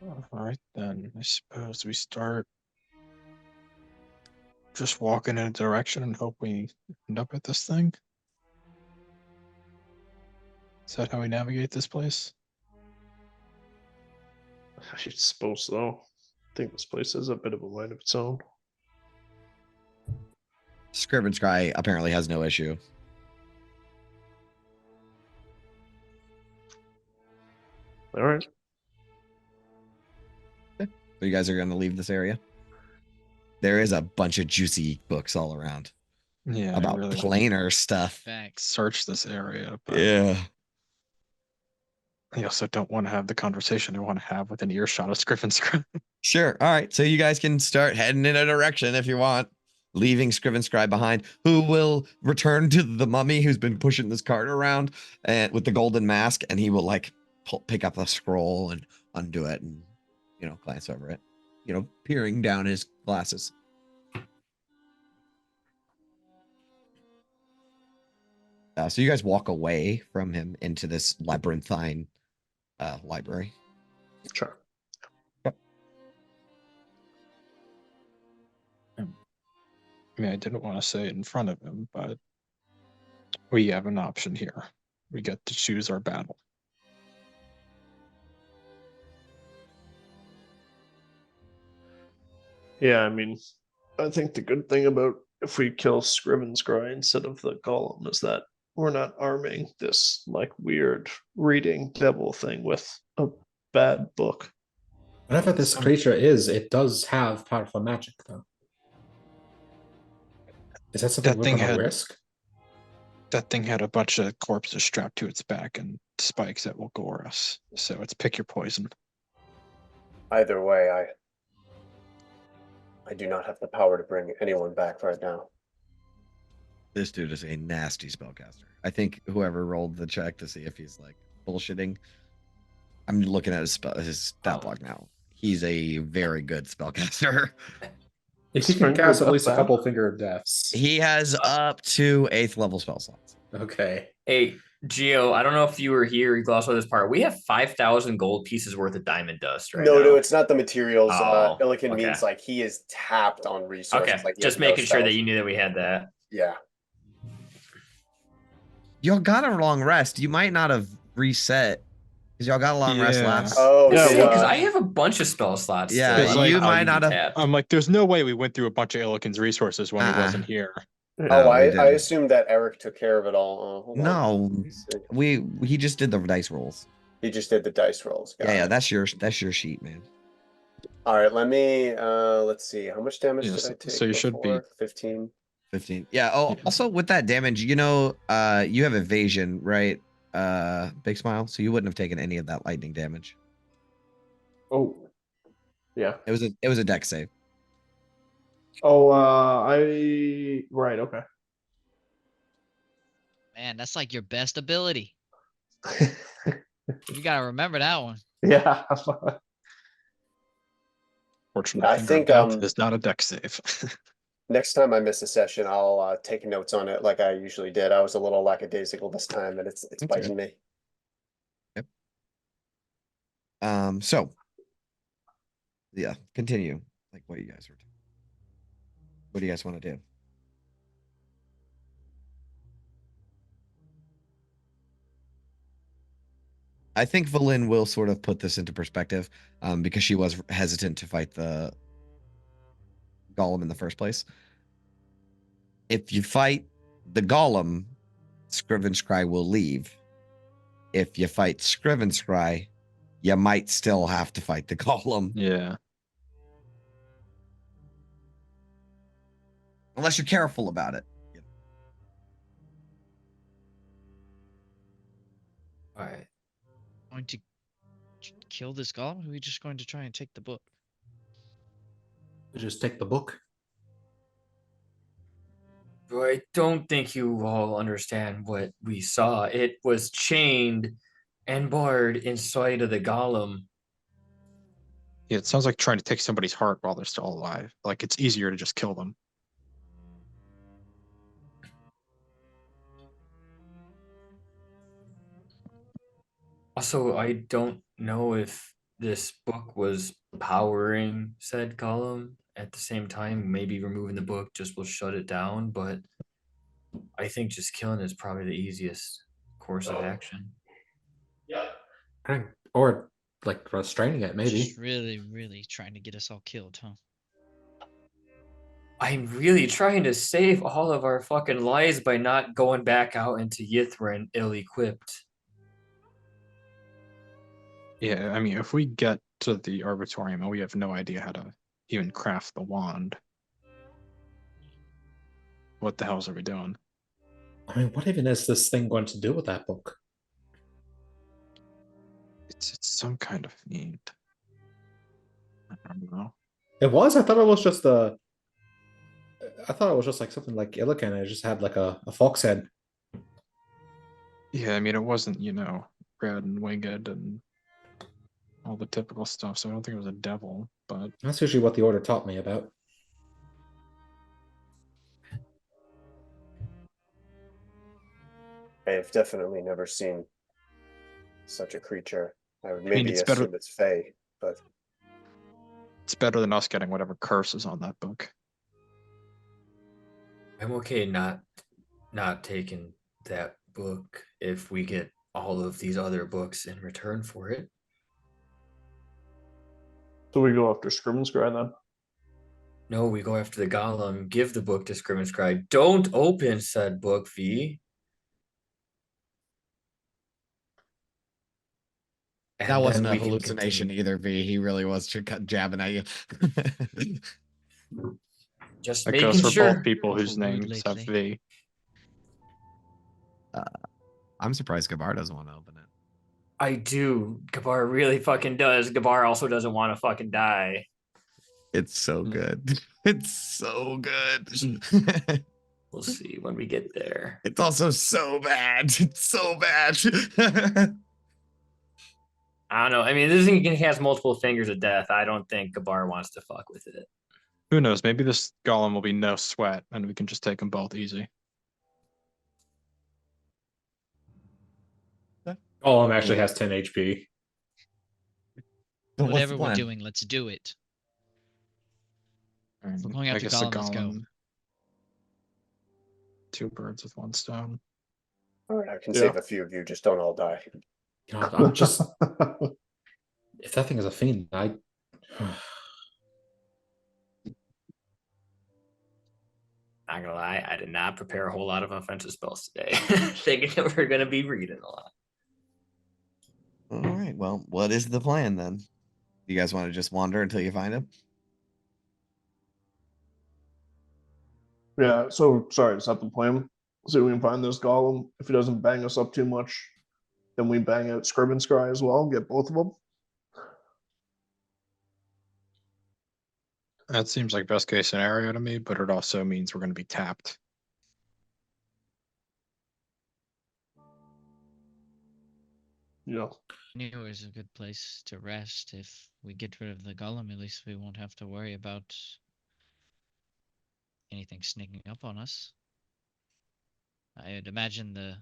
All right, then. I suppose we start just walking in a direction and hope we end up at this thing. Is that how we navigate this place? I suppose so. I think this place has a bit of a mind of its own. Scriven Scry apparently has no issue. All right. So you guys are going to leave this area? There is a bunch of juicy books all around Yeah, I about really want planar stuff. to search this area, but Yeah. I also don't want to have the conversation I want to have with an earshot of Scriven Scry. Sure. All right. So you guys can start heading in a direction if you want, leaving Scriven Scry behind, who will return to the mummy who's been pushing this cart around and with the golden mask, and he will like pick up the scroll and undo it and, you know, glance over it, you know, peering down his glasses. So you guys walk away from him into this labyrinthine library. Sure. I mean, I didn't want to say it in front of him, but we have an option here. We get to choose our battle. Yeah, I mean, I think the good thing about if we kill Scriven Scry instead of the golem is that we're not arming this like weird reading devil thing with a bad book. Whatever this creature is, it does have powerful magic, though. Is that something That we're thing going to had- risk? That thing had a bunch of corpses strapped to its back and spikes that will gore us. So it's pick your poison. Either way, I do not have the power to bring anyone back right now. This dude is a nasty spellcaster. I think whoever rolled the check to see if he's like bullshitting. I'm looking at his stat block now. He's a very good spellcaster. If you can cast at least a couple finger of deaths. He has up to 8th level spell slots. Okay. Hey, Geo, I don't know if you were here, you glossed over this part. We have 5,000 gold pieces worth of diamond dust right No, now. no, it's not the materials. Oh, Illican okay. means like he is tapped on resources. Okay, Like he just has no making sure that spells. you knew that we had that. Yeah. Y'all got a long rest. You might not have reset because y'all got a long rest Yeah. last. Oh, Yeah, so, well, Because I have a bunch of spell slots. Yeah, still. I don't you know how might you'd not be have- tapped. I'm like, there's no way we went through a bunch of Illican's resources when he Uh-uh. wasn't here. oh, No, we I didn't. assumed that Eric took care of it all. Hold on. No, Let's see. he just did the dice rolls. He just did the dice rolls. Got Yeah, it. that's your sheet, man. All right, let me let's see. How much damage Yeah, did so- I take? so you should be- before? 15. 15. Yeah. Oh, Yeah. also with that damage, you have evasion, right? Big Smile. So you wouldn't have taken any of that lightning damage. Oh. Yeah. It was a deck save. Oh, right, okay. Man, that's like your best ability. You gotta remember that one. Yeah. Fortunately, I Finger of think, Death is not a deck save. Next time I miss a session, I'll take notes on it like I usually did. I was a little lackadaisical this time, and it's That's biting me. So yeah, continue. Like what you guys were doing. What do you guys want to do? I think Valin will sort of put this into perspective, because she was hesitant to fight the golem in the first place. If you fight the golem, Scriven will leave. If you fight Scriven, you might still have to fight the golem. Yeah. Unless you're careful about it. All right. Going to kill this golem? Or are we just going to try and take the book? Just take the book. I don't think you all understand what we saw. It was chained and barred inside of the golem. Yeah, it sounds like trying to take somebody's heart while they're still alive. Like it's easier to just kill them. Also, I don't know if this book was powering said golem at the same time. Maybe removing the book just will shut it down, but I think just killing is probably the easiest course of action. Or like restraining it, maybe. Just really, really trying to get us all killed, huh? I'm really trying to save all of our fucking lives by not going back out into Yithrin ill-equipped. Yeah, I mean, if we get to the Arbitorium and we have no idea how to even craft the wand, what the hell are we doing? I mean, what even is this thing going to do with that book? It's some kind of fiend. I don't know. It was? I thought it was just a. I thought it was just like something like Illican. It just had like a fox head. Yeah, I mean, it wasn't, red and winged and all the typical stuff, so I don't think it was a devil, but That's usually what the order taught me about. I've definitely never seen such a creature. I would mean, maybe it's better- assume it's Fey, but it's better than us getting whatever curse is on that book. I'm okay not taking that book if we get all of these other books in return for it. So we go after Scrimmenscry then. No, we go after the golem, give the book to Scrimmenscribe. Don't open said book, V. And That wasn't then a we can hallucination continue. either, V. He really was jabbing at you. Just That making goes for sure. both people whose Awful rude names have lately. V. I'm surprised Gabar doesn't want to open it. I do. Gabar really fucking does. Gabar also doesn't want to fucking die. It's so good. It's so good. We'll see when we get there. It's also so bad. It's so bad. I don't know. I mean, this thing has multiple fingers of death. I don't think Gabar wants to fuck with it. Who knows? Maybe this golem will be no sweat, and we can just take them both easy. Golem actually has 10 HP. Then what's the Whatever we're plan? doing, let's do it. If we're going I after guess the Gollum, let's go. golem. Two birds with one stone. All right, I can Yeah. save a few of you. Just don't all die. You know, I'm just if that thing is a fiend, I Not gonna lie, I did not prepare a whole lot of offensive spells today, thinking that we're gonna be reading a lot. All right. Well, what is the plan then? You guys want to just wander until you find him? Yeah, so sorry, is that the plan? See if we can find this golem. If he doesn't bang us up too much, then we bang out Scrib and Scry as well, get both of them. That seems like best case scenario to me, but it also means we're going to be tapped. Yeah. New is a good place to rest. If we get rid of the Golem, at least we won't have to worry about anything sneaking up on us. I'd imagine the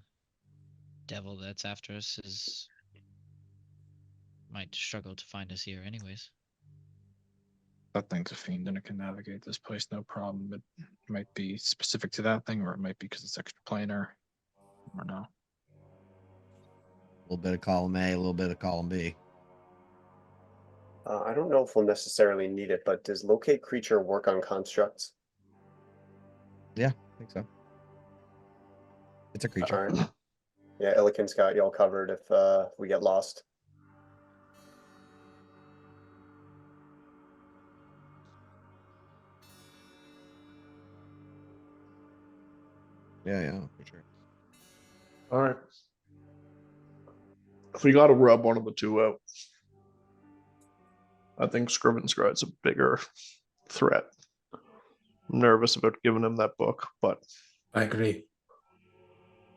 devil that's after us might struggle to find us here anyways. That thing's a fiend and it can navigate this place no problem. It might be specific to that thing, or it might be because it's extra planar. Or no. A little bit of column A, a little bit of column B. I don't know if we'll necessarily need it, but does locate creature work on constructs? Yeah, I think so. It's a creature. All right. Yeah, Illiken's got y'all covered if we get lost. Yeah, for sure. All right. If we got to rub one of the two out, I think Scrib and Scry's a bigger threat. I'm nervous about giving him that book, but I agree.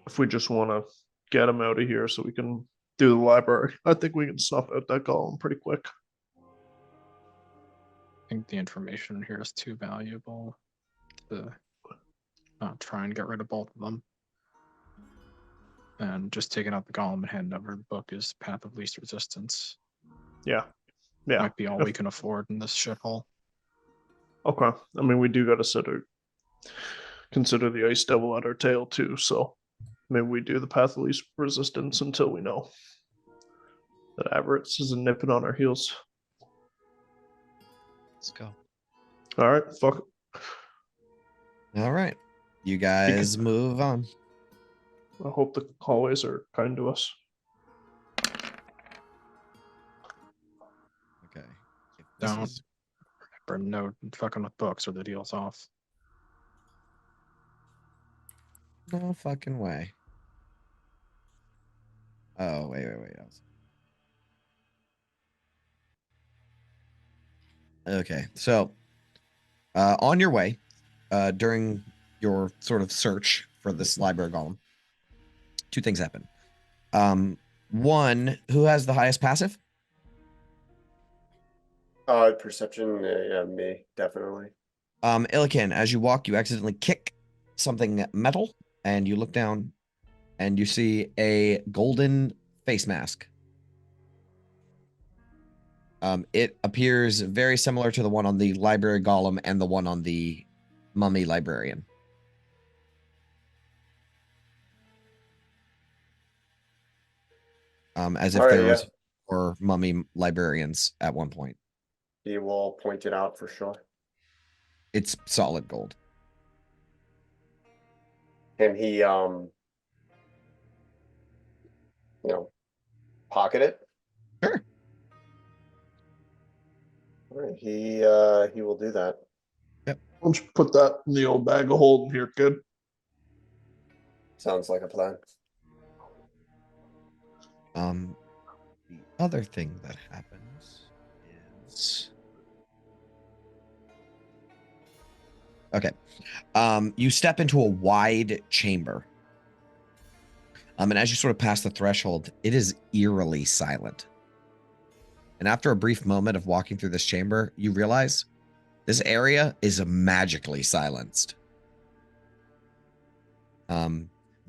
if we just want to get him out of here so we can do the library, I think we can snuff out that golem pretty quick. I think the information here is too valuable to not try and get rid of both of them. And just taking out the golem and handing over the book is path of least resistance. Yeah. Yeah. Might be all we can afford in this shithole. Okay. I mean, we do got to consider the Ice Devil at our tail too. So maybe we do the path of least resistance until we know that Avarice isn't nipping on our heels. Let's go. All right. Fuck it. All right. You guys move on. I hope the hallways are kind to us. Okay. If this Don't. is- Remember, no fucking with books or the deal's off. No fucking way. Oh, wait. Okay, so on your way, during your sort of search for this library golem, two things happen. One, who has the highest passive? Perception, yeah, me, definitely. Illiken, as you walk, you accidentally kick something metal, and you look down, and you see a golden face mask. It appears very similar to the one on the library golem and the one on the mummy librarian. As if All right, there yeah. was four mummy librarians at one point. He will point it out for sure. It's solid gold. Can he, pocket it? Sure. All right, he will do that. Why don't you put that in the old bag of holding here, kid? Sounds like a plan. The other thing that happens is okay. You step into a wide chamber. And as you sort of pass the threshold, it is eerily silent. And after a brief moment of walking through this chamber, you realize this area is magically silenced.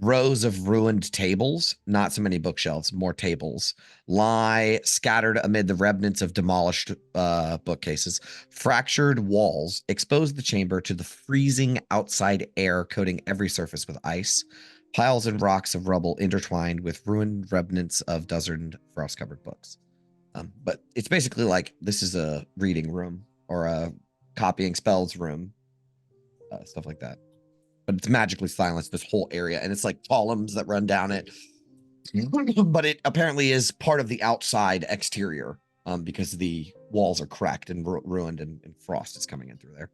Rows of ruined tables, not so many bookshelves, more tables, lie scattered amid the remnants of demolished bookcases. Fractured walls expose the chamber to the freezing outside air, coating every surface with ice. Piles and rocks of rubble intertwined with ruined remnants of dozen frost-covered books. But it's basically like this is a reading room or a copying spells room, stuff like that. But it's magically silenced, this whole area, and it's like columns that run down it. But it apparently is part of the outside exterior, because the walls are cracked and ruined, and frost is coming in through there.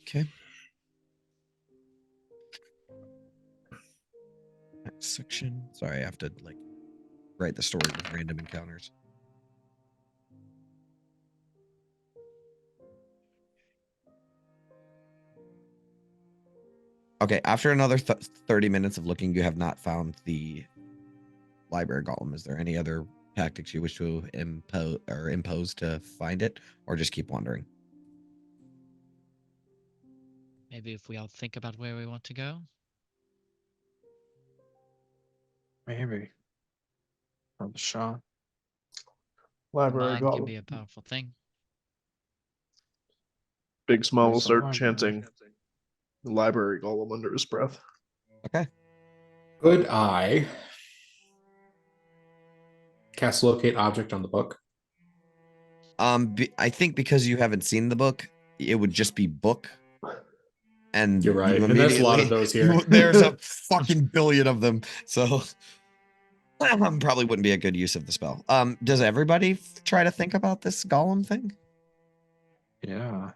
Okay. Next section. Sorry, I have to like write the story with random encounters. Okay, after another 30 minutes of looking, you have not found the library golem. Is there any other tactics you wish to impose to find it, or just keep wandering? Maybe if we all think about where we want to go. Maybe. Or the shot. Library Mind can golem. be a powerful thing. Big Small will Where's the start library? chanting the library golem under his breath. Okay. Could I cast locate object on the book? I think because you haven't seen the book, it would just be book. And You're right. you And there's a lot of immediately- those here. There's a fucking billion of them. So probably wouldn't be a good use of the spell. Does everybody try to think about this golem thing? Yeah.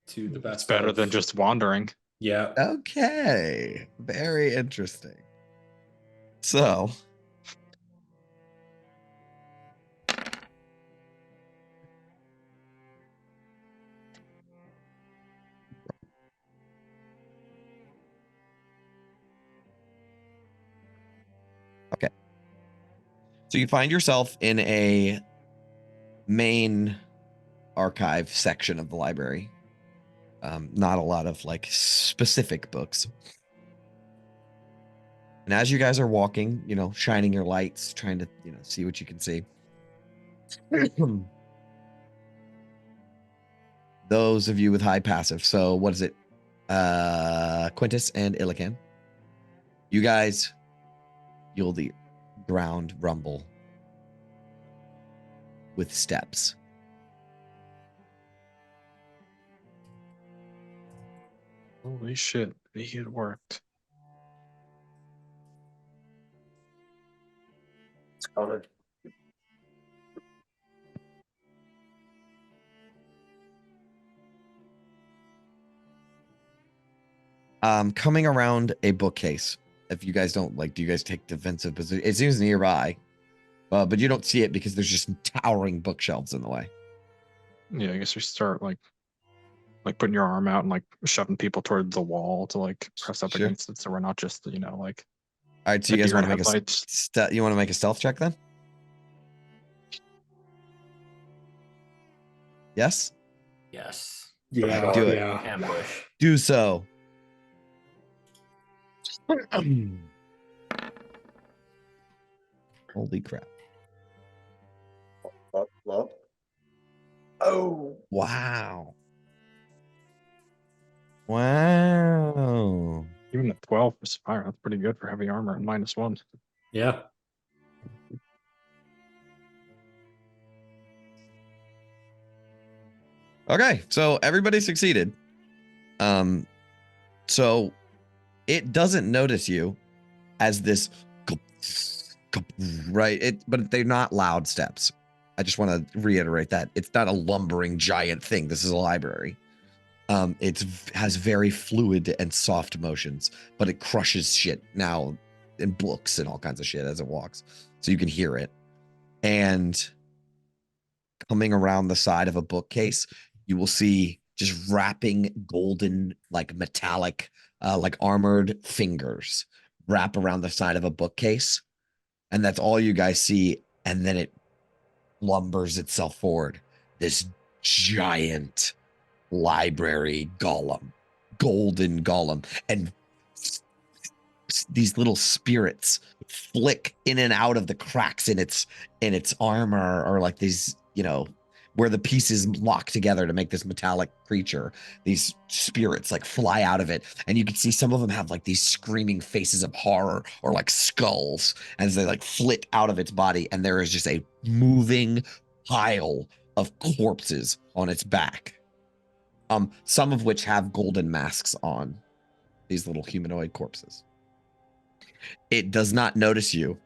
To the best. It's better of- than just wandering. Yeah. Okay. Very interesting. So okay. So you find yourself in a main archive section of the library. Not a lot of like specific books. And as you guys are walking, shining your lights, trying to, see what you can see. Those of you with high passive. So what is it? Quintus and Illican. You guys, you'll the ground rumble with steps. Holy shit. It worked. It's coming. Coming around a bookcase. If you guys don't do you guys take defensive position? It seems nearby, but you don't see it because there's just towering bookshelves in the way. Yeah, I guess you start like putting your arm out and like shoving people toward the wall to like press up Sure. against it, so we're not just like. All right, so you a guys deer want to in make a headlights. you want to make a stealth check then? Yes. Yes. Yeah. Do it. Yeah. Ambush. Do so. Holy crap. Up. Oh, Wow. Wow. Even a 12 for Sapphire, that's pretty good for heavy armor and -1. Yeah. Okay, so everybody succeeded. So it doesn't notice you as this right, but they're not loud steps. I just want to reiterate that it's not a lumbering giant thing. This is a library. It has very fluid and soft motions, but it crushes shit now in books and all kinds of shit as it walks, so you can hear it. And coming around the side of a bookcase, you will see just wrapping golden, like metallic, like armored fingers wrap around the side of a bookcase, and that's all you guys see. And then it lumbers itself forward. This giant library golem, golden golem, and these little spirits flick in and out of the cracks in its armor, or like these, where the pieces lock together to make this metallic creature. These spirits like fly out of it, and you can see some of them have like these screaming faces of horror or like skulls as they like flit out of its body, and there is just a moving pile of corpses on its back. Some of which have golden masks on, these little humanoid corpses. It does not notice you,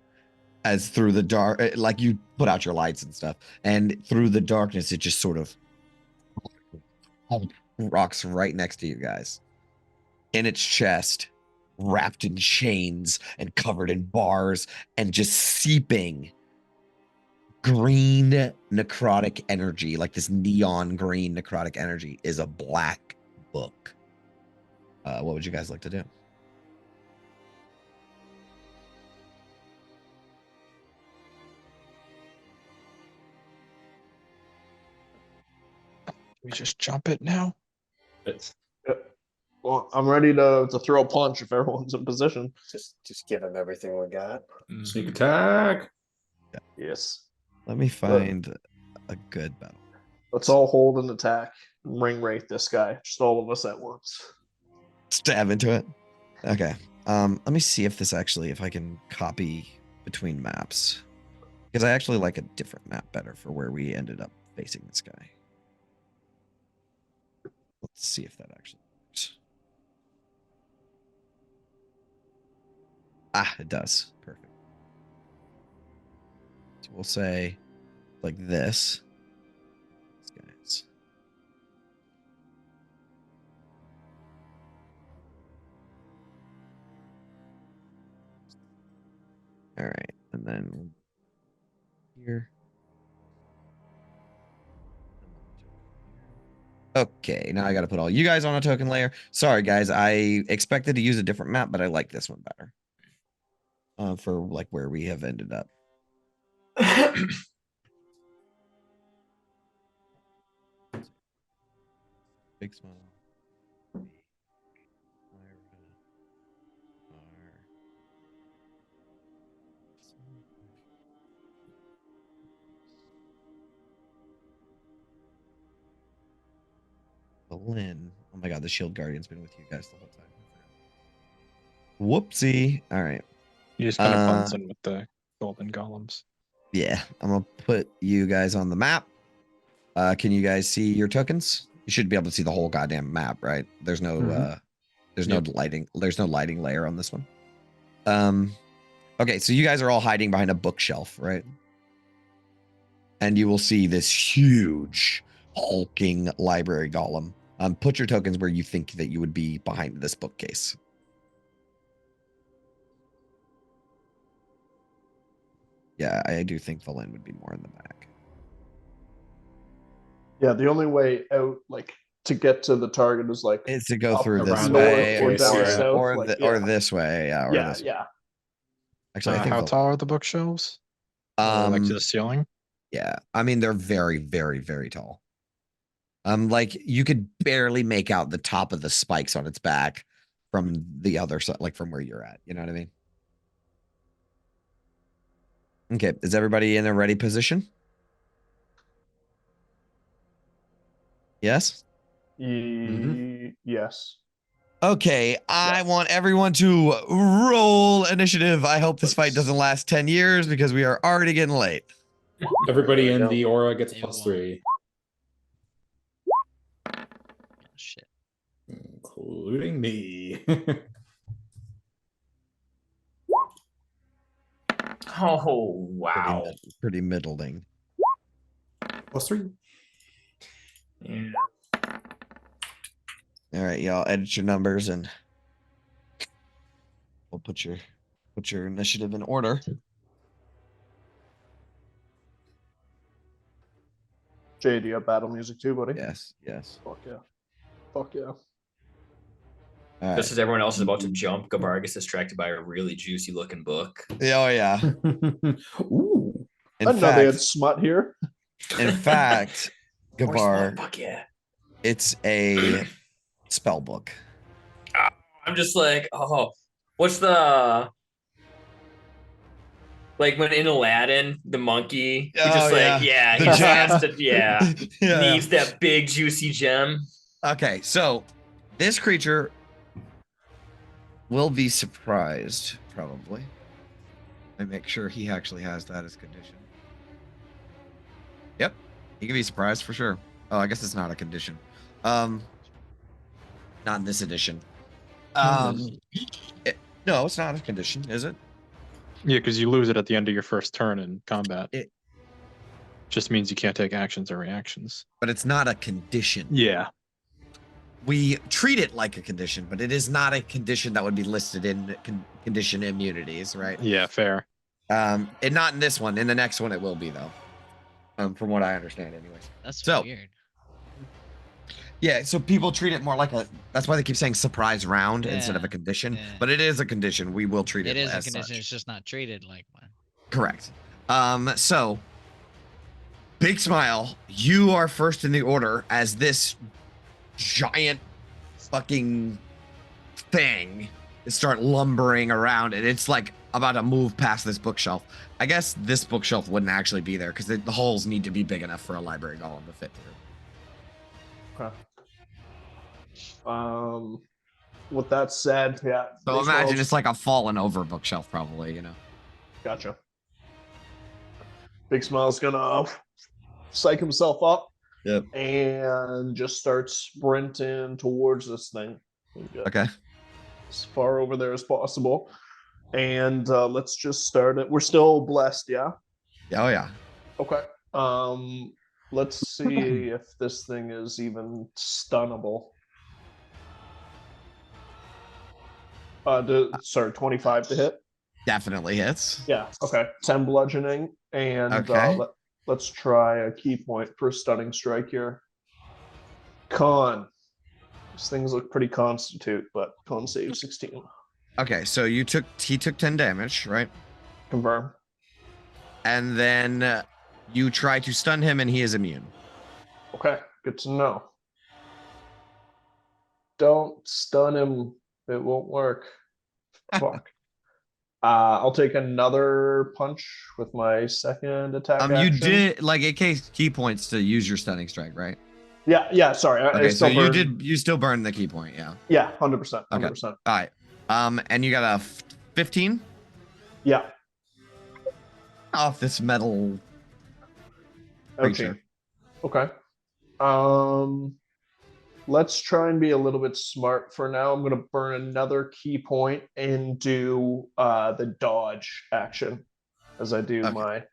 as through the dark, like you put out your lights and stuff, and through the darkness, it just sort of rocks right next to you guys. In its chest, wrapped in chains and covered in bars and just seeping green necrotic energy, like this neon green necrotic energy, is a black book. What would you guys like to do? We just jump it now. Well, I'm ready to throw a punch if everyone's in position. Just give him everything we got. Sneak attack. Yes. Let me find a good battle. Let's all hold an attack. Ring rate this guy. Just all of us at once. Stab into it. Okay. Let me see if I can copy between maps, because I actually like a different map better for where we ended up facing this guy. Let's see if that actually works. Ah, it does. Perfect. So we'll say like this. Guys. All right, and then here. Okay, now I got to put all you guys on a token layer. Sorry, guys. I expected to use a different map, but I like this one better. For like where we have ended up. Big smile. Lynn. Oh my god, the Shield Guardian's been with you guys the whole time. Whoopsie. All right. You just kind of bumps in with the golden golems. Yeah, I'm gonna put you guys on the map. Can you guys see your tokens? You should be able to see the whole goddamn map, right? There's no no lighting. There's no lighting layer on this one. Okay, so you guys are all hiding behind a bookshelf, right? And you will see this huge hulking library golem. Put your tokens where you think that you would be behind this bookcase. Yeah, I do think Valen would be more in the back. Yeah, the only way out, like, to get to the target is like Is to go up through this around way, north or or, down or, south, or, like, or yeah. this way, yeah, or Yeah, this way. yeah. Actually, I think How Valen- tall are the bookshelves? Like to the ceiling? Yeah, I mean they're very, very, very tall. Like you could barely make out the top of the spikes on its back from the other side, like from where you're at. You know what I mean? Okay, is everybody in a ready position? Yes? Yes. Okay, I want everyone to roll initiative. I hope this fight doesn't last 10 years because we are already getting late. Everybody There we in go. the aura gets It +3, Shit. including me. Oh wow. Pretty middling. +3. Yeah. All right, y'all edit your numbers and we'll put your initiative in order. Jay, do you have battle music too, buddy? Yes, yes. Fuck yeah. Fuck yeah. All right. Just as everyone else is about to jump, Gabar gets distracted by a really juicy looking book. Oh yeah. Ooh. I didn't know they had smut here. In fact, More Gabar, smart, fuck yeah. it's a spell book. I'm just like, oh, what's the like when in Aladdin, the monkey, he just Oh, like, yeah. he The just gem. has to, Yeah. needs that big juicy gem. Okay, so this creature will be surprised, probably. I make sure he actually has that as condition. Yep, he can be surprised for sure. Oh, I guess it's not a condition. Not in this edition. No, it's not a condition, is it? Yeah, because you lose it at the end of your first turn in combat. It- just means you can't take actions or reactions. But it's not a condition. Yeah. We treat it like a condition, but it is not a condition that would be listed in condition immunities, right? Yeah, fair. And not in this one. In the next one, it will be though. From what I understand, anyways. That's So- weird. Yeah, so people treat it more like a. That's why they keep saying surprise round instead of a Yeah, condition. yeah. But it is a condition. We will treat it. It is a as condition. such. It's just not treated like one. Correct. So big smile. You are first in the order as this giant fucking thing start lumbering around, and it's like about to move past this bookshelf. I guess this bookshelf wouldn't actually be there because the holes need to be big enough for a library golem to fit through. Okay. With that said, yeah. So these imagine rolls- it's like a fallen over bookshelf, probably. Gotcha. Big Smile's gonna psych himself up. Yep. And just start sprinting towards this thing. Get Okay. as far over there as possible. And let's just start it. We're still blessed, yeah? Oh yeah. Okay. Let's see if this thing is even stunnable. Sorry, 25 to hit. Definitely hits. Yeah. Okay. 10 bludgeoning, and Okay. let's try a key point for a stunning strike here. Con. These things look pretty constitute, but con save 16. Okay, so he took 10 damage, right? Confirm. And then you try to stun him, and he is immune. Okay. Good to know. Don't stun him. It won't work. Fuck. I'll take another punch with my second attack. You action. did like it takes key points to use your stunning strike, right? Yeah. Sorry. I Okay, so still you still burned the key point, yeah. Yeah, 100%. 100%. All right. And you got a 15 Yeah. off this metal creature. Okay. Let's try and be a little bit smart for now. I'm gonna burn another key point and do the dodge action as I do Okay. my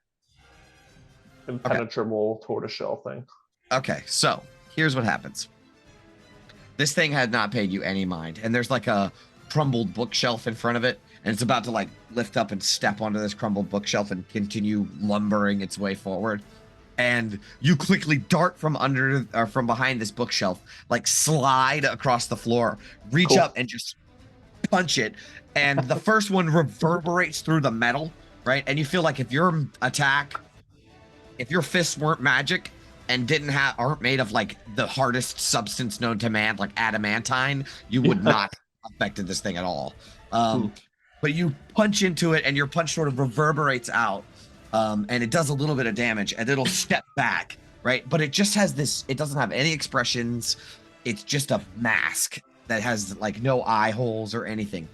impenetrable tortoiseshell thing. Okay, so here's what happens. This thing had not paid you any mind, and there's like a crumbled bookshelf in front of it, and it's about to like lift up and step onto this crumbled bookshelf and continue lumbering its way forward. And you quickly dart from under or from behind this bookshelf, like slide across the floor, reach Cool. up and just punch it. And the first one reverberates through the metal, right? And you feel like if your fists weren't magic and aren't made of like the hardest substance known to man, like adamantine, you would not have affected this thing at all. But you punch into it, and your punch sort of reverberates out. And it does a little bit of damage, and it'll step back, right? But it just has this, it doesn't have any expressions. It's just a mask that has like no eye holes or anything.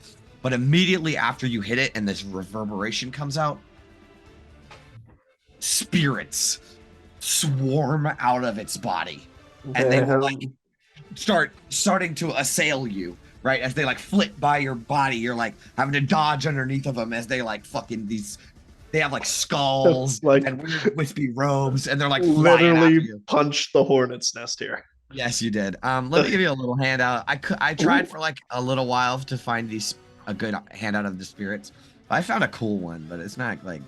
But immediately after you hit it and this reverberation comes out, spirits swarm out of its body. And they will like starting to assail you, right? As they like flit by your body, you're like having to dodge underneath of them as they like fucking they have like skulls Like- and weird wispy robes, and they're like flying after Literally you. punch the hornet's nest here. Yes, you did. Let me give you a little handout. I tried for like a little while to find a good handout of the spirits. I found a cool one, but it's not like.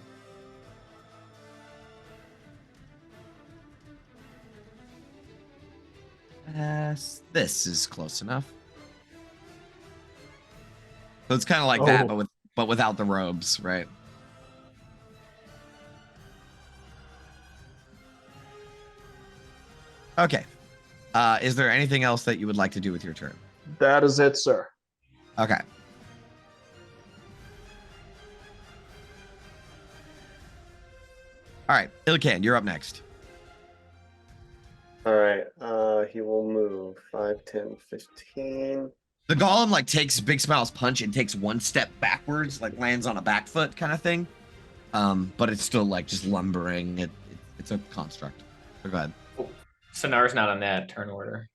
This is close enough. So it's kind of like that, but without the robes, right? Okay. Is there anything else that you would like to do with your turn? That is it, sir. Okay. All right, Illican, you're up next. All right. He will move 5, 10, 15. The golem like takes Big Smile's punch and takes one step backwards, like lands on a back foot kind of thing. But it's still like just lumbering. It's a construct. So go ahead. Sonar's not on that turn order.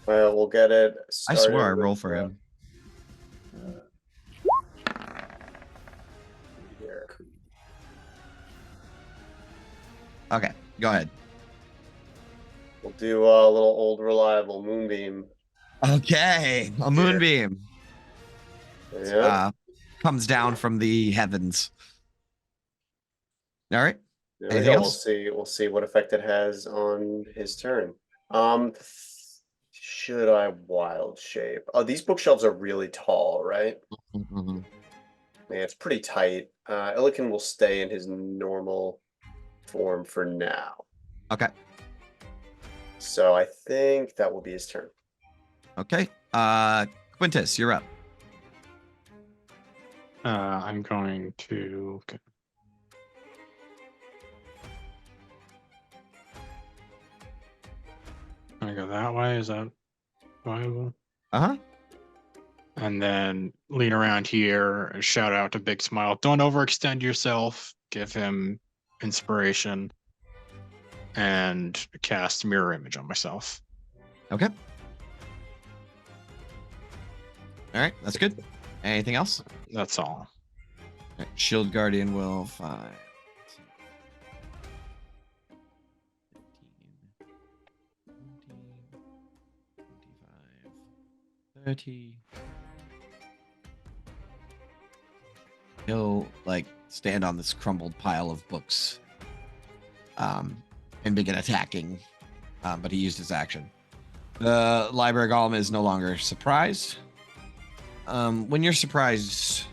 Well, we'll get it. I swore I started roll with, for him. Here. Okay, go ahead. We'll do a little old reliable moonbeam. Okay, a moonbeam Yeah. comes down from the heavens. All right. There we Anything go. else? We'll see what effect it has on his turn. Should I wild shape? Oh, these bookshelves are really tall, right? Mhm. Yeah, it's pretty tight. Illican will stay in his normal form for now. Okay. So I think that will be his turn. Okay. Quintus, you're up. I'm going to. I go that way. Is that viable? Uh-huh. And then lean around here and shout out to Big Smile. Don't overextend yourself. Give him inspiration. And cast mirror image on myself. Okay. All right, that's good. Anything else? That's all. All right, Shield Guardian will 5, 10, 15, 20, 25, 30. He'll like stand on this crumbled pile of books and begin attacking, but he used his action. The library golem is no longer surprised. When you're surprised,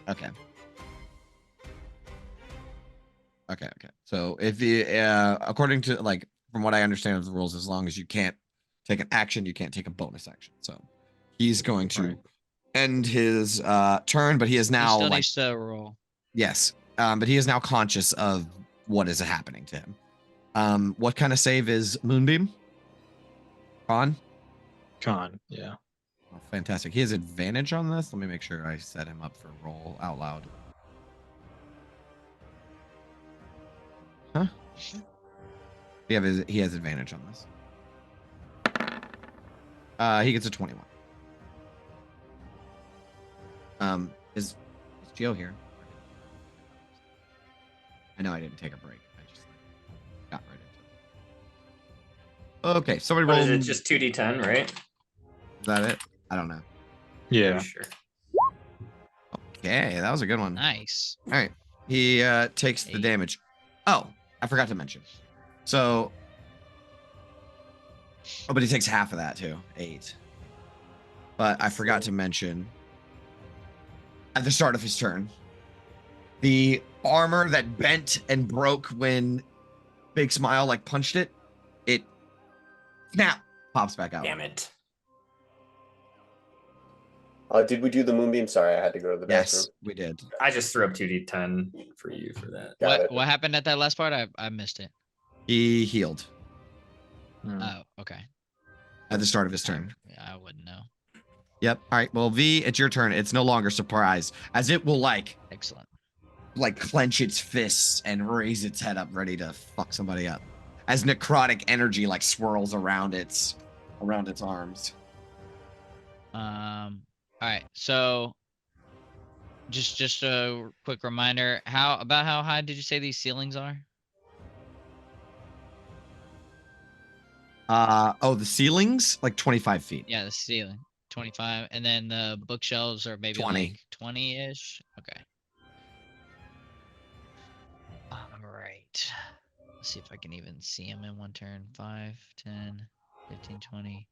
okay. Okay. So if you, according to like from what I understand of the rules, as long as you can't take an action, you can't take a bonus action. So he's going to end his turn, but he is He now still like needs to roll. yes, but he is now conscious of what is happening to him. What kind of save is Moonbeam? Con? Yeah. Oh, fantastic. He has advantage on this. Let me make sure I set him up for roll out loud. Huh? He has advantage on this. He gets a 21. Is Geo here? I know I didn't take a break. I just got right into it. Okay, somebody What roll. is it? Just 2d10, right? Is that it? I don't know. Yeah. Pretty sure. Okay, that was a good one. Nice. All right. He takes the 8. damage. Oh, I forgot to mention. So, but he takes half of that too. 8. But I forgot to mention at the start of his turn, the armor that bent and broke when Big Smile like punched it, it snap pops back out. Damn it. Did we do the moonbeam? Sorry, I had to go to the bathroom. Yes, we did. I just threw up 2d10 for you for that. Got it. What happened at that last part? I missed it. He healed Oh, okay. at the start of his turn. Yeah, I wouldn't know. Yep. All right. Well, V, it's your turn. It's no longer surprise, as it will like Excellent. clench its fists and raise its head up, ready to fuck somebody up, as necrotic energy like swirls around its arms. All right. So, just a quick reminder: how high did you say these ceilings are? The ceilings like 25 feet. Yeah, the ceiling 25, and then the bookshelves are maybe 20. like 20-ish. Okay. All right. Let's see if I can even see them in one turn. 5, 10, 15, 20,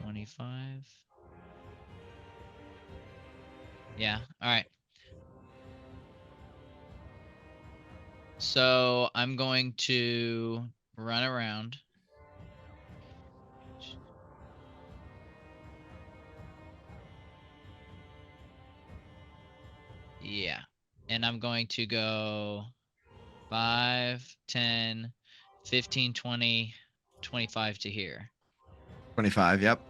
25. Yeah. All right. So I'm going to run around. Yeah. And I'm going to go 5, 10, 15, 20, 25 to here. 25. Yep.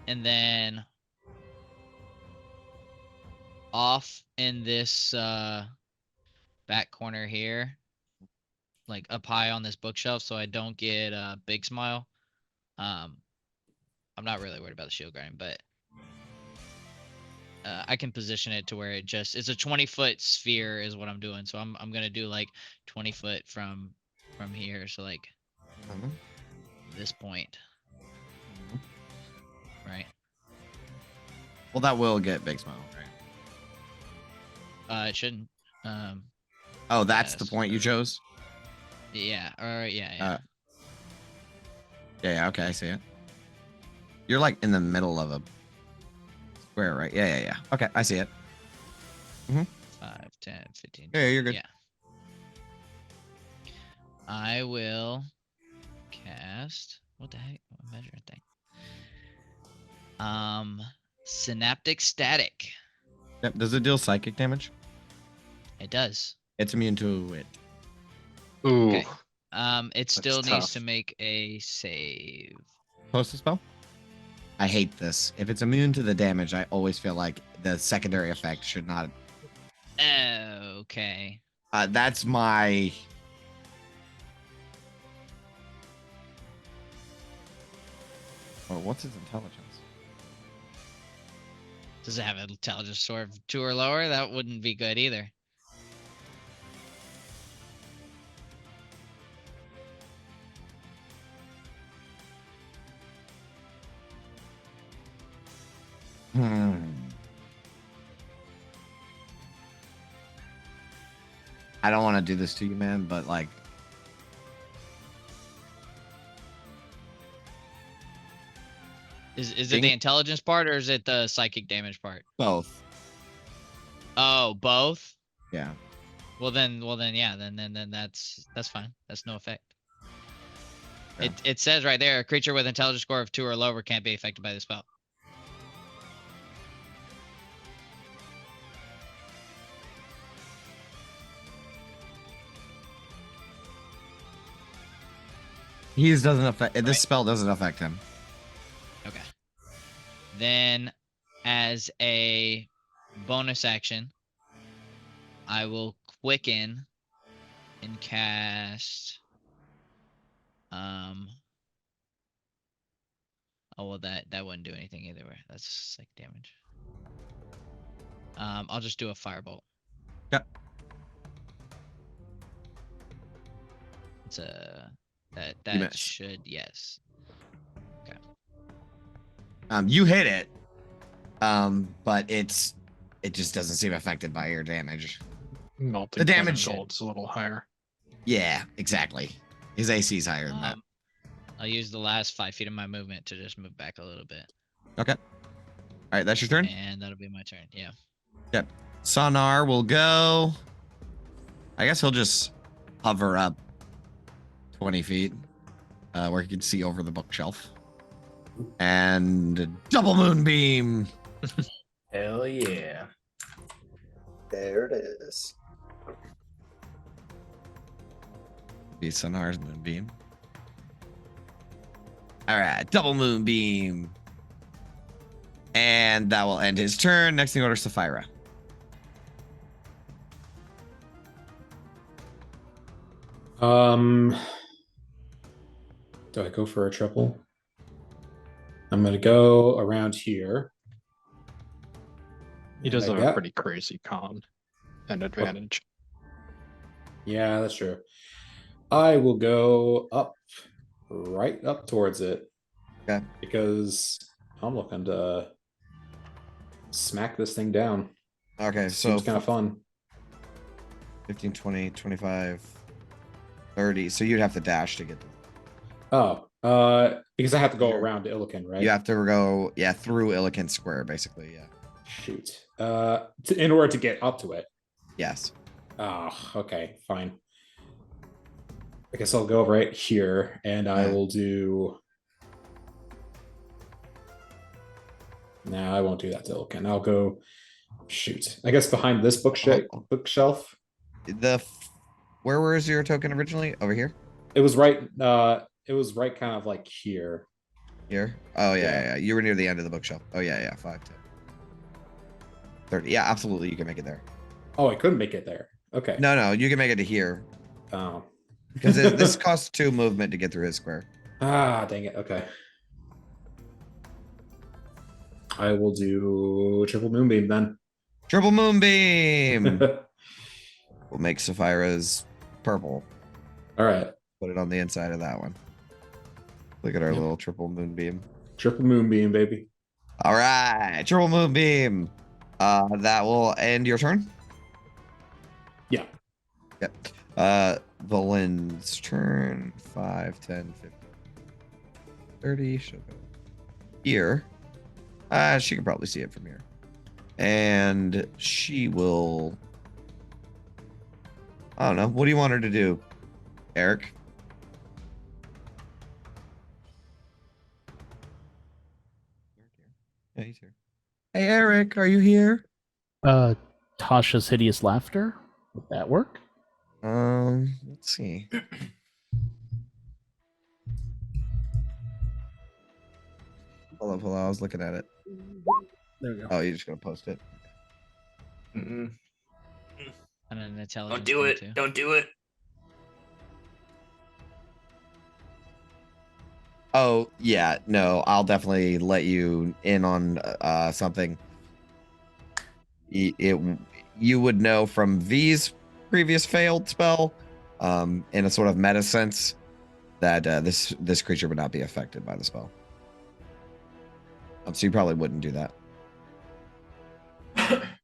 And then off in this back corner here, like up high on this bookshelf, so I don't get a big smile. I'm not really worried about the shield grinding, but I can position it to where it's a 20-foot sphere is what I'm doing. So I'm gonna do like 20 foot from here, so like Mhm. this point, right? Well, that will get big smile, right? It shouldn't. Oh, that's the yes, point you chose? Yeah. Or yeah. Yeah, okay, I see it. You're like in the middle of a square, right? Yeah. Okay, I see it. 5, 10, 15. Yeah, you're good. Yeah. I will cast. What the heck? What measuring thing? Synaptic static. Yep. Does it deal psychic damage? It does. It's immune to it. Ooh. Okay. It still needs tough. to make a save. Post a spell? I hate this. If it's immune to the damage, I always feel like the secondary effect should not. Okay. That's my. Oh, what's his intelligence? Does it have an intelligence score of 2 or lower? That wouldn't be good either. I don't want to do this to you, man, but like. Is it the intelligence part or is it the psychic damage part? Both. Oh, both? Yeah. Well then yeah, then that's fine. That's no effect. Yeah. It says right there, a creature with intelligence score of 2 or lower can't be affected by the spell. This spell doesn't affect him. Okay. Then as a bonus action, I will quicken and cast oh well that wouldn't do anything either way. That's psych damage. I'll just do a firebolt. Yep. It's a that miss. should yes. Okay. You hit it. But it just doesn't seem affected by your damage. Melting The point of damage- gold's a little higher. Yeah, exactly. His AC is higher than that. I'll use the last 5 feet of my movement to just move back a little bit. Okay. All right, that's your turn. And that'll be my turn. Yeah. Yep. Sonar will go. I guess he'll just hover up 20 feet, where he can see over the bookshelf. And double moonbeam. Hell yeah. There it is. Be Sonar's moonbeam. All right, double moonbeam. And that will end his turn. Next thing order, Sapphira. Do I go for a triple? I'm gonna go around here. He does And I have a got- pretty crazy con and advantage. Yeah, that's true. I will go up, right up towards it. Okay. Because I'm looking to smack this thing down. Okay, so Seems kind of fun. 15, 20, 25, 30. So you'd have to dash to get to Oh, because I have to go Sure. around Illiken, right? You have to go, through Illiken Square, basically, yeah. Shoot. In order to get up to it. Yes. Oh, okay, fine. I guess I'll go right here, and I will do. No, I won't do that, Dillican. I'll go. Shoot. I guess behind this bookshelf. Where was your token originally? Over here? It was right. It was right, kind of like here. Here? Oh yeah, Yeah. yeah. You were near the end of the bookshelf. Oh yeah, yeah. 5, 10, 30. Yeah, absolutely. You can make it there. Oh, I couldn't make it there. Okay. No, you can make it to here Oh. because this costs 2 movement to get through his square. Ah, dang it. Okay. I will do triple moonbeam then. Triple moonbeam. We'll make Sapphira's purple. All right. Put it on the inside of that one. Look at our little triple moonbeam. Triple moonbeam, baby. All right, triple moonbeam. That will end your turn. Yeah. Yep. Valin's turn. 5, 10, 15, 30. She'll go here. She can probably see it from here. And she will. I don't know. What do you want her to do, Eric? Yeah, he's here. Hey, Eric, are you here? Tasha's hideous laughter. Would that work? Let's see. Hold on. I was looking at it. There we go. Oh, you're just gonna post it. Mm-mm. On an intelligence Don't do thing, it. too. Don't do it. Oh yeah, no, I'll definitely let you in on something. You would know from V's previous failed spell, in a sort of meta sense, that this creature would not be affected by the spell. So you probably wouldn't do that.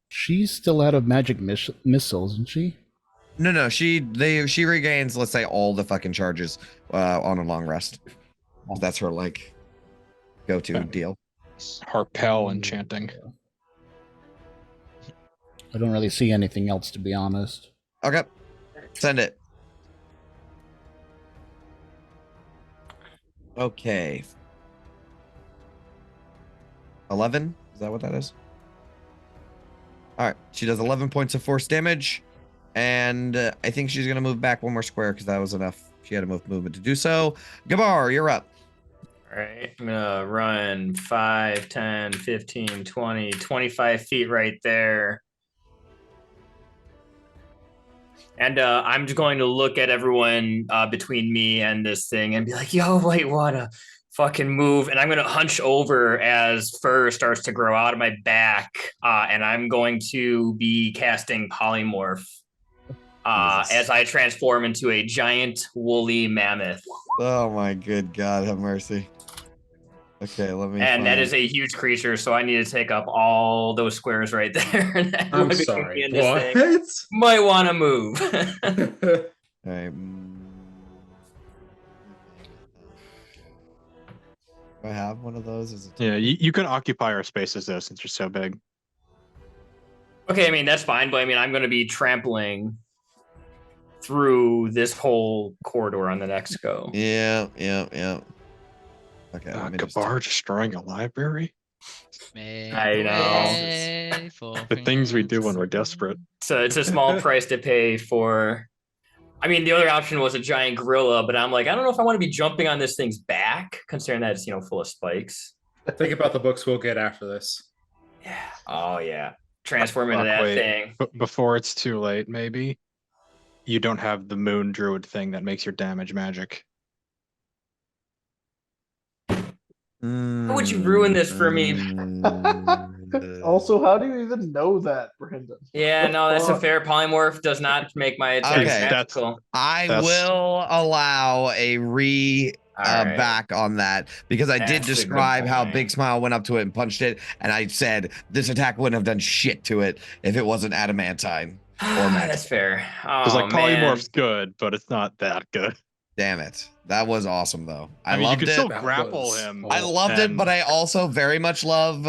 She's still out of magic missiles, isn't she? No, she regains, let's say, all the fucking charges on a long rest. That's her like go-to deal. Harpel enchanting. I don't really see anything else, to be honest. Okay, send it. Okay. 11? Is that what that is? All right. She does 11 points of force damage. And I think she's going to move back 1 more square because that was enough. She had enough movement to do so. Gabar, you're up. All right. I'm going to run 5, 10, 15, 20, 25 feet right there. And I'm just going to look at everyone between me and this thing and be like, yo, wait, what a fucking move. And I'm going to hunch over as fur starts to grow out of my back. And I'm going to be casting polymorph as I transform into a giant woolly mammoth. Oh my good God, have mercy. Okay, let me. And that is a huge creature, so I need to take up all those squares right there. I'm sorry. In this What? thing. Might want to move. All right. Do I have one of those? Is it? Yeah, you can occupy our spaces though, since you're so big. Okay, I mean that's fine, but I mean I'm going to be trampling through this whole corridor on the next go. Yeah. Okay. Gabar destroying a library? I know. The things we do when we're desperate. So it's a small price to pay for. I mean, the other option was a giant gorilla, but I'm like, I don't know if I want to be jumping on this thing's back, considering that it's full of spikes. Think about the books we'll get after this. Yeah. Oh yeah. Transform into that thing. But before it's too late, maybe you don't have the moon druid thing that makes your damage magic. How would you ruin this for me? Also, how do you even know that, Brandon? Yeah, no, that's a fair. Polymorph does not make my attacks Okay. magical. I will allow a back on that because I did That's a good describe how point. Big Smile went up to it and punched it, and I said this attack wouldn't have done shit to it if it wasn't adamantine or magic. That's fair. Because Oh, like man. polymorph's good, but it's not that good. Damn it. That was awesome though. I mean, you loved could it. still grapple him. I loved it, but I also very much love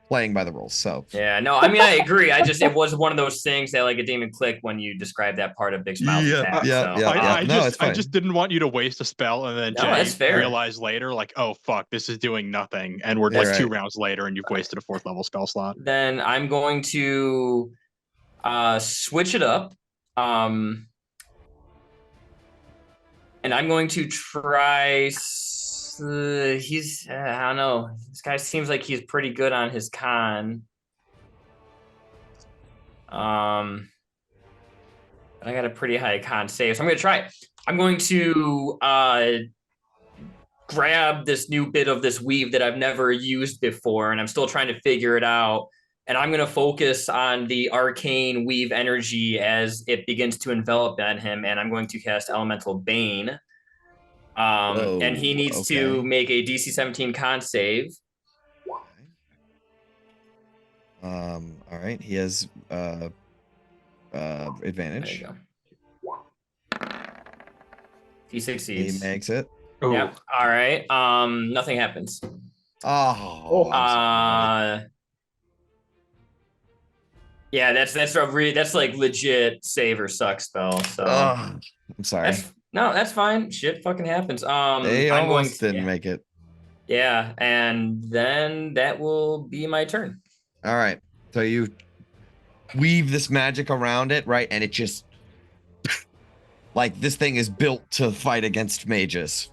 playing by the rules. So Yeah, no, I mean I agree. It was one of those things that like it didn't even click when you described that part of Big Smile's Yeah, attack. yeah, so yeah, yeah. I No, it's I fine. just didn't want you to waste a spell and then No, that's Jay fair. realize later, like, oh fuck, this is doing nothing, and we're That's like 2 right. rounds later, and you've wasted a 4th level spell slot. Then I'm going to switch it up. And I'm going to try. He's I don't know. This guy seems like he's pretty good on his con. I got a pretty high con save, so I'm gonna try it. I'm going to grab this new bit of this weave that I've never used before, and I'm still trying to figure it out. And I'm going to focus on the arcane weave energy as it begins to envelop on him, and I'm going to cast Elemental Bane. And he needs to make a DC 17 con save. All right. He has advantage. There you go. He He succeeds. makes it. Yeah. All right. Nothing happens. Oh. Yeah, that's like legit save or suck spell. So I'm sorry. That's fine. Shit fucking happens. They I'm going almost didn't make it. Yeah, and then that will be my turn. All right. So you weave this magic around it, right? And it just like this thing is built to fight against mages.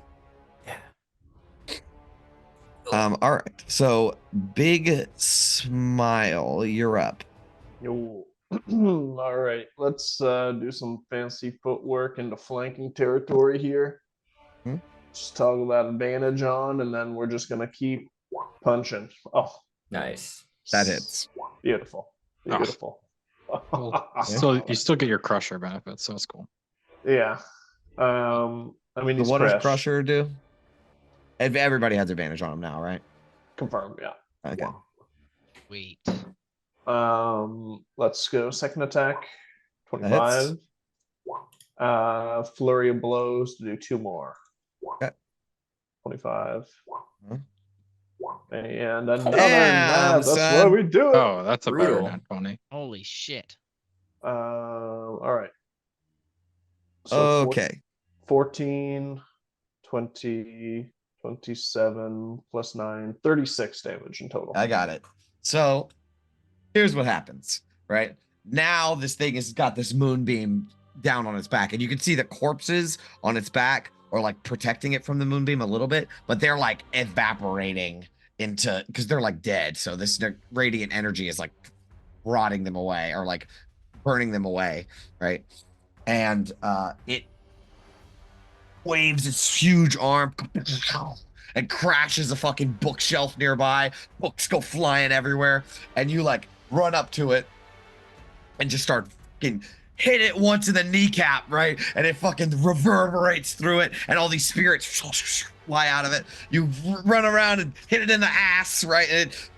All right. So Big Smile, you're up. Yo. All right. Let's do some fancy footwork into flanking territory here. Just toggle that advantage on, and then we're just gonna keep punching. Oh, nice. That hits. Beautiful. Beautiful. Well, you still get your crusher benefits, so it's cool. Yeah. I mean, So he's what does fresh. Crusher do? Everybody has advantage on him now, right? Confirmed, yeah. Okay. Wait. Let's go second attack. That hits. 25. Flurry of blows to do 2 more. Okay. 25. Huh? And another Damn, nab. That's son. why we do it. Oh, that's a better Brutal. than 20. Holy shit. All right. Okay. 14, 20, 27 plus 9, 36 damage in total. I got it. So here's what happens, right? Now this thing has got this moonbeam down on its back, and you can see the corpses on its back are like protecting it from the moonbeam a little bit, but they're like evaporating into, because they're like dead. So this radiant energy is like rotting them away or like burning them away, right? And it waves its huge arm and crashes a fucking bookshelf nearby. Books go flying everywhere, and you like run up to it and just start fucking hit it once in the kneecap, right? And it fucking reverberates through it, and all these spirits fly out of it. You run around and hit it in the ass, right? And it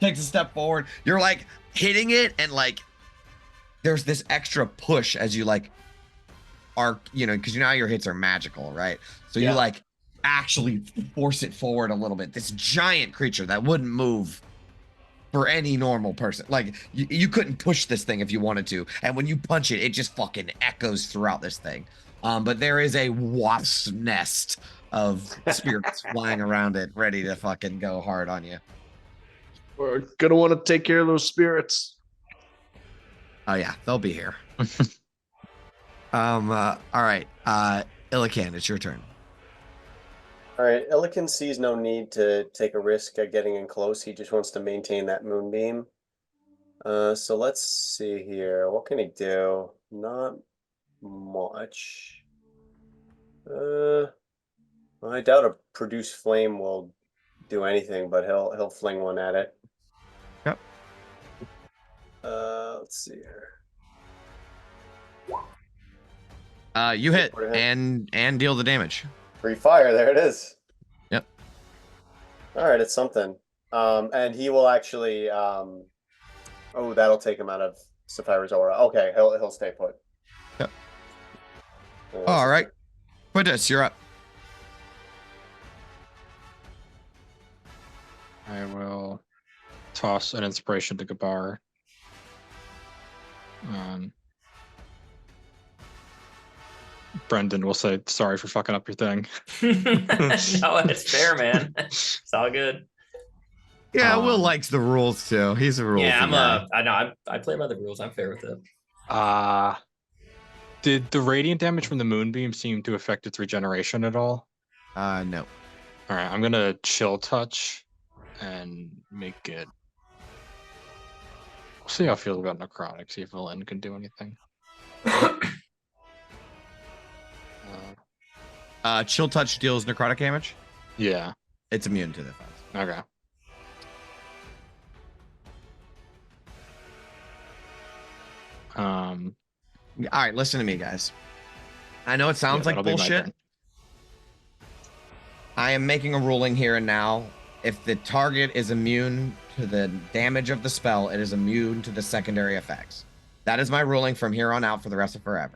takes a step forward. You're like hitting it, and like there's this extra push as you like are, you know, because now your hits are magical, right? So you like actually force it forward a little bit. This giant creature that wouldn't move for any normal person. Like you couldn't push this thing if you wanted to. And when you punch it, it just fucking echoes throughout this thing. But there is a wasp's nest of spirits flying around it, ready to fucking go hard on you. We're gonna want to take care of those spirits. Oh yeah, they'll be here. All right. Illican, it's your turn. All right, Illican sees no need to take a risk at getting in close. He just wants to maintain that moonbeam. So let's see here. What can he do? Not much. I doubt a produce flame will do anything, but he'll fling one at it. Yep. Let's see here. You hit and deal the damage. Free fire, there it is. Yep. All right, it's something. And he will actually oh, that'll take him out of Sapphira's aura. Okay, he'll stay put. Yep. All right. Quintus, you're up. I will toss an inspiration to Gabar. Brendan will say sorry for fucking up your thing. No, it's fair, man. It's all good. Yeah, Will likes the rules too. He's a rules Yeah, guy. I know. I play by the rules. I'm fair with it. Did the radiant damage from the moonbeam seem to affect its regeneration at all? No. All right, I'm gonna chill touch and make it. We'll see how I feel about necrotic. See if Valen can do anything. Chill touch deals necrotic damage. Yeah, It's immune to the effects. okay. All right, listen to me, guys. I know it sounds like that'll be my bullshit. turn. I am making a ruling here and now. If the target is immune to the damage of the spell, it is immune to the secondary effects. That is my ruling from here on out for the rest of forever.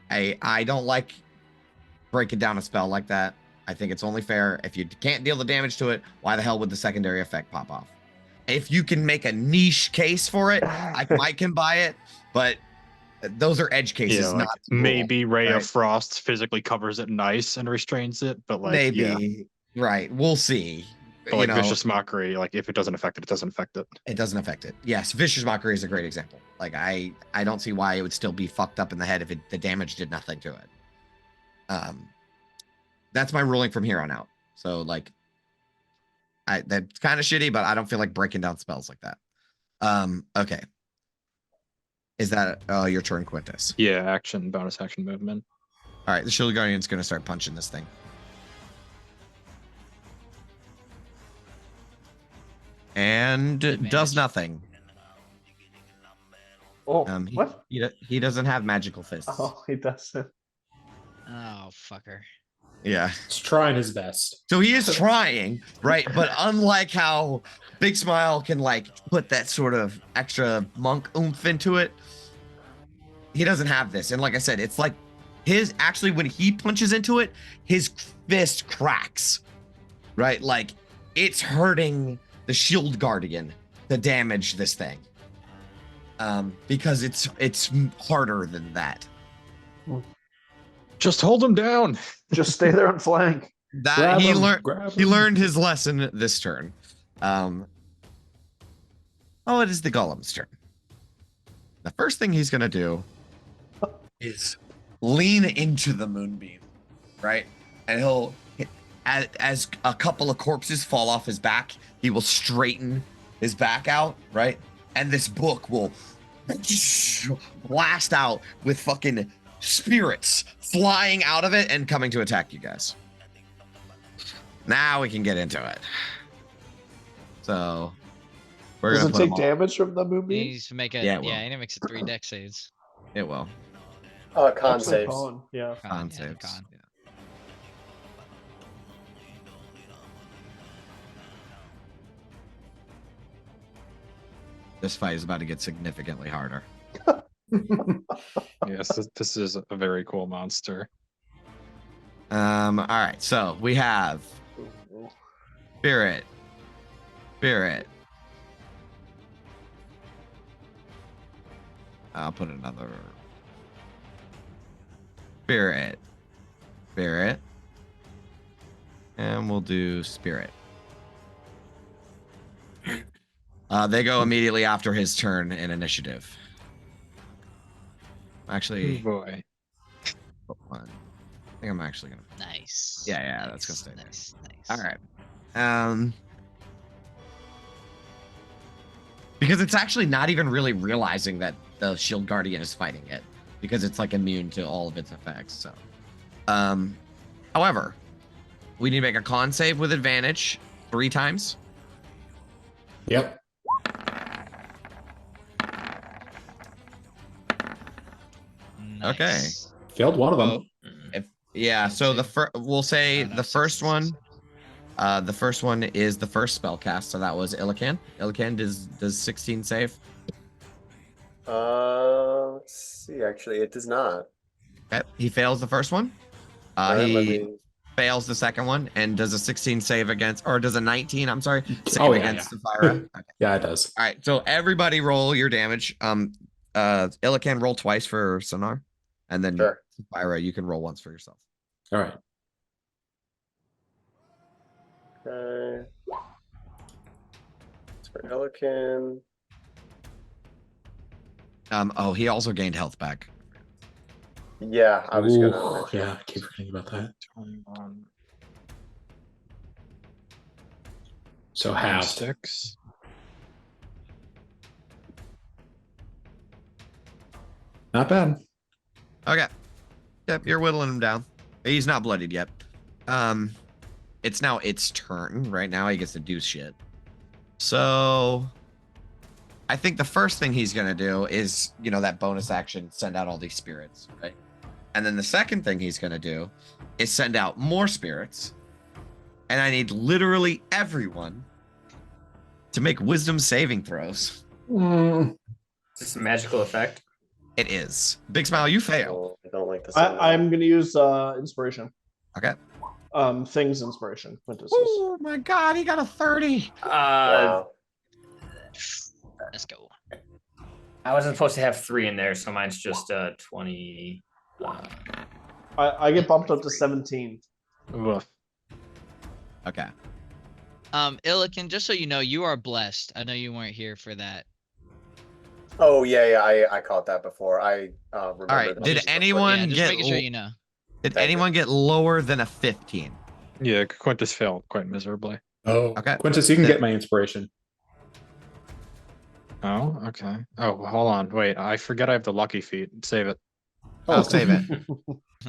I don't like breaking down a spell like that. I think it's only fair. If you can't deal the damage to it, why the hell would the secondary effect pop off? If you can make a niche case for it, I might can buy it, but those are edge cases, Yeah, like not the rule, maybe Ray right? of Frost physically covers it nice and restrains it, but like Maybe, yeah. right? We'll see. But like vicious mockery, like if it doesn't affect it, it doesn't affect it. It doesn't affect it. Yes, vicious mockery is a great example. Like I don't see why it would still be fucked up in the head if the damage did nothing to it. That's my ruling from here on out. So like, that's kind of shitty, but I don't feel like breaking down spells like that. Okay. Is that your turn, Quintus? Yeah, action, bonus action movement. All right, the Shield Guardian's gonna start punching this thing. And does nothing. Oh, what? He doesn't have magical fists. Oh, he doesn't. Oh, fucker. Yeah. He's trying his best. So he is trying, right? But unlike how Big Smile can like put that sort of extra monk oomph into it, he doesn't have this. And like I said, it's like actually when he punches into it, his fist cracks, right? Like it's hurting the Shield Guardian to damage this thing. Because it's harder than that. Just hold him down. Just stay there and flank. That he learned his lesson this turn. It is the Golem's turn. The first thing he's gonna do is lean into the moonbeam, right? And he'll, as a couple of corpses fall off his back, he will straighten his back out, right? And this book will blast out with fucking spirits flying out of it and coming to attack you guys. Now we can get into it. So we're Does gonna it take damage from the He moonbeam? needs to make a Yeah, yeah, it will. he makes it 3 deck saves. It will. Con Actually, saves. Colin, yeah. Con yeah, saves. con. Yeah. This fight is about to get significantly harder. Yes, this is a very cool monster. All right, so we have Spirit. I'll put another Spirit. And we'll do Spirit. They go immediately after his turn in initiative. Actually, Boy. I think I'm actually gonna. Nice. Yeah, that's gonna stay there. Nice. All right. Because it's actually not even really realizing that the Shield Guardian is fighting it, because it's like immune to all of its effects. So, however, we need to make a con save with advantage 3 times. Yep. Okay. Nice. Failed one of them. So we'll say No, the first six. one. The first one is the first spell cast, so that was Illican. Illican does 16 save. Let's see. Actually, it does not. Okay. He fails the first one. All right, He fails the second one and does a 16 save against, or does a 19, I'm sorry, save Oh, yeah, against Sapphira. Okay. Yeah, it does. All right, so everybody roll your damage. Illa can roll twice for Sonar, and then Sure. Sapphira, you can roll once for yourself. All right. Okay. It's for Elikin. Oh, he also gained health back. Yeah, I was gonna Ooh, mention. yeah, I keep forgetting about that. 21, So half. 6. Not bad. Okay. Yep, you're whittling him down. He's not bloodied yet. It's now its turn. Right now he gets to do shit. So I think the first thing he's gonna do is, that bonus action, send out all these spirits, right? And then the second thing he's gonna do is send out more spirits. And I need literally everyone to make wisdom saving throws. Mm. Is this a magical effect? It is. Big Smile, you fail. I don't like this. I'm going to use inspiration. Okay. Things inspiration. Quintus. Oh my god, he got a 30. Wow. Let's go. I wasn't supposed to have 3 in there, so mine's just 20. I get bumped up to 17. Woof. Okay. Illiken, just so you know, you are blessed. I know you weren't here for that. Oh yeah, I caught that before. I remember. All right. that. Did Yeah, anyone just get making sure you know. did Thank you. anyone get lower than a 15? Yeah, Quintus failed quite miserably. Oh, Okay. Quintus, you can Then- get my inspiration. Oh, okay. Oh, hold on. Wait, I forget I have the lucky feat. Save it. I'll save it.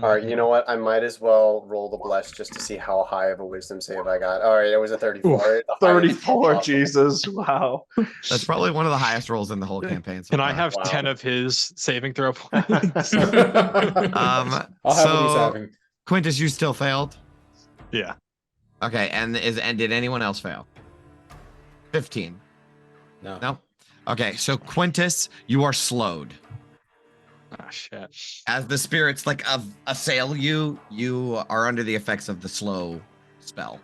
All right, you know what? I might as well roll the bless just to see how high of a wisdom save I got. All right, it was a 34. Oof, The highest 34, possible. Jesus. Wow. That's probably one of the highest rolls in the whole campaign. So Can I far. have Wow. 10 of his saving throw points? I'll have what he's So having. Quintus, you still failed? Yeah. Okay, and did anyone else fail? 15. No. No. Okay, so Quintus, you are slowed. Ah, shit. As the spirits assail you, you are under the effects of the slow spell.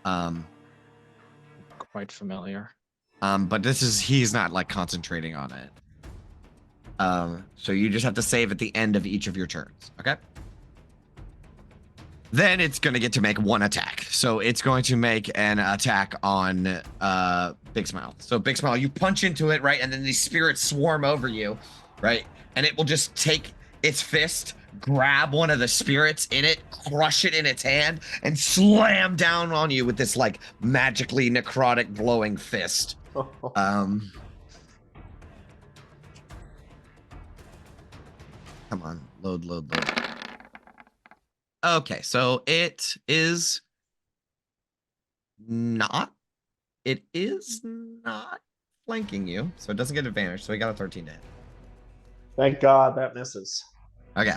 Quite familiar. But he's not concentrating on it. So you just have to save at the end of each of your turns. Okay. Then it's going to get to make one attack. So it's going to make an attack on Big Smile. So Big Smile, you punch into it, right? And then these spirits swarm over you, right? And it will just take its fist, grab one of the spirits in it, crush it in its hand, and slam down on you with this magically necrotic glowing fist. Come on, load. Okay, so it is not flanking you, so it doesn't get advantage. So he got a 13 to hit. Thank God that misses. Okay.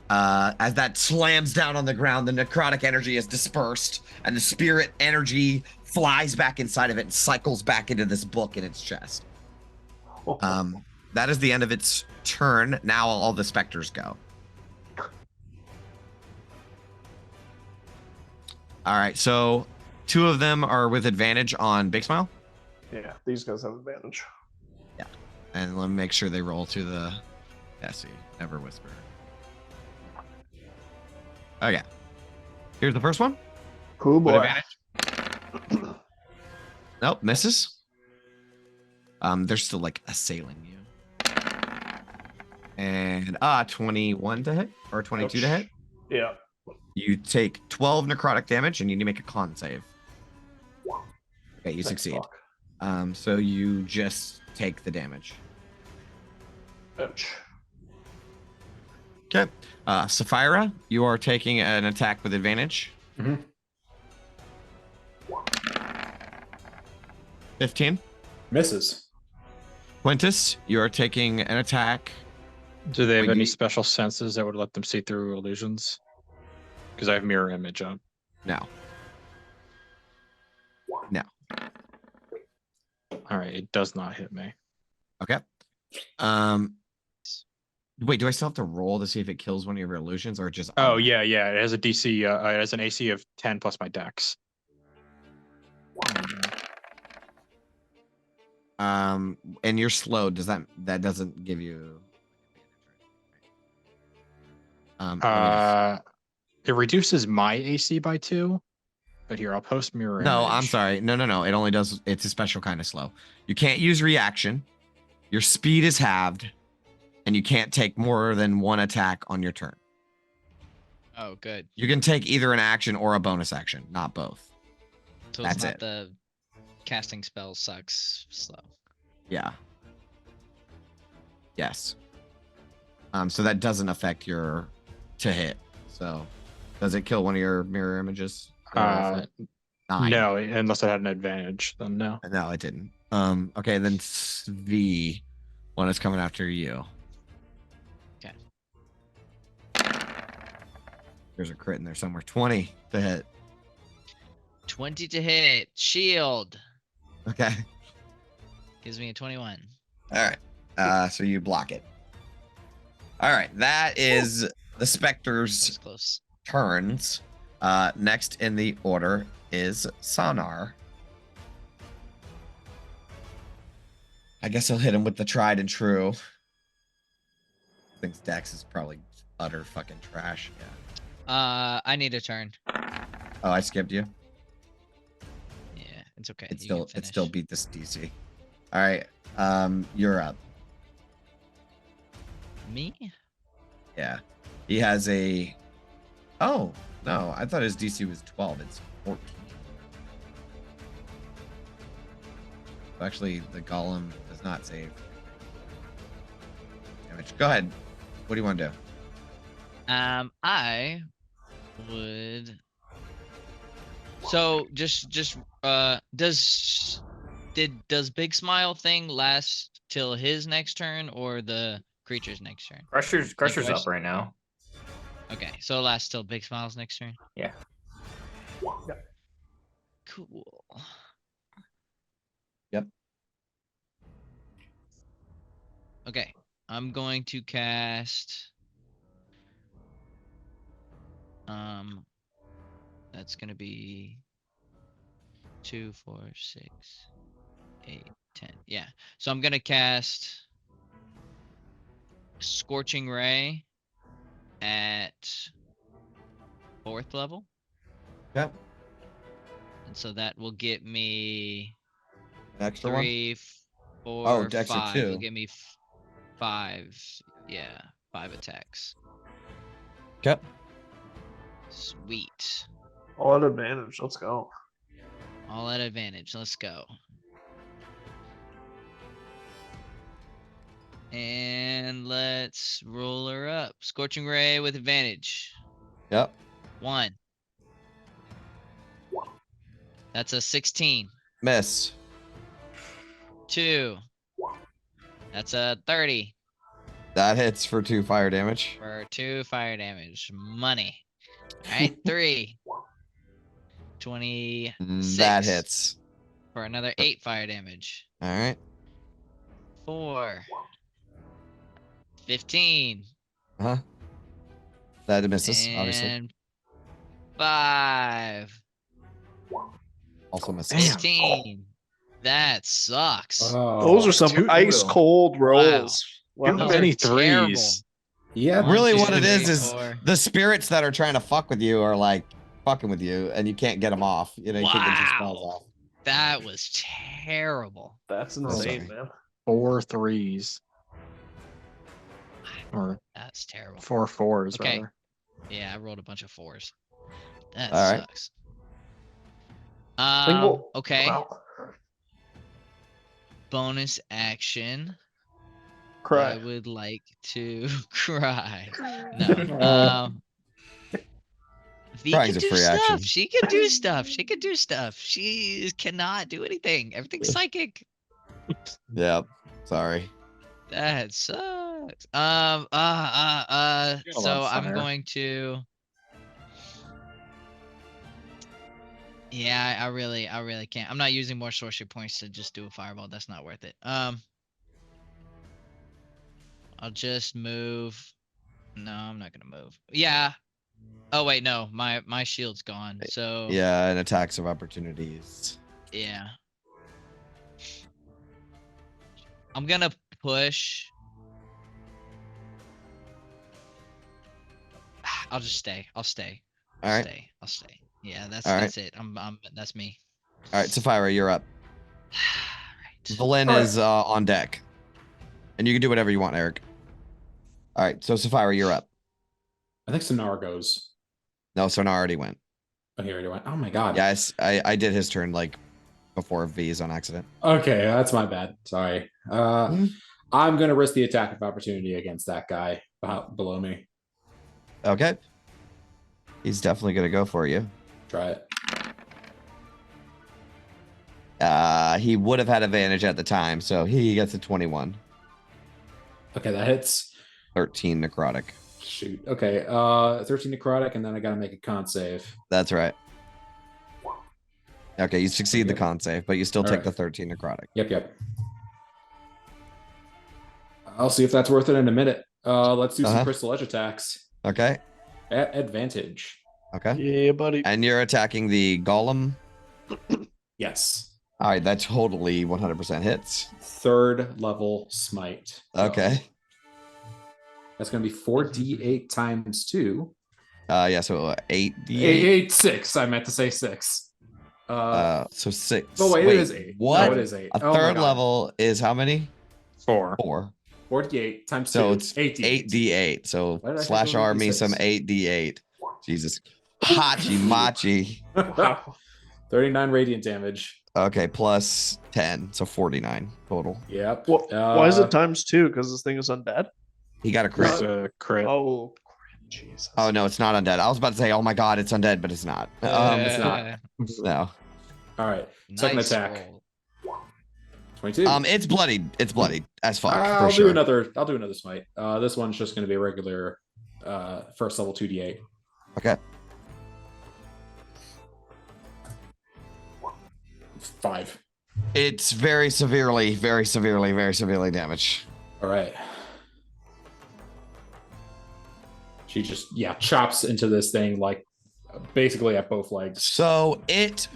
As that slams down on the ground, the necrotic energy is dispersed, and the spirit energy flies back inside of it and cycles back into this book in its chest. That is the end of its turn. Now all the specters go. All right, so 2 of them are with advantage on Big Smile. Yeah, these guys have advantage. Yeah, and let me make sure they roll to the. Yeah, see, never whisper. Okay, here's the first one. Cool With boy. advantage. Nope, misses. They're still assailing you. And 21 to hit or 22 to hit. Yeah. You take 12 necrotic damage and you need to make a con save. Okay, you Thanks, succeed. fuck. So you just take the damage. Ouch. Okay. Sapphira, you are taking an attack with advantage. Mhm. 15. Misses. Quintus, you are taking an attack. Do they have When any you- special senses that would let them see through illusions? Because I have mirror image up. No. No. All right, it does not hit me. Okay. Wait, do I still have to roll to see if it kills one of your illusions or just? Oh automatic? yeah. It has a DC. It has an AC of 10 plus my dex. And you're slow. Does that doesn't give you? Let me just. It reduces my AC by 2. But here, I'll post mirror No, image. I'm sorry. No. It only does. It's a special kind of slow. You can't use reaction. Your speed is halved, and you can't take more than one attack on your turn. Oh, good. You can take either an action or a bonus action, not both. So That's it's not it. the casting spell sucks slow. Yeah. Yes. So that doesn't affect your to hit. So does it kill one of your mirror images? Nine. No, unless I had an advantage, then no. No, it didn't. Okay, then V one is coming after you. Okay. There's a crit in there somewhere. 20 to hit. 20 to hit. Shield. Okay. Gives me a 21. All right. So you block it. All right. That is the Spectre's That's close. turns. Next in the order is Sonar. I guess I'll hit him with the tried and true. I think Dex is probably utter fucking trash. Yeah. I need a turn. Oh, I skipped you. Yeah, it's okay. It You can still finish. beat this DC. All right. You're up. Me? Yeah. He has a. Oh no! I thought his DC was 12. It's 14. Actually, the golem does not save damage. Go ahead. What do you want to do? I would. So does Big Smile thing last till his next turn or the creature's next turn? Crusher's up right now. Okay, so it lasts till Big Smile's next turn. Yeah. Cool. Yep. Okay, I'm going to cast. That's gonna be 2, 4, 6, 8, 10. Yeah. So I'm gonna cast Scorching Ray at 4th level. Yep. And so that will get me An extra 3, one. 4, Oh, extra 5. It'll 2. give me 5. Yeah, 5 attacks. Yep. Sweet. All at advantage. Let's go. All at advantage. Let's go. And let's roll her up. Scorching Ray with advantage. Yep. 1. That's a 16. Miss. 2. That's a 30 That hits for 2 fire damage. for 2 fire damage. Money. All right, 3. 26. That hits. For another 8 fire damage. All right. 4. 15. Huh? That misses, obviously. And 5. Also misses. 16. That sucks. Those are some Too ice brutal. cold rolls. Too Wow. many Terrible. threes. Yeah. Really, One, what two, it is three, 4. the spirits that are trying to fuck with you are like fucking with you, and you can't get them off. You know, you can't get your spells Wow. off. That was terrible. That's insane, sorry. man. 4 threes. Or That's terrible. 4 fours, Okay. rather. Yeah, I rolled a bunch of 4s. That All right. sucks. Single- Okay. Wow. Bonus action. I Cry. would like to cry. No. V Crying's can a do free stuff. action. She can do stuff. She can do stuff. She cannot do anything. Everything's psychic. Yeah. Sorry. That sucks. You're a lot So of I'm fire. going to. Yeah, I really can't. I'm not using more sorcery points to just do a fireball. That's not worth it. I'll just move. No, I'm not gonna move. Yeah. Oh wait, no, my shield's gone. So Yeah, and attacks of opportunities. yeah. I'm gonna push. I'll just stay. I'll stay. All right. I'll stay. Yeah, that's All right. that's it. That's me. All right, Sapphira, you're up. Right. Valen All right. is on deck. And you can do whatever you want, Eric. All right, so Sapphira, you're up. I think Sonar goes. No, Sonar already went. Oh, he already went. Oh my god. Yes, I did his turn like before V's on accident. Okay, that's my bad. Sorry. I'm gonna risk the attack of opportunity against that guy below me. Okay. He's definitely gonna go for you. Try it. He would have had advantage at the time, so he gets a 21. Okay, that hits. 13 necrotic. Shoot. Okay. 13 necrotic, and then I gotta make a con save. That's right. Okay, you succeed the Yep. con save, but you still All take right. the 13 necrotic. Yep. I'll see if that's worth it in a minute. Let's do some crystal edge attacks Okay. at advantage. Okay. Yeah, buddy. And you're attacking the golem. Yes. All right, that totally 100% hits. 3rd level smite. So Okay. that's gonna be 4d8 times 2. Yeah, so 8d8. 8, 6. I meant to say 6. So 6. Oh wait, it is 8. What? No, it is 8. A Oh my third God. level is how many? 4. 4. 48 times So 2. it's 8d8. 8d8. So Why did I think slash it would R be me some 6? 8d8. Jesus. Hachi machi. Wow. 39 radiant damage. Okay, plus 10. So 49 total. Yep. Why is it times 2? Because this thing is undead? He got a crit. It's a crit. Oh, Jesus. Oh, no, it's not undead. I was about to say, oh my god, it's undead, but it's not. it's not. No. All right. Second Nice attack. roll. 22. It's bloodied. It's bloodied as fuck. I'll for do sure. another. I'll do another smite. This one's just going to be a regular, first level 2d8. Okay. 5. It's very severely damaged. All right. She just chops into this thing like basically at both legs. So it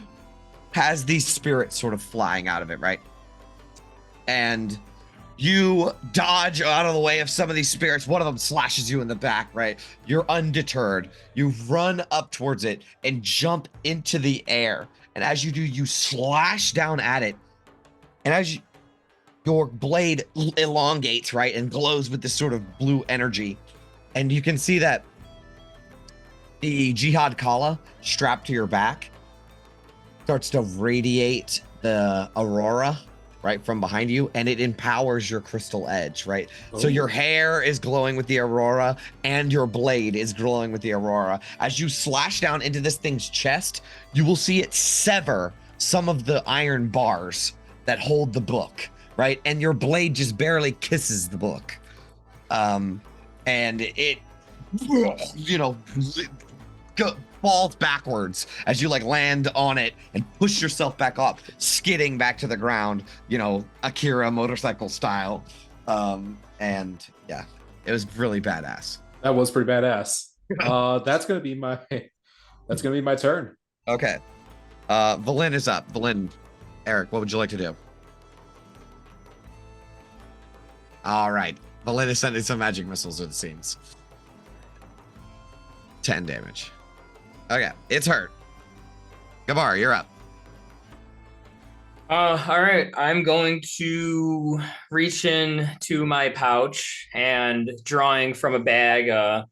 has these spirits sort of flying out of it, right? And you dodge out of the way of some of these spirits. One of them slashes you in the back, right? You're undeterred. You run up towards it and jump into the air. And as you do, you slash down at it. And as your blade elongates, right, and glows with this sort of blue energy. And you can see that the Jihad Kala strapped to your back starts to radiate the aurora right from behind you, and it empowers your crystal edge, right? So your hair is glowing with the aurora and your blade is glowing with the aurora. As you slash down into this thing's chest, you will see it sever some of the iron bars that hold the book, right? And your blade just barely kisses the book. And it, falls backwards as you like land on it and push yourself back up, skidding back to the ground, Akira motorcycle style. And yeah, it was really badass. That was pretty badass. That's gonna be my turn. Okay. Valen is up. Valen, Eric, what would you like to do? All right. Valen is sending some magic missiles, it seems. 10 damage. Okay, it's hurt. Gabar, you're up. All right, I'm going to reach in to my pouch and drawing from a bag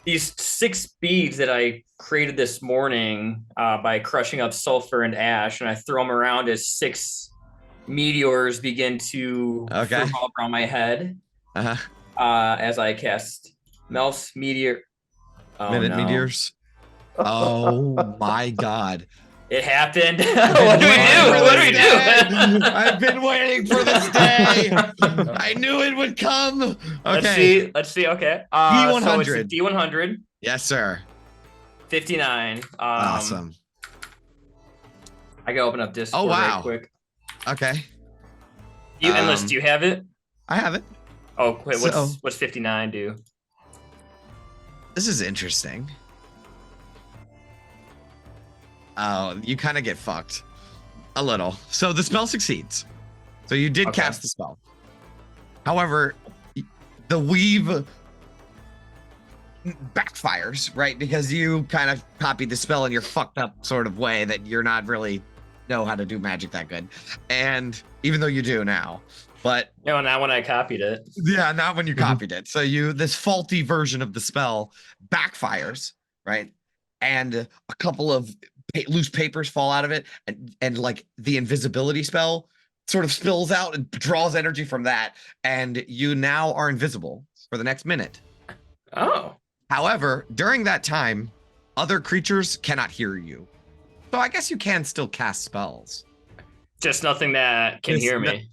these 6 beads that I created this morning by crushing up sulfur and ash, and I throw them around as 6 meteors begin to revolve around my head as I cast Melf's meteor. Minute meteors. Oh my god. It happened. What do we do? What do we do? I've been waiting for this day. I knew it would come. Okay. Let's see. Okay. D100. So it's a D100. Yes, sir. 59. Awesome. I gotta open up Discord Oh, wow. right quick. Okay. Endless, do you have it? I have it. Oh, wait, So- what's 59 do? This is interesting. Oh, you kind of get fucked a little. So the spell succeeds. So you did Okay. cast the spell. However, the weave backfires, right? Because you kind of copied the spell in your fucked up sort of way that you're not really know how to do magic that good. And even though you do now, but No, not when I copied it. yeah, not when you copied it. So this faulty version of the spell backfires, right? And a couple of loose papers fall out of it, and like the invisibility spell sort of spills out and draws energy from that, and you now are invisible for the next minute. Oh. However, during that time, other creatures cannot hear you. So I guess you can still cast spells. Just nothing that can Just hear no- me.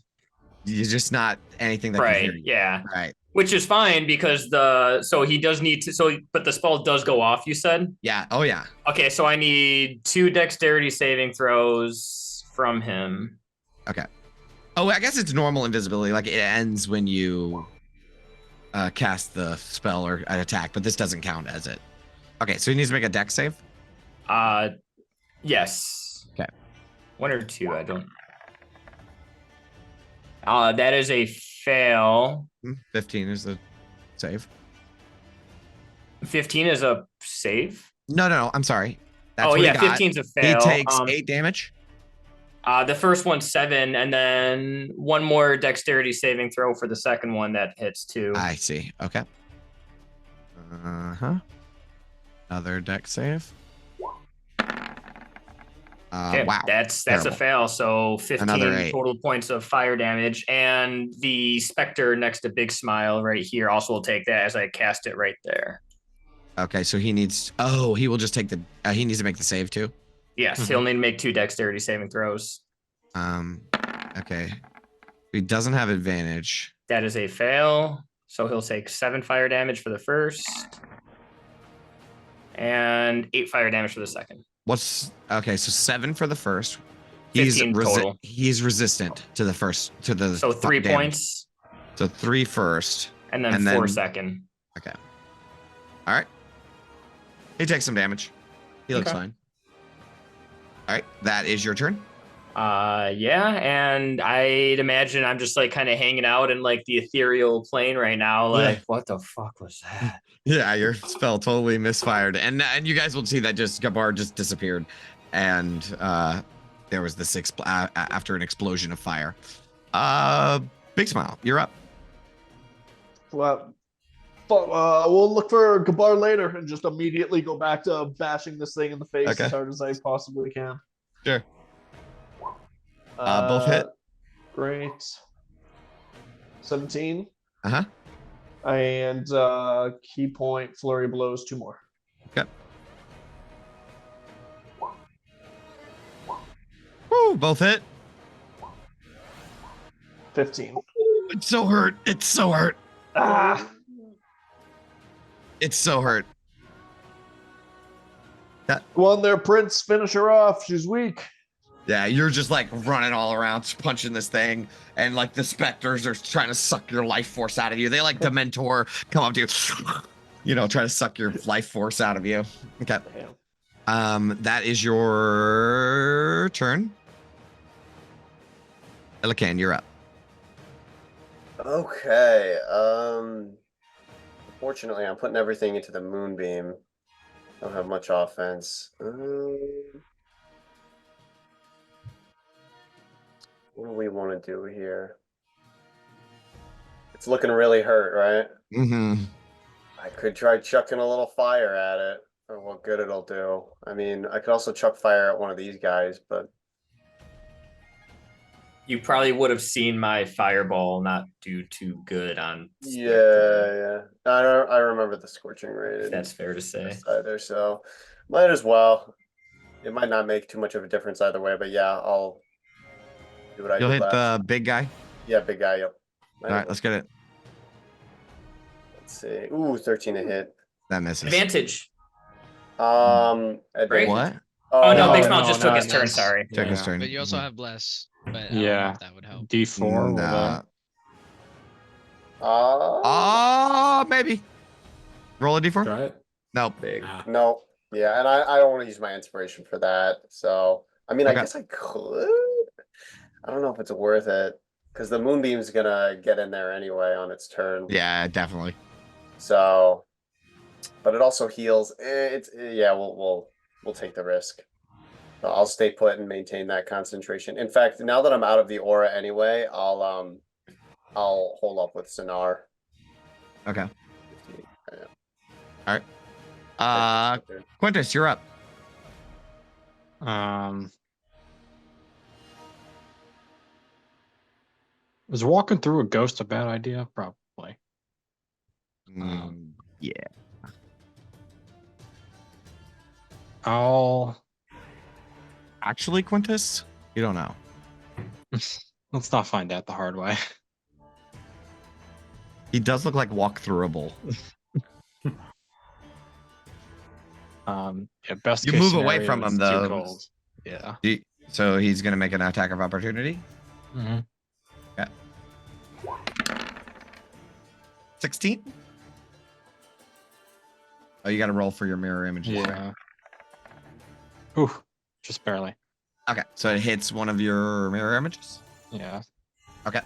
You're just not anything that can Right. hear you. Yeah. Right. Which is fine because he does need to but the spell does go off, you said? Yeah. Oh yeah. Okay, so I need 2 dexterity saving throws from him. Okay. Oh, I guess it's normal invisibility. Like it ends when you cast the spell or an attack, but this doesn't count as it. Okay, so he needs to make a dex save. Yes. Okay. 1 or 2, I don't. That is a fail. 15 is the save. 15 is a save. No, I'm sorry. That's Oh what he yeah, got. 15's a He fail. takes 8 damage. The first one's 7, and then 1 more dexterity saving throw for the second one that hits 2. I see. Okay. Another dex save. Okay, Wow. that's Terrible. a fail. So 15 Another 8. total points of fire damage, and the specter next to Big Smile right here also will take that as I cast it right there. Okay, so he needs. Oh, he will just take the. He needs to make the save too. Yes, he'll need to make 2 dexterity saving throws. Okay. He doesn't have advantage. That is a fail. So he'll take 7 fire damage for the first, and 8 fire damage for the second. What's okay? So 7 for the first. 15 total. He's resistant to the first So 3 damage. points, So 3 first. and then 4 second. Okay. All right. He takes some damage. He looks Okay. fine. All right. That is your turn. Yeah, and I'd imagine I'm just like kind of hanging out in like the ethereal plane right now. Like, what the fuck was that? Yeah, your spell totally misfired, and you guys will see that just Gabar just disappeared, and there was this after an explosion of fire. Big Smile, you're up. Well, we'll look for Gabar later and just immediately go back to bashing this thing in the face Okay. as hard as I possibly can. Sure. Both hit. Great. 17. Uh-huh. And key point, flurry blows, 2 more. Okay. Woo, both hit. 15. It's so hurt. It's so hurt. Ah! It's so hurt. Go on there, Prince. Finish her off. She's weak. Yeah, you're just like running all around, punching this thing, and like the specters are trying to suck your life force out of you. They like Dementor come up to you, try to suck your life force out of you. Okay. That is your turn. Elican, you're up. Okay. Unfortunately, I'm putting everything into the moonbeam. Don't have much offense. What do we want to do here? It's looking really hurt, right? Mm-hmm. I could try chucking a little fire at it for what good it'll do. I mean, I could also chuck fire at one of these guys, but You probably would have seen my fireball not do too good on. yeah. I remember the scorching ray. If that's fair to say. Either, so might as well. It might not make too much of a difference either way, but yeah, I'll do what I You'll did hit last. the big guy. Yeah, big guy. Yep. All right, let's get it. Let's see. Ooh, 13 to hit. That misses. Advantage. Advantage. What? Oh, no, no, Big Smile no, just took his no, turn. yes. Sorry. Took his turn. But you also have bless. But I don't know Yeah. if that would help. D4 will Nah. Maybe. Roll a d4. Try it. No. Big. Ah. No. Yeah, and I don't want to use my inspiration for that. So I mean, I Okay. guess I could. I don't know if it's worth it because the moonbeam's gonna get in there anyway on its turn. Yeah, definitely. So, but it also heals. Yeah. We'll take the risk. I'll stay put and maintain that concentration. In fact, now that I'm out of the aura anyway, I'll hold up with Sonar. Okay. 15, yeah. All right. Quintus, you're up. Was walking through a ghost a bad idea? Probably. Yeah. I'll Actually, Quintus, you don't know. let's not find out the hard way. He does look like walk-throughable. Yeah, best You case move away scenario from is him, too though. cold. Yeah. So he's gonna make an attack of opportunity. Mm-hmm. Okay. 16. Oh, you got to roll for your mirror images. right? Yeah. Ooh, just barely. Okay, so it hits one of your mirror images. Yeah. Okay.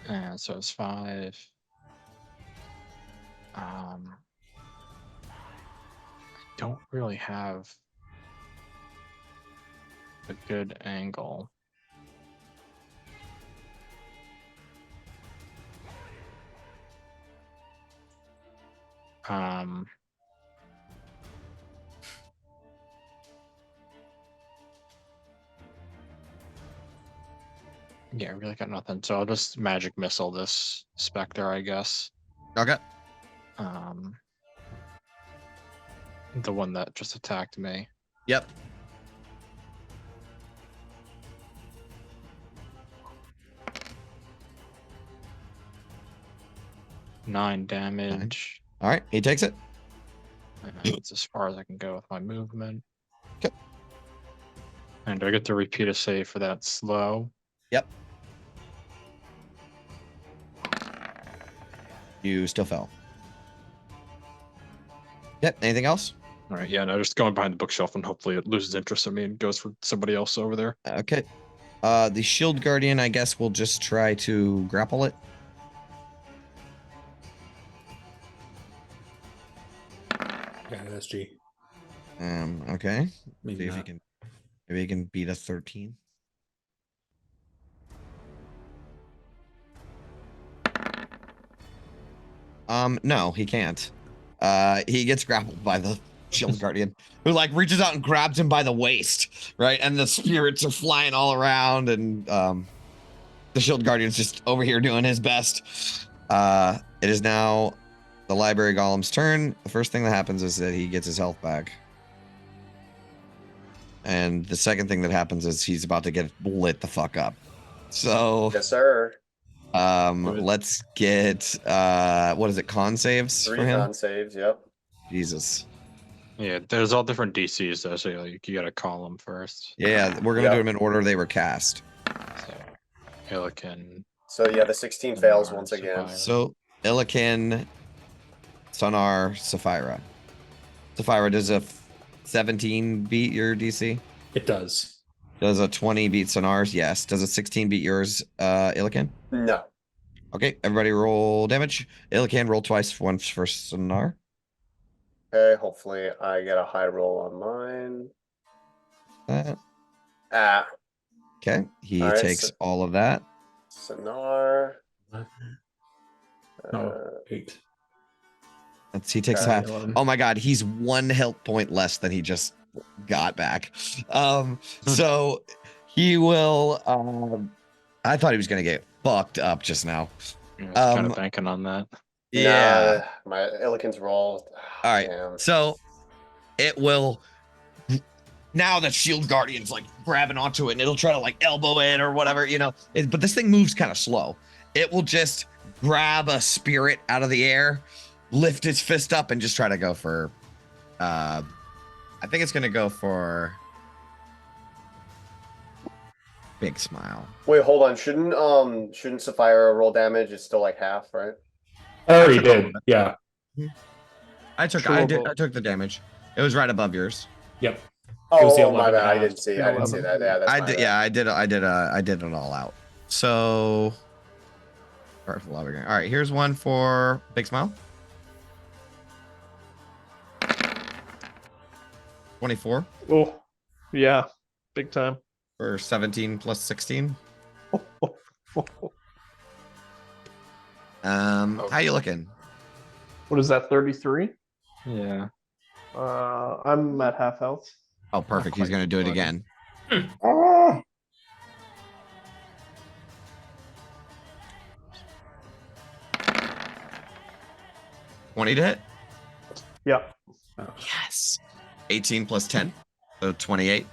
And so it's 5. I don't really have a good angle. Yeah, I really got nothing. So I'll just magic missile this specter, I guess. Okay. The one that just attacked me. Yep. Nine damage. All right, he takes it. And that's as far as I can go with my movement. Okay. And I get to repeat a save for that slow. Yep. You still fell. Yep. Anything else? All right, yeah, no, just going behind the bookshelf and hopefully it loses interest in me and goes for somebody else over there. Okay. The shield guardian, I guess, will just try to grapple it. Yeah, that's G. Okay. Maybe See if he not. can. Maybe he can beat a 13. No, he can't. He gets grappled by the shield guardian, who like reaches out and grabs him by the waist, right? And the spirits are flying all around, and the shield guardian's just over here doing his best. It is now the library golem's turn. The first thing that happens is that he gets his health back. And the second thing that happens is he's about to get lit the fuck up. So Yes, sir. let's get what is it, con saves 3 for him? con saves. Yep. Jesus. Yeah, there's all different DCs though, so like, you gotta call them first. Yeah, we're gonna do them in order they were cast. So, Illican. So yeah, the 16 fails once Sonar, again. Sapphire. So Illican, Sonar, Sapphira. Sapphira, does a 17 beat your DC? It does. Does a 20 beat Sonar's? Yes. Does a 16 beat yours, Illican? No. Okay, everybody roll damage. Illican, roll twice, once for Sonar. Okay, hopefully I get a high roll on mine. That. Okay, He All right, takes so- all of that. Sonar. No, 8. He takes Okay. half. 11. Oh my god, he's 1 health point less than he just got back. So he will. I thought he was gonna get fucked up just now. Yeah, I was kind of banking on that. Yeah. Nah, my Illican's roll. All right. Damn. So it will. Now the shield guardian's like grabbing onto it, and it'll try to like elbow it or whatever, you know. But this thing moves kind of slow. It will just grab a spirit out of the air, lift its fist up, and just try to go for. I think it's gonna go for. Big Smile. Wait, hold on. Shouldn't Sapphire roll damage? It's still like half, right? I already took all of did. it. Yeah. I took the damage. It was right above yours. Yep. It was the Oh, my 11 bad. I half. didn't see. I didn't see that. Yeah, that's I my did. bad. Yeah, I did it all out. So, all right. Here's one for Big Smile. 24 Oh, yeah, big time. for 17 plus 16. How you looking? What is that? 33. Yeah. I'm at half health. Oh, perfect. He's gonna do it buddy. again. Ah! 20 to hit. Yeah. Yes. 18 plus 10, so 28.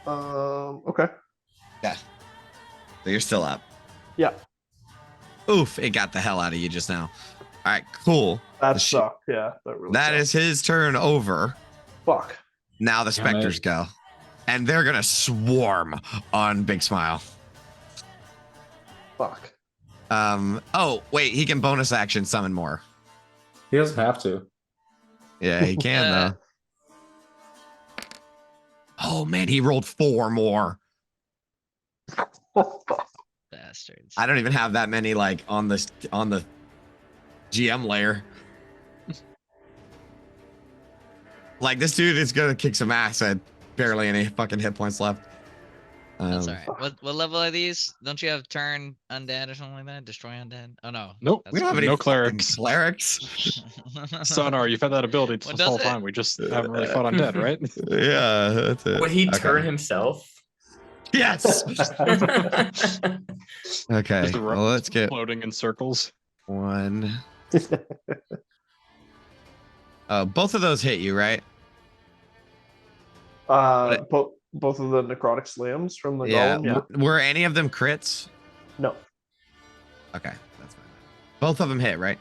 Okay. Yeah. So you're still up. Yeah. Oof! It got the hell out of you just now. All right, cool. That sucked. Yeah, that really. That sucked. is his turn over. Fuck. Now the specters go, and they're gonna swarm on Big Smile. Fuck. Oh wait, he can bonus action summon more. He doesn't have to. Yeah, he can though. Oh man, he rolled 4 more. Bastards. I don't even have that many like on the GM layer. Like this dude is gonna kick some ass at barely any fucking hit points left. That's all right. What level are these? Don't you have turn undead or something like that? Destroy undead? Oh no. Nope. We don't have any No fucking clerics. clerics. Sonar, you've had that ability What this whole does it? time. We just haven't really fought undead, right? Yeah, that's it. Would he Okay. turn himself? Yes. Okay. Just the Well, let's get floating in circles. one. Both of those hit you, right? Both of the necrotic slams from the Yeah. golem. Yeah. Were any of them crits? No. Okay, that's fine. Both of them hit, right?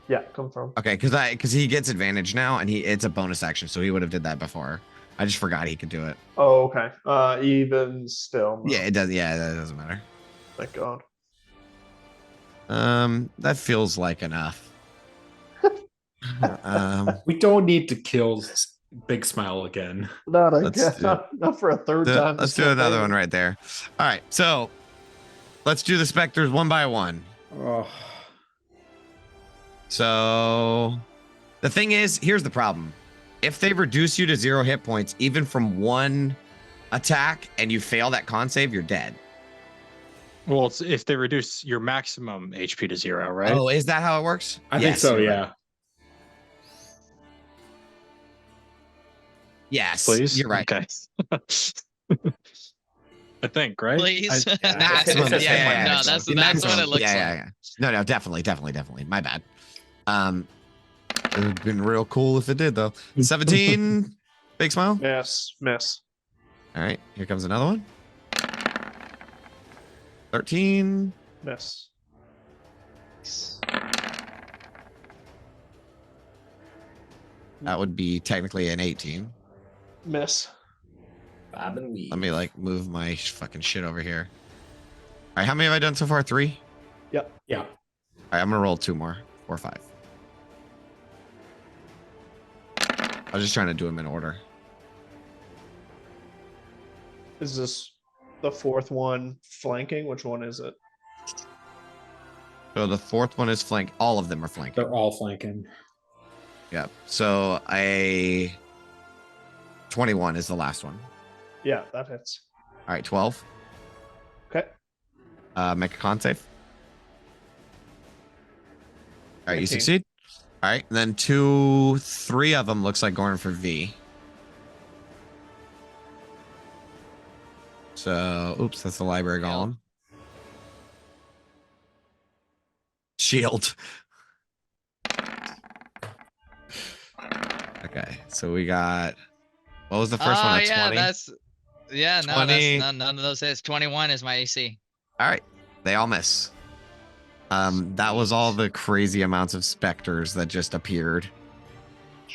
Yeah. Come from. Okay, because he gets advantage now, and it's a bonus action, so he would have did that before. I just forgot he could do it. Oh, okay. Even still. No. Yeah, it does. Yeah, that doesn't matter. Thank God. That feels like enough. We don't need to kill Big Smile again. Not Let's again. do- Not for a third time. Let's this do another campaign. one right there. All right, so let's do the specters one by one. Oh. So the thing is, here's the problem. If they reduce you to 0 hit points, even from one attack, and you fail that con save, you're dead. Well, it's if they reduce your maximum HP to 0, right? Oh, is that how it works? I think so, you're yeah. right. Yes, Please? you're right. Okay. I think, right? Please. Maximum. It's a Yeah. No, that's The what it looks yeah. No, definitely. My bad. It would have been real cool if it did though. 17. Big smile. Yes. Miss. All right, here comes another one. 13. Miss. That would be technically an 18. Miss. Bob and Weave. Let me like move my fucking shit over here. All right, how many have I done so far? 3? Yep. Yeah. All right, I'm gonna roll 2 more. 4 or 5. I was just trying to do them in order. Is this the fourth one flanking? Which one is it? So the 4th one is flank. All of them are flanking. They're all flanking. Yep. So a 21 is the last one. Yeah, that hits. All right, 12. Okay. Make a con save. All right, you 19. succeed. All right, and then 3 of them looks like going for V. So, oops, that's the library golem. Shield. Okay, so we got. What was the first one? A 20? No, 20. none of those hits. 21 is my AC. All right, they all miss. That was all the crazy amounts of specters that just appeared.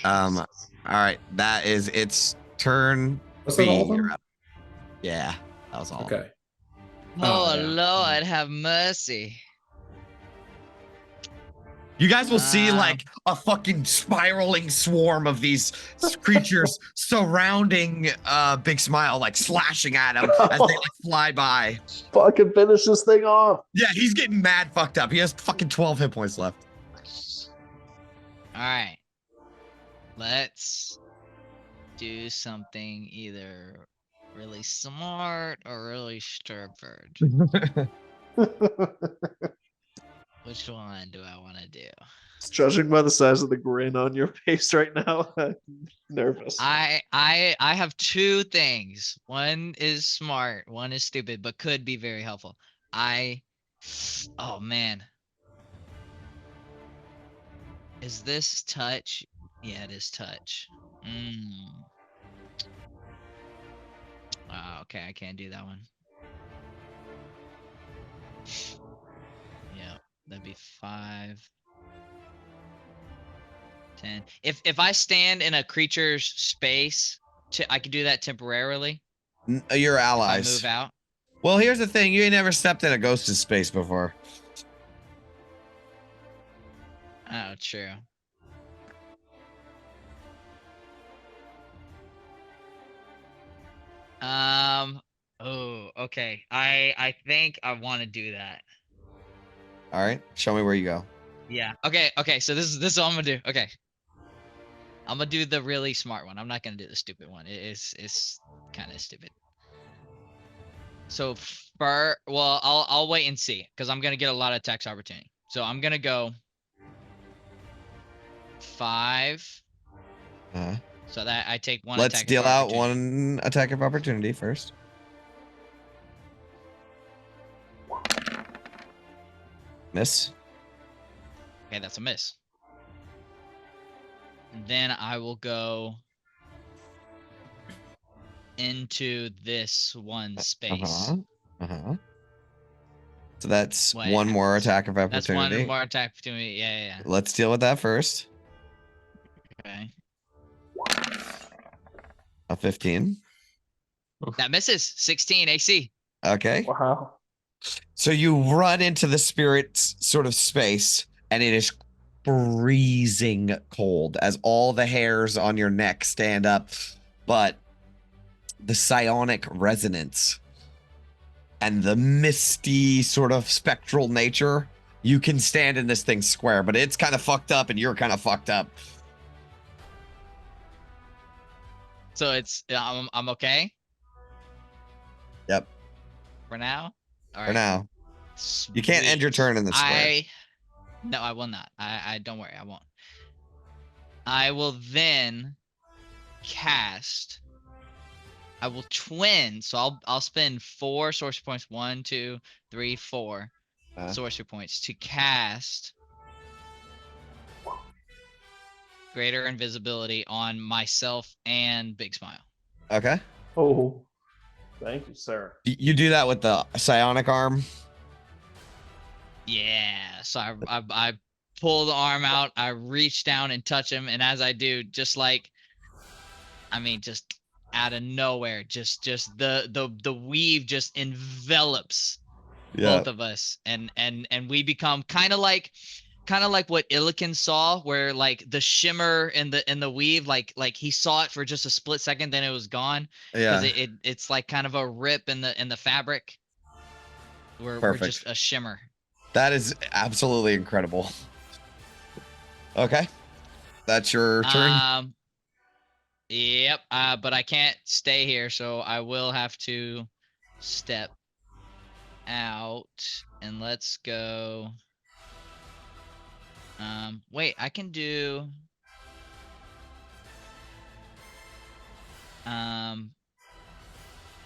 All right, that is its turn. Was that all of them? You're up. Yeah, that was all. Okay. Oh, yeah. Lord, have mercy. You guys will see Um, like a fucking spiraling swarm of these creatures surrounding Big Smile, like slashing at him as they like fly by. Fucking finish this thing off. Yeah, he's getting mad fucked up. He has fucking 12 hit points left. All right. Let's do something either really smart or really stupid. Which one do I want to do? Judging by the size of the grin on your face right now, I'm nervous. I have two things. One is smart, one is stupid, but could be very helpful. Oh man. Is this touch? Yeah, it is touch. Okay, I can't do that one. Yeah, that'd be 5, 10. If I stand in a creature's space, I could do that temporarily. Your If I allies. move out. Well, here's the thing. You ain't never stepped in a ghost's space before. Oh, true. Oh, okay. I think I want to do that. All right. Show me where you go. Yeah. Okay. So this is what I'm gonna do. Okay. I'm gonna do the really smart one. I'm not gonna do the stupid one. It's kind of stupid. So I'll wait and see because I'm gonna get a lot of attacks opportunity. So I'm gonna go 5. Uh-huh. So that I take one. Let's attack deal of out opportunity. one attack of opportunity first. Miss. Okay, that's a miss. And then I will go into this one space. Uh-huh. So that's What one more happens? attack of That's opportunity. one more attack opportunity. Yeah. Let's deal with that first. Okay. A 15. That misses. 16 AC. Okay. Wow. So you run into the spirit's sort of space, and it is freezing cold as all the hairs on your neck stand up. But the psionic resonance and the misty sort of spectral nature, you can stand in this thing square, but it's kind of fucked up and you're kind of fucked up. So it's I'm okay Yep. for now. All For now. You can't end your Sweet. turn in the square. No, I will not. I don't worry, I won't. I will then cast. I will twin, so I'll spend 4 sorcery points. 1, 2, 3, 4 sorcery points to cast greater invisibility on myself and Big Smile. Okay. Oh, thank you, sir. You do that with the psionic arm. Yeah. So I pull the arm out, I reach down and touch him, and as I do, just out of nowhere, just the weave just envelops both of us, and we become kind of like what Illiken saw, where like the shimmer in the weave, like he saw it for just a split second, then it was gone. Yeah. Because it's like kind of a rip in the fabric. We're just a shimmer. That is absolutely incredible. Okay. That's your turn. Yep. But I can't stay here, so I will have to step out, and let's go. Wait, I can do.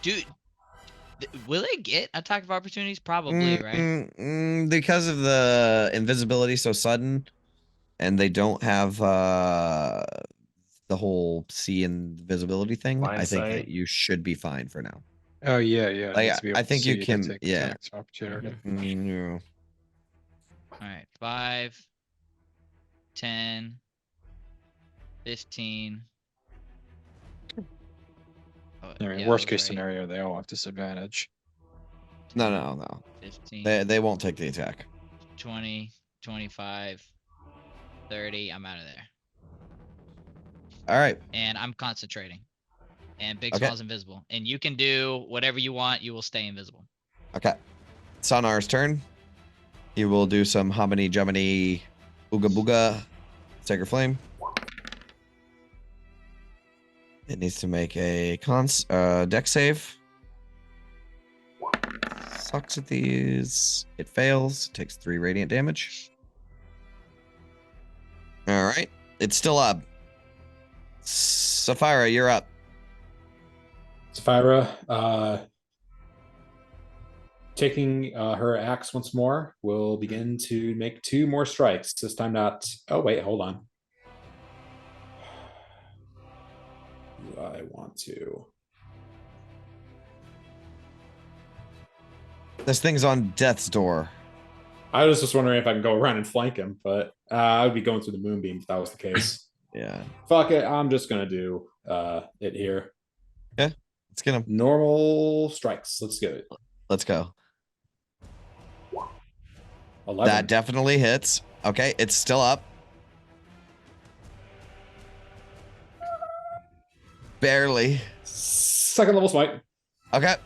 Dude, will they get attack of opportunities? Probably, right? Because of the invisibility so sudden, and they don't have the whole see invisibility thing. Blind I think sight. that you should be fine for now. Oh yeah. It Like, needs to be able I to think see you to can. take Yeah. attacks of opportunity. Yeah. All right, 5, 10, 15. Oh, I mean, yeah, worst I case was right. scenario, they all have disadvantage. No. 15, They won't take the attack. 20, 25, 30. I'm out of there. All right. And I'm concentrating. And Big Okay. Small's invisible. And you can do whatever you want. You will stay invisible. Okay. Sonar's turn. He will do some hominy juminy ooga booga sacred flame. It needs to make a deck save. Sucks at these. It fails. Takes 3 radiant damage. All right. It's still up. Sapphira, you're up. Sapphira, taking her axe once more, will begin to make 2 more strikes. This time not. Oh, wait, hold on. Do I want to? This thing's on death's door. I was just wondering if I can go around and flank him, but I would be going through the moonbeam if that was the case. Yeah. Fuck it, I'm just gonna do it here. Yeah, let's get him. Normal strikes. Let's get it. Let's go. 11. That definitely hits. Okay, it's still up. Barely. Second level smite. Okay.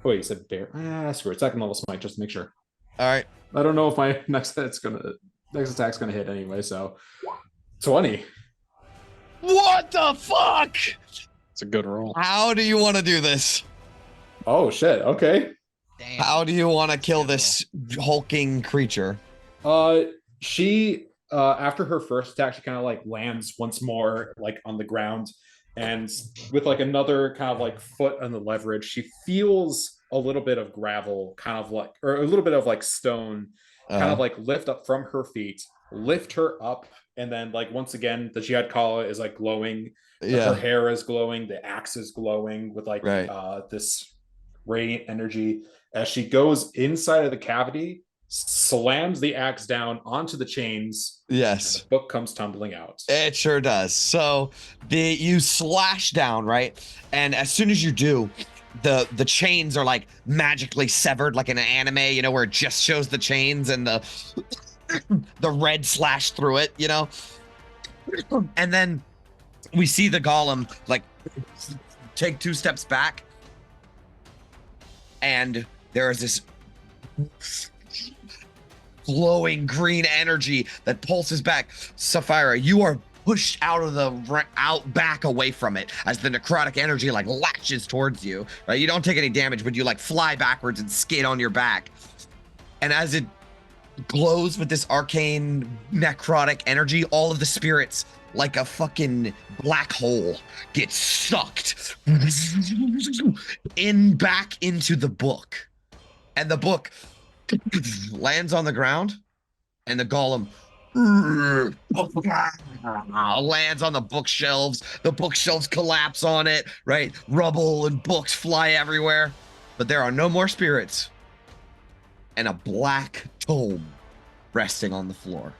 Oh, wait, you said bear. Screw it. Second level smite, just to make sure. All right. I don't know if my next attack's gonna hit anyway. So 20. What the fuck? It's a good roll. How do you want to do this? Oh shit. Okay. Damn. How do you want to kill this hulking creature? She after her first attack, she kind of like lands once more like on the ground, and with like another kind of like foot on the leverage, she feels a little bit of gravel, kind of like, or a little bit of like stone, kind of like lift up from her feet, lift her up, and then like once again, the Jihad Kala is like glowing. Yeah. Her hair is glowing. The axe is glowing with like this radiant energy. As she goes inside of the cavity, slams the axe down onto the chains. Yes. And the book comes tumbling out. It sure does. So you slash down, right? And as soon as you do, the chains are like magically severed, like in an anime, you know, where it just shows the chains and the red slash through it, you know? And then we see the golem like take 2 steps back, and there is this glowing green energy that pulses back. Sapphira, you are pushed out of out back away from it as the necrotic energy like latches towards you, right? You don't take any damage, but you like fly backwards and skid on your back. And as it glows with this arcane necrotic energy, all of the spirits, like a fucking black hole, get sucked back into the book. And the book lands on the ground, and the golem lands on the bookshelves. The bookshelves collapse on it, right? Rubble and books fly everywhere. But there are no more spirits. And a black tome resting on the floor.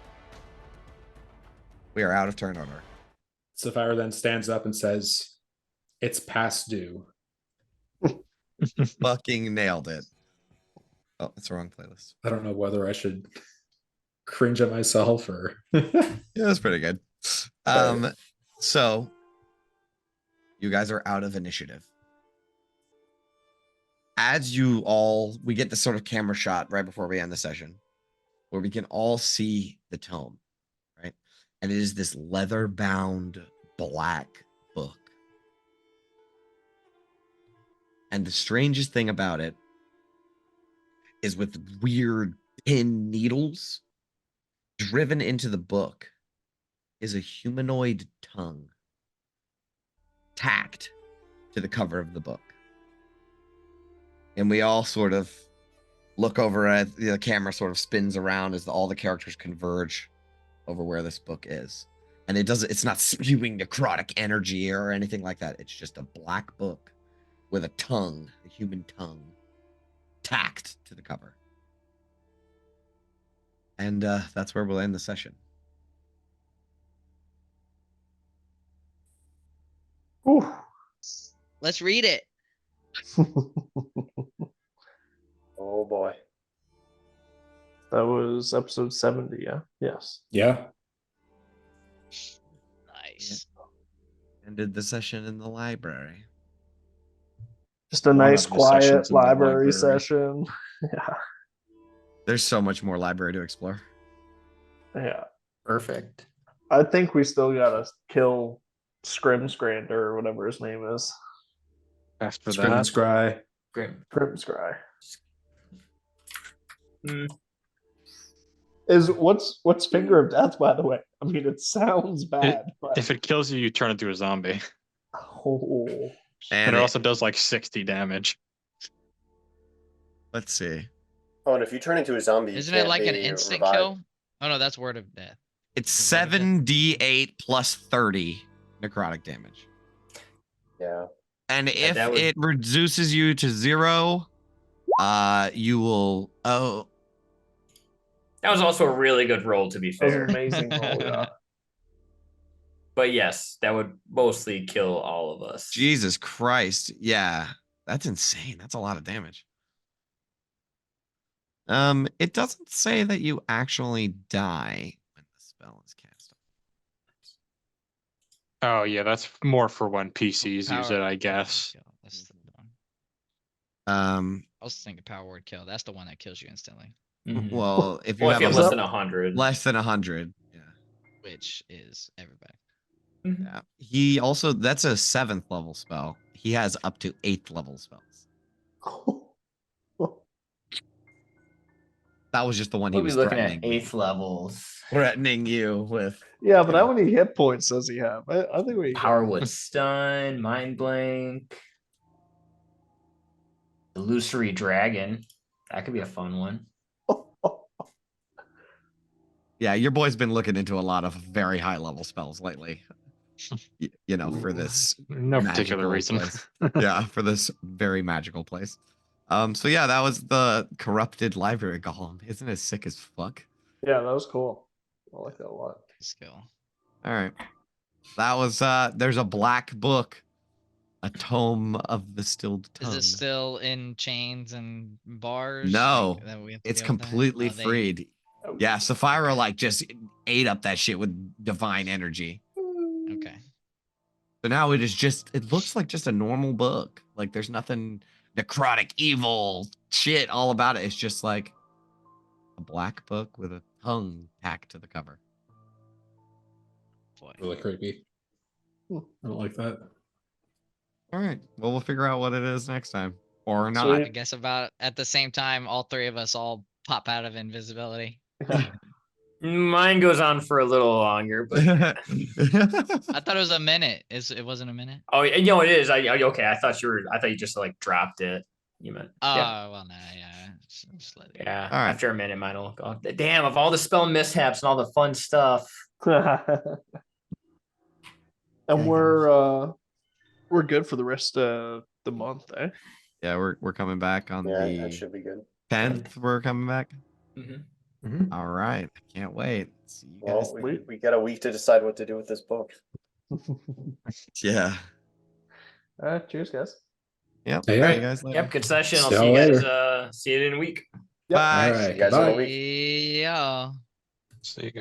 We are out of turn order. Sapphira then stands up and says, "It's past due." Fucking nailed it. Oh, it's the wrong playlist. I don't know whether I should cringe at myself or Yeah, that's pretty good. So you guys are out of initiative. As we get this sort of camera shot right before we end the session, where we can all see the tome, right? And it is this leather-bound black book. And the strangest thing about it is with weird pin needles driven into the book is a humanoid tongue tacked to the cover of the book. And we all sort of look over at the camera sort of spins around as all the characters converge over where this book is. And it's not spewing necrotic energy or anything like that. It's just a black book with a tongue, a human tongue, tacked to the cover. And that's where we'll end the session. Let's read it. That was episode 70. Yeah. Yes. Yeah. Nice. Ended the session in the library. Just a One nice, of the sessions quiet in the library library. session. Yeah. There's so much more library to explore. Yeah. Perfect. I think we still gotta kill Scrimscrander or whatever his name is. After Scrim and that, Scry. Grim. Scrimscry. Hmm. Is what's Finger of Death, by the way? I mean, it sounds bad, but if it kills you, you turn into a zombie. oh, And And it also does like 60 damage. let's see. Oh, and if you turn into a zombie, you Isn't it can't like an be instant revived. kill? Oh no, that's word of death. It's Is that what it is? 7d8 plus 30 necrotic damage. Yeah. And if that would- it reduces you to 0, you will. Oh, That was also a really good roll, to be that was fair. an amazing roll. Yeah. But yes, that would mostly kill all of us. Jesus Christ! Yeah, that's insane. That's a lot of damage. It doesn't say that you actually die when the spell is cast. Oh yeah, that's more for when PCs use it, I guess. Kill. That's the one. Um, I was thinking power word kill. That's the one that kills you instantly, Mhm. well, if you Well, if have you a have less than 100. less than 100, yeah. which is everybody. Yeah. He also, that's a 7th level spell. He has up to 8th level spells. That was just the one he We'll be was looking at threatening. 8th levels. Threatening you with. Yeah, but how many hit points does he have? I think we Powerwood Stun, Mind Blank, Illusory Dragon. That could be a fun one. Yeah, your boy's been looking into a lot of very high level spells lately. You know, for this No particular magical reason. place. Yeah, for this very magical place. So yeah, that was the corrupted library golem. Isn't it sick as fuck? Yeah, that was cool. I like that a lot. Skill. All right. That was there's a black book, a tome of the stilled tongue. Is it still in chains and bars? No, that we have to it's deal with that? completely Oh, they- freed. Yeah, Sapphira like just ate up that shit with divine energy. Okay. So now it is just, it looks like just a normal book. Like there's nothing necrotic, evil shit all about it. It's just like a black book with a tongue tacked to the cover. Boy. Really creepy. I don't like that. All right. Well, we'll figure out what it is next time. Or not. Sweet. I guess about at the same time, all three of us all pop out of invisibility. Mine goes on for a little longer, but I thought it was a minute. It wasn't a minute. oh, you know it is. Okay, I thought you just like dropped it. You meant Oh yeah. well, no, yeah. Just let it go. Yeah. All right. After a minute, mine will go. Damn, of all the spell mishaps and all the fun stuff. And we're good for the rest of the month, eh? Yeah, we're coming back on Yeah, the that should be good. 10th. We're coming back. Mm-hmm. All right. I can't wait. See you guys. Well, we got a week to decide what to do with this book. Yeah. All right, cheers, guys. Yep. Yeah. See Yeah. you guys later. Yep. Good session. I'll See see y'all you guys. later. See you in a week. Bye. All right. See you guys in a Bye. week. Yeah. See you guys.